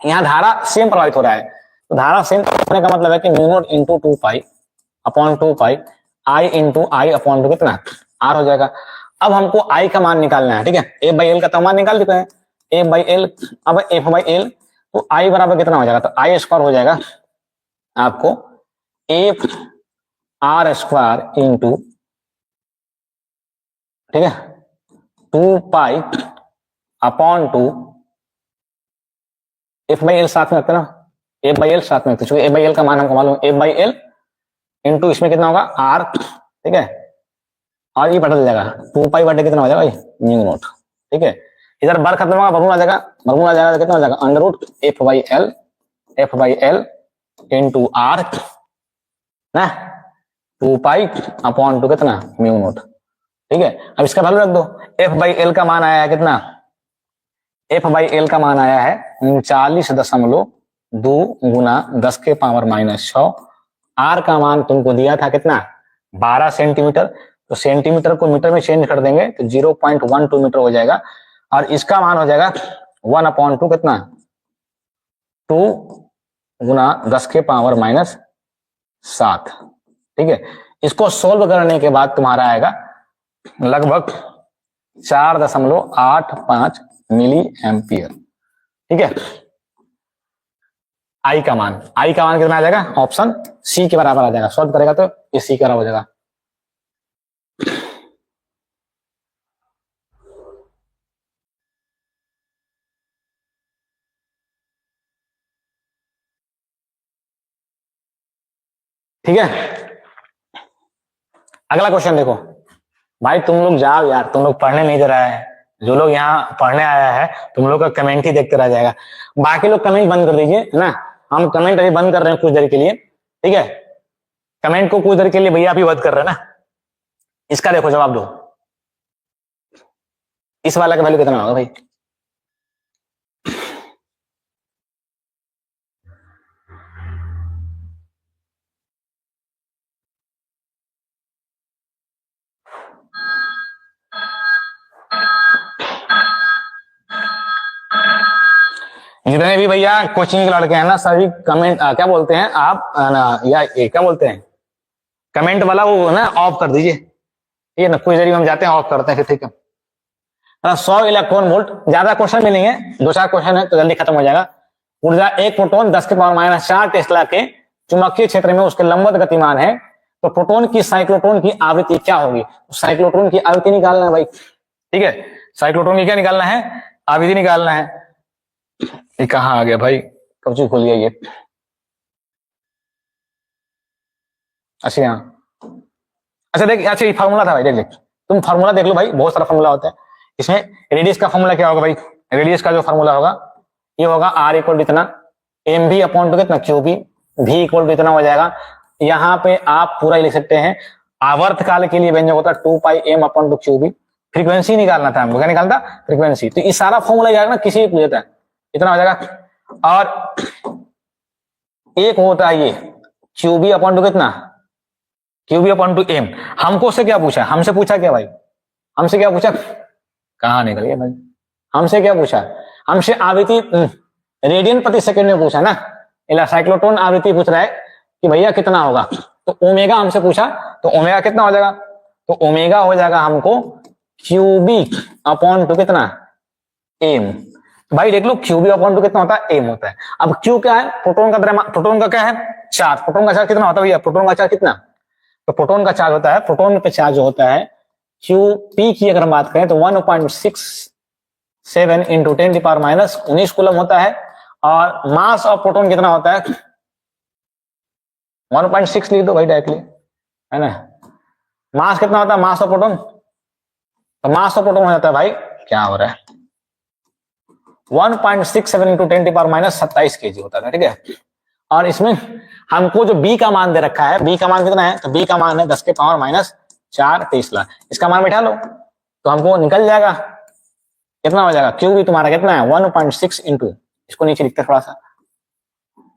यहाँ धारा सेम प्रभावित हो रहा है, तो धारा सेम होने का मतलब है कि μ0 into 2 pi I into I/2 कितना? R हो जाएगा। अब हमको I का मान निकालना है, ठीक है। F/L का तो मान निकाल चुके हैं, F/L। अब F/L तो I बराबर कितना हो जाएगा? तो I² हो जाएगा आपको F/R² इंटू, ठीक है, 2 पाई अपॉन 2 F/L साथ में रखते ना, F/L साथ में रखते, चूंकि F/L का मान हमको मालूम है, F/L इंटू इसमें कितना होगा? R, ठीक है, और ये बटा जाएगा 2 पाई बटे कितना हो जाएगा? μ0, ठीक है। इधर बर खत्म होगा, वर्गमूल आ जाएगा, वर्गमूल आ जाएगा तो कितना हो जाएगा? √F/L इंटू R ना, 2 पाई अपॉन 2 कितना? μ0, ठीक है। अब इसका वैल्यू रख दो। F/L का मान आया है कितना? F/L का मान आया है 39.2 गुना 10 के पावर -6। R का मान तुमको दिया था कितना? 12 सेंटीमीटर। तो सेंटीमीटर को मीटर में चेंज कर देंगे तो 0.12 मीटर हो जाएगा, और इसका मान हो जाएगा 1/2 कितना? 2 गुना 10 के पावर -7, ठीक है। इसको सोल्व करने के बाद तुम्हारा आएगा लगभग 4.85 मिली एम्पियर। ठीक है, आई का मान कितना आ जाएगा, ऑप्शन सी के बराबर आ जाएगा। सॉल्व करेगा तो ये सी का बराबर हो जाएगा। ठीक है, अगला क्वेश्चन देखो भाई। तुम लोग जाओ यार, तुम लोग पढ़ने नहीं दे रहा है। जो लोग यहाँ पढ़ने आया है तुम लोग का कमेंट ही देखते रह जाएगा। बाकी लोग कमेंट बंद कर दीजिए, है ना। हम कमेंट अभी बंद कर रहे हैं कुछ देर के लिए। ठीक है, कमेंट को कुछ देर के लिए भैया आप ही बंद कर रहे हैं ना। इसका देखो जवाब दो, इस वाला का वैल्यू कितना होगा भाई। जितने भी भैया कोचिंग के लड़के हैं ना, सभी कमेंट क्या बोलते हैं आप ना, या ये क्या बोलते हैं, कमेंट वाला वो ना ऑफ कर दीजिए। ठीक है ना, कुछ देर में हम जाते हैं ऑफ करते हैं फिर। ठीक है, 100 इलेक्ट्रॉन वोल्ट, ज्यादा क्वेश्चन भी नहीं है, 2-4 क्वेश्चन है तो जल्दी खत्म हो जाएगा। ऊर्जा एक प्रोटॉन 10⁻⁴ टेस्ला के चुंबकीय क्षेत्र में उसके लंबवत गतिमान है, तो प्रोटॉन की साइक्लोट्रॉन की आवृत्ति क्या होगी। साइक्लोट्रॉन की आवृत्ति निकालना है भाई। ठीक है, साइक्लोट्रॉन की क्या निकालना है, आवृत्ति निकालना है। ये कहाँ आ गया भाई, कब चीज खुल गया ये। अच्छा यहाँ, अच्छा देख, अच्छा ये फार्मूला था भाई, देख तुम फार्मूला देख लो भाई, बहुत सारा फार्मूला होता है इसमें। रेडियस का फार्मूला क्या होगा भाई, रेडियस का जो फार्मूला होगा ये होगा R इक्वल इतना एम भी अपॉन टू कितना क्यू बी, भी इक्वल टू इतना हो जाएगा। यहाँ पे आप पूरा लिख सकते हैं, आवर्त काल के लिए व्यंजक होता है 2πm upon two q B. Frequency निकालना था हमको, क्या निकालना था, फ्रीक्वेंसी। तो ये सारा फॉर्मूला जाएगा ना, किसी भी पूछ देता है इतना हो जाएगा। और एक होता है ये क्यू बी अपॉन टू कितना, q B upon two m. हमको उससे क्या पूछा, हमसे पूछा क्या भाई, हमसे क्या पूछा, कहाँ निकल गया भाई, हमसे क्या पूछा, हमसे आवृत्ति रेडियन प्रति सेकंड में पूछा ना। साइक्लोट्रॉन आवृत्ति पूछ रहा है कि भैया कितना होगा, तो ओमेगा हमसे पूछा, तो ओमेगा कितना हो जाएगा, तो ओमेगा हो जाएगा हमको क्यूबी अपॉन टू कितना एम। भाई देख लो क्यूबी अपॉन टू कितना होता है, एम होता है। अब क्यू क्या है, प्रोटॉन का द्रव्यमान, प्रोटॉन का क्या है चार्ज, प्रोटॉन का चार्ज कितना होता है भैया, प्रोटॉन का चार्ज कितना, तो प्रोटॉन का चार्ज होता है, प्रोटॉन पे चार्ज होता है क्यू पी की अगर हम बात करें तो 1.67 इंटू 10⁻⁻19 कूलम होता है। और मास ऑफ प्रोटॉन कितना होता है, 1.6 लिख दो भाई डायरेक्टली, है ना। मास कितना होता है, मास ऑफ प्रोटॉन, तो मास ऑफ प्रोटॉन हो जाता है भाई, क्या हो रहा है, 1.67 इंटू 10⁻⁻27 kg होता है। ठीक है, और इसमें हमको जो बी का मान दे रखा है, बी का मान कितना है, तो बी का मान है 10⁻⁻4 टेस्ला। इसका मान बैठा लो तो हमको निकल जाएगा, कितना हो जाएगा, क्यू भी तुम्हारा कितना है 1.6 इंटू, इसको नीचे लिखते थोड़ा सा,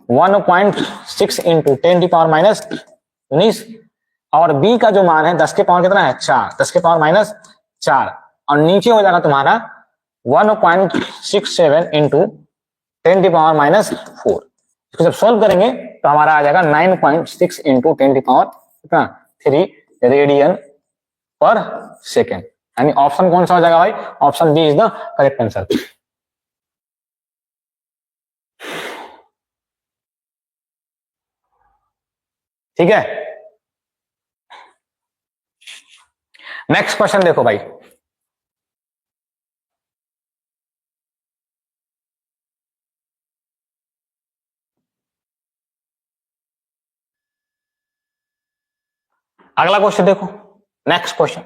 1.6 इंटू 10⁻⁻19। और बी का जो मान है 10 के पावर कितना है 4, 10⁻⁻4, और नीचे हो जाएगा तुम्हारा 1.67 इंटू 10⁻⁻4। इसको जब सोल्व करेंगे तो हमारा आ जाएगा 9.6 इंटू 10⁻3 रेडियन पर सेकेंड। यानी ऑप्शन कौन सा हो जाएगा भाई, option B is the correct answer. ठीक है, नेक्स्ट क्वेश्चन देखो भाई। अगला क्वेश्चन देखो, नेक्स्ट क्वेश्चन।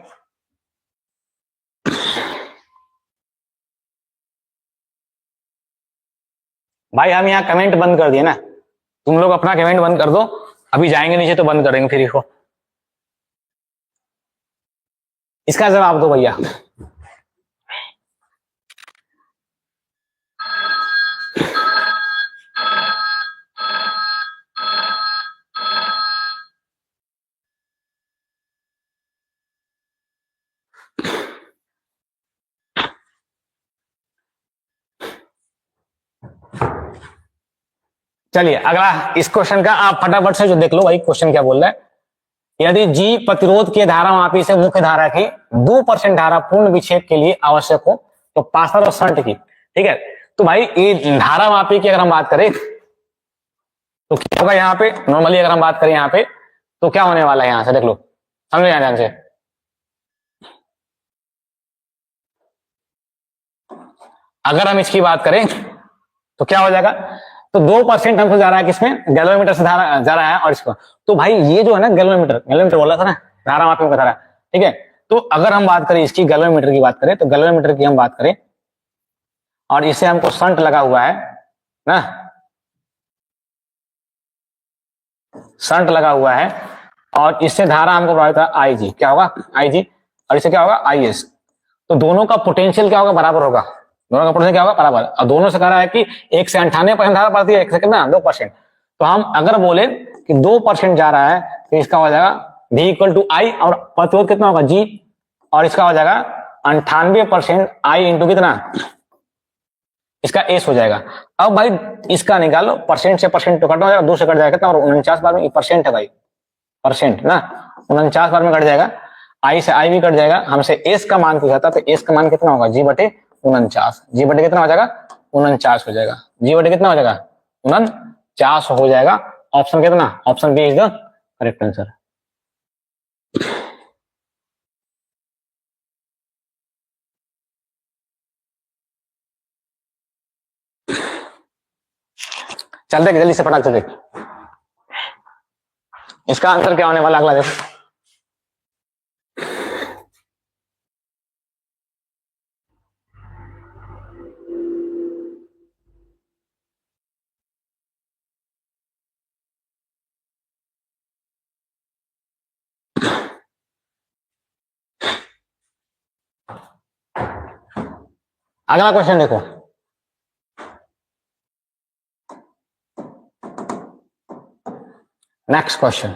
भाई हम यहाँ कमेंट बंद कर दिए ना, तुम लोग अपना कमेंट बंद कर दो, अभी जाएंगे नीचे तो बंद करेंगे फिर इसको। इसका जवाब दो भैया। चलिए अगला, इस क्वेश्चन का आप फटाफट से जो देख लो भाई, क्वेश्चन क्या बोल रहा है। यदि जी प्रतिरोध के धारामापी से मुख्य धारा की 2% धारा पूर्ण विक्षेप के लिए आवश्यक हो तो पासर और शंट की, ठीक है। तो भाई ये धारामापी की अगर हम बात करें तो क्या होगा यहाँ पे, नॉर्मली अगर हम बात करें यहाँ पे तो क्या होने वाला है, यहां से देख लो, समझो यहाँ ध्यान से। अगर हम इसकी बात करें तो क्या हो जाएगा, तो 2% हमसे जा रहा है किसमें, गैलोमीटर से धारा जा रहा है, और इसको तो भाई ये जो है ना गैलोमीटर बोला था ना, धारामापी का धारा, ठीक है। तो अगर हम बात करें इसकी गैलोमीटर की बात करें तो गैलोमीटर की हम बात करें और इसे हमको शंट लगा हुआ है ना, शंट लगा हुआ है और इससे धारा हमको प्रभावित है आई जी, क्या होगा आई जी, और इससे क्या होगा आई एस। तो दोनों का पोटेंशियल क्या होगा, बराबर होगा, दोनों का पोटेंशियल क्या होगा, बराबर। और दोनों से कह रहा है कि 1 से 98% धारा पड़ती है, 1 से कितना 2%। तो हम अगर बोले कि 2% जा रहा है तो इसका हो जाएगा V इक्वल टू आई, और प्रतिरोध कितना होगा G, और इसका हो जाएगा 98% आई इंटू कितना, इसका एस हो जाएगा। अब भाई इसका निकालो, परसेंट से परसेंट तो कट हो जाएगा, 2 से कट जाएगा कितना, और 49 बार में परसेंट है भाई, परसेंट ना, 49 बार में कट जाएगा, आई से आई भी कट जाएगा। हमसे एस का मान पूछा था तो एस का मान कितना होगा, जी बटे 49, जी बटे कितना हो जाएगा 49 हो जाएगा, जी बटे कितना हो जाएगा 49 हो जाएगा। ऑप्शन कितना, option B is the correct answer. चल देख जल्दी से फटाक से देख इसका आंसर क्या होने वाला, अगला देखो। अगला क्वेश्चन देखो, नेक्स्ट क्वेश्चन।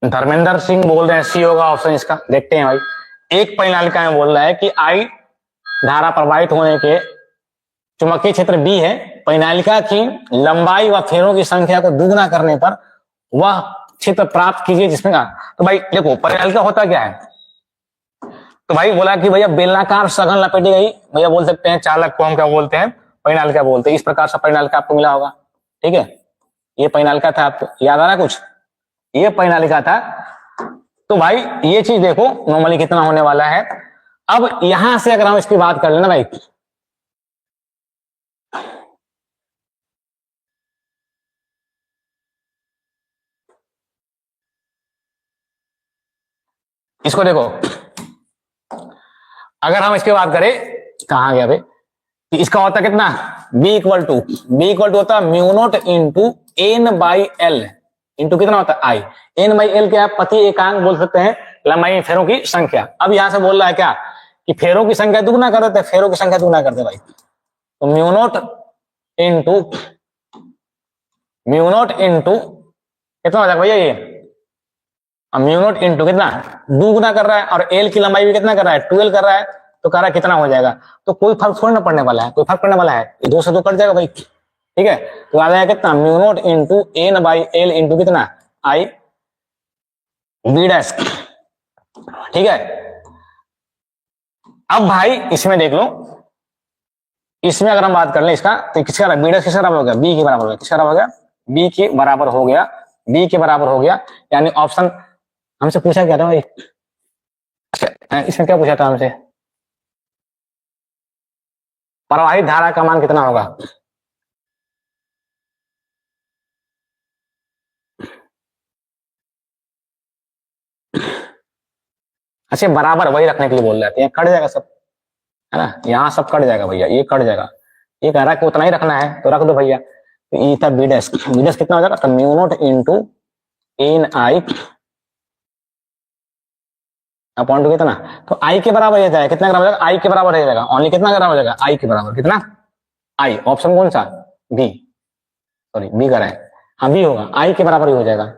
धर्मेंद्र सिंह बोल रहे हैं सी होगा ऑप्शन इसका, देखते हैं भाई। एक परिनालिका में बोल रहा है कि आई धारा प्रवाहित होने के चुंबकीय क्षेत्र बी है, परिनालिका की लंबाई व फेरों की संख्या को दुगना करने पर वह क्षेत्र प्राप्त कीजिए जिसमें का। तो भाई देखो परिनालिका होता क्या है, तो भाई बोला कि भैया बेलनाकार सघन लपेटी गई, भैया बोल सकते हैं चालक को हम क्या बोलते हैं, परिनालिका बोलते हैं। इस प्रकार से परिनालिका आपको मिला होगा, ठीक है, ये परिनालिका था, आपको याद आ रहा कुछ, ये परिनालिका था। तो भाई ये चीज देखो नॉर्मली कितना होने वाला है। अब यहां से अगर हम इसकी बात कर लेना भाई, इसको देखो, अगर हम इसकी बात करें, कहां गया भाई, कि इसका होता कितना बी इक्वल टू होता है mu naught into N by L into कितना होता है आई। एन बाई एल क्या, प्रति एकांक बोल सकते हैं लंबाई फेरों की संख्या। अब यहां से बोल रहा है क्या कि फेरों की संख्या दुगना कर देते, फेरों की संख्या दुगना करते भाई, तो म्यू नॉट इंटू कितना हो जाएगा भैया, ये म्यू नॉट इंटू कितना दुगना कर रहा है, और एल की लंबाई भी कितना कर रहा है 12 कर रहा है, तो कह रहा है कितना हो जाएगा। तो कोई फर्क थोड़ी ना पड़ने वाला है, कोई फर्क पड़ने वाला है, 2 से 2 कट जाएगा भाई, ठीक है। तो आ जाएगा कितना mu naught into N by L into कितना आई बी डैश, ठीक है। अब भाई इसमें देख लो, इसमें अगर हम बात कर ले इसका, तो किसका बी डैश किसका बराबर हो गया, बी के बराबर हो गया, किसका बराबर हो गया, बी के बराबर हो गया, बी के बराबर हो गया। यानी ऑप्शन हमसे पूछा क्या था भाई, इसमें क्या पूछा था हमसे, प्रवाहित धारा का मान कितना होगा। अच्छा बराबर वही रखने के लिए बोल रहे हैं, कट जाएगा सब, है ना, यहाँ सब कट जाएगा भैया, ये कट जाएगा, ये कह रहा है कि उतना ही रखना है तो रख दो भैया। तो ये था बी डैश कितना हो जाएगा, तो mu naught into N I upon two कितना, तो आई के बराबर हो जाएगा, कितना बराबर हो जाएगा, आई के बराबर हो जाएगा, ओनली कितना बराबर हो जाएगा, आई के बराबर कितना आई, ऑप्शन कौन सा? बी, सॉरी बी कर रहा है, हाँ बी होगा, आई के बराबर ही हो जाएगा।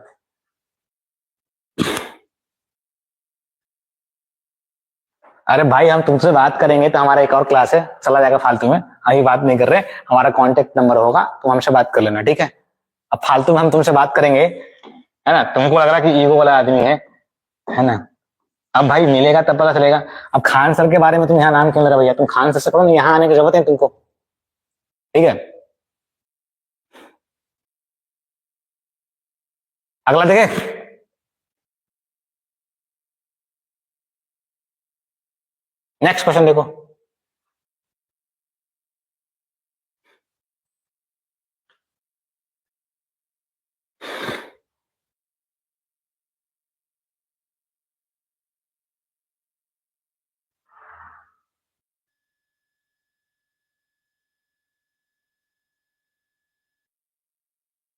अरे भाई हम तुमसे बात करेंगे तो हमारा एक और क्लास है, चला जाएगा फालतू में, अभी बात नहीं कर रहे, हमारा कांटेक्ट नंबर होगा, तुम हमसे बात कर लेना, ठीक है। अब फालतू में हम तुमसे बात करेंगे, है ना, तुमको लग रहा है कि ईगो वाला आदमी है ना। अब भाई मिलेगा तब पता चलेगा। अब खान सर के बारे में तुम यहाँ नाम क्यों ले रहे भैया, तुम खान सर से पढ़ो, यहाँ आने की जरूरत है तुमको, ठीक है। अगला देखे, नेक्स्ट क्वेश्चन देखो।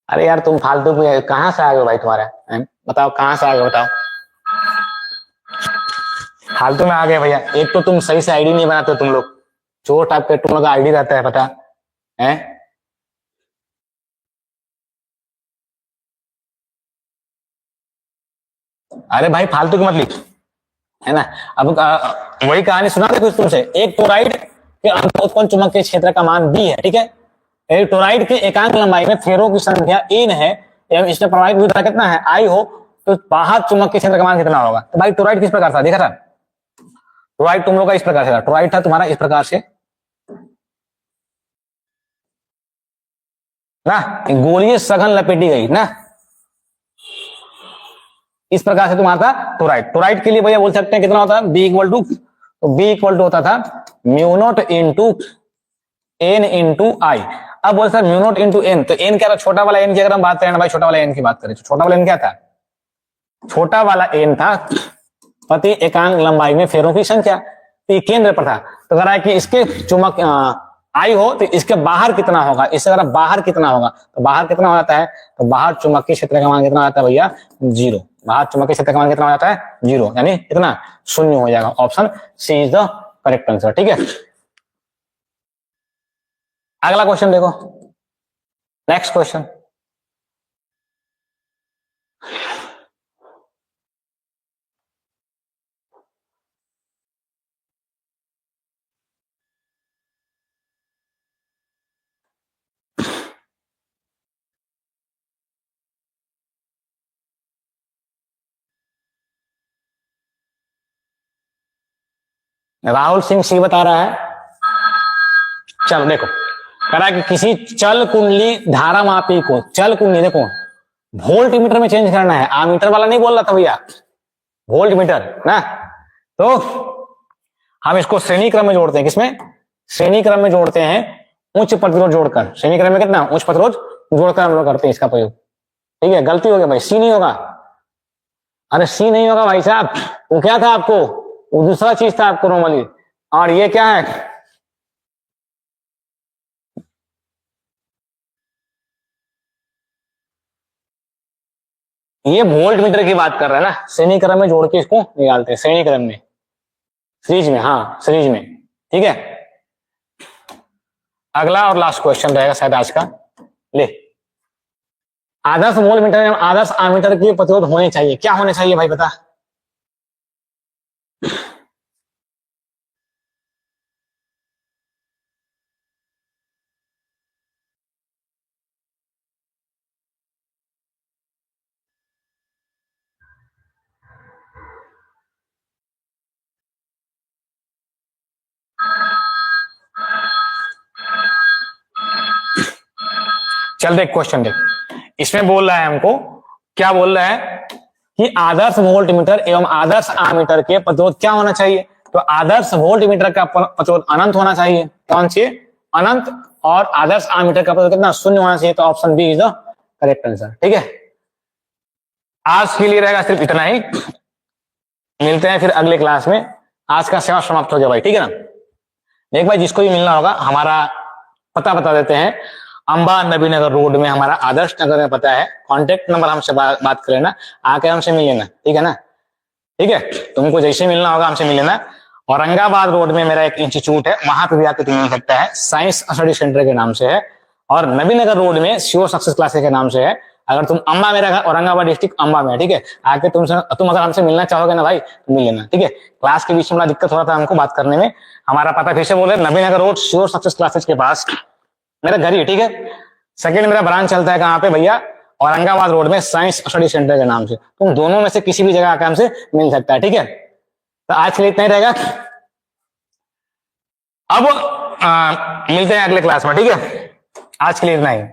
अरे यार तुम फालतू कहाँ से आ गए भाई, तुम्हारा बताओ कहाँ से आ गए बताओ, फालतू में आ गए भैया। एक तो तुम सही से आईडी नहीं बनाते तुम लोग, चोर टाइप के तुम लोग का आईडी रहता है पता है। अरे भाई फालतू की मत लिख, है ना। अब वही कहानी सुना दे कुछ तुमसे। एक टोराइड के अंतरोत्पन्न चुंबकीय क्षेत्र का मान बी है, ठीक है। एक टोराइड के एकांक लंबाई में फेरों की संख्या n है एवं इसमें प्रवाहित विद्युत धारा कितना है I हो, तो बाहर चुंबकीय क्षेत्र का मान कितना होगा। तो भाई टोराइड किस प्रकार था, देखा था टोराइड तुम लोग का इस प्रकार से था, टोराइड था तुम्हारा इस प्रकार से ना, गोलीय सघन लपेटी गई ना, इस प्रकार से तुम्हारा था टोराइड। टोराइड के लिए भैया बोल सकते हैं कितना होता है, बी इक्वल टू, तो बी इक्वल टू होता था mu naught into N into I. अब बोल sir mu naught into N, तो एन क्या था, छोटा वाला एन की अगर हम बात करें ना भाई, छोटा वाला एन की बात करें तो छोटा वाला एन क्या था, छोटा वाला एन था प्रति एकांक लंबाई में फेरों की संख्या, तो ये केंद्र पर था। तो अगर है कि इसके चुंबक आई हो तो इसके बाहर कितना होगा, इससे अगर बाहर कितना होगा, तो बाहर कितना हो जाता है, तो बाहर चुंबकीय क्षेत्र का मान कितना हो जाता है भैया, जीरो। बाहर चुंबकीय क्षेत्र का मान कितना हो जाता है, जीरो, यानी इतना शून्य हो जाएगा। Option C is the correct answer, ठीक है। अगला क्वेश्चन देखो, next question. Rahul Singh C बता रहा है, चलो देखो, कह रहा है कि किसी चल कुंडली धारा मापी को, चल कुंडली देखो वोल्ट मीटर में चेंज करना है, आमीटर वाला नहीं बोल रहा था भैया, वोल्ट मीटर ना। तो हम इसको श्रेणी क्रम में जोड़ते हैं, किसमें, श्रेणी क्रम में जोड़ते हैं उच्च प्रतिरोध जोड़कर, श्रेणी क्रम में कितना उच्च प्रतिरोध जोड़कर हम लोग करते हैं इसका प्रयोग, ठीक है। गलती हो गया भाई, सी नहीं होगा, अरे सी नहीं होगा भाई साहब, वो क्या था आपको, वो दूसरा चीज था आपको नॉर्मली, और ये क्या है, ये वोल्ट मीटर की बात कर रहा है ना, श्रेणी क्रम में जोड़ के इसको निकालते हैं, श्रेणी क्रम में, सीरीज में, हाँ सीरीज में, ठीक है। अगला और लास्ट क्वेश्चन रहेगा शायद आज का, ले, आदर्श वोल्ट मीटर एवं आदर्श आमीटर के प्रतिरोध होने चाहिए, क्या होने चाहिए भाई बता। चल देख क्वेश्चन देख, इसमें बोल रहा है हमको, क्या बोल रहा है कि आदर्श वोल्ट मीटर एवं आदर्श आमीटर के प्रतिरोध क्या होना चाहिए। तो आदर्श वोल्ट मीटर का प्रतिरोध अनंत होना चाहिए, कौन सी अनंत, और आदर्श आमीटर का प्रतिरोध कितना, शून्य होना चाहिए। तो option B is the correct answer, ठीक है। आज के लिए रहेगा सिर्फ इतना ही, मिलते हैं फिर अगले क्लास में, आज का सेवा समाप्त हो गया भाई, ठीक है ना। एक भाई जिसको भी मिलना होगा हमारा पता बता देते हैं, अंबा नबी नगर रोड में हमारा आदर्श नगर में पता है, कांटेक्ट नंबर हमसे बात कर लेना, आके हमसे मिल लेना, ठीक है ना, ठीक है। तुमको जैसे मिलना होगा हमसे मिल लेना, औरंगाबाद रोड में मेरा एक इंस्टीट्यूट है, वहां पे भी आके तुम्हें मिल सकता है, साइंस स्टडी सेंटर के नाम से है। और नबीनगर रोड में श्योर सक्सेस क्लासेस के नाम से है। अगर तुम अम्बा, मेरा घर औरंगाबाद डिस्ट्रिक्ट अम्बा में है, ठीक है, आके तुम अगर हमसे मिलना चाहोगे ना भाई तो मिल लेना, ठीक है। क्लास के बीच में बड़ा दिक्कत हो रहा था हमको बात करने में। हमारा पता फिर से बोले, Nabinagar road sure success classes के पास मेरा घर ही है, ठीक है। सेकंड मेरा ब्रांच चलता है कहाँ पे भैया, औरंगाबाद रोड में साइंस स्टडी सेंटर के नाम से। तुम दोनों में से किसी भी जगह आकर हमसे मिल सकता है, ठीक है। तो आज के लिए इतना ही रहेगा। अब मिलते हैं अगले क्लास में, ठीक है। आज के लिए इतना ही।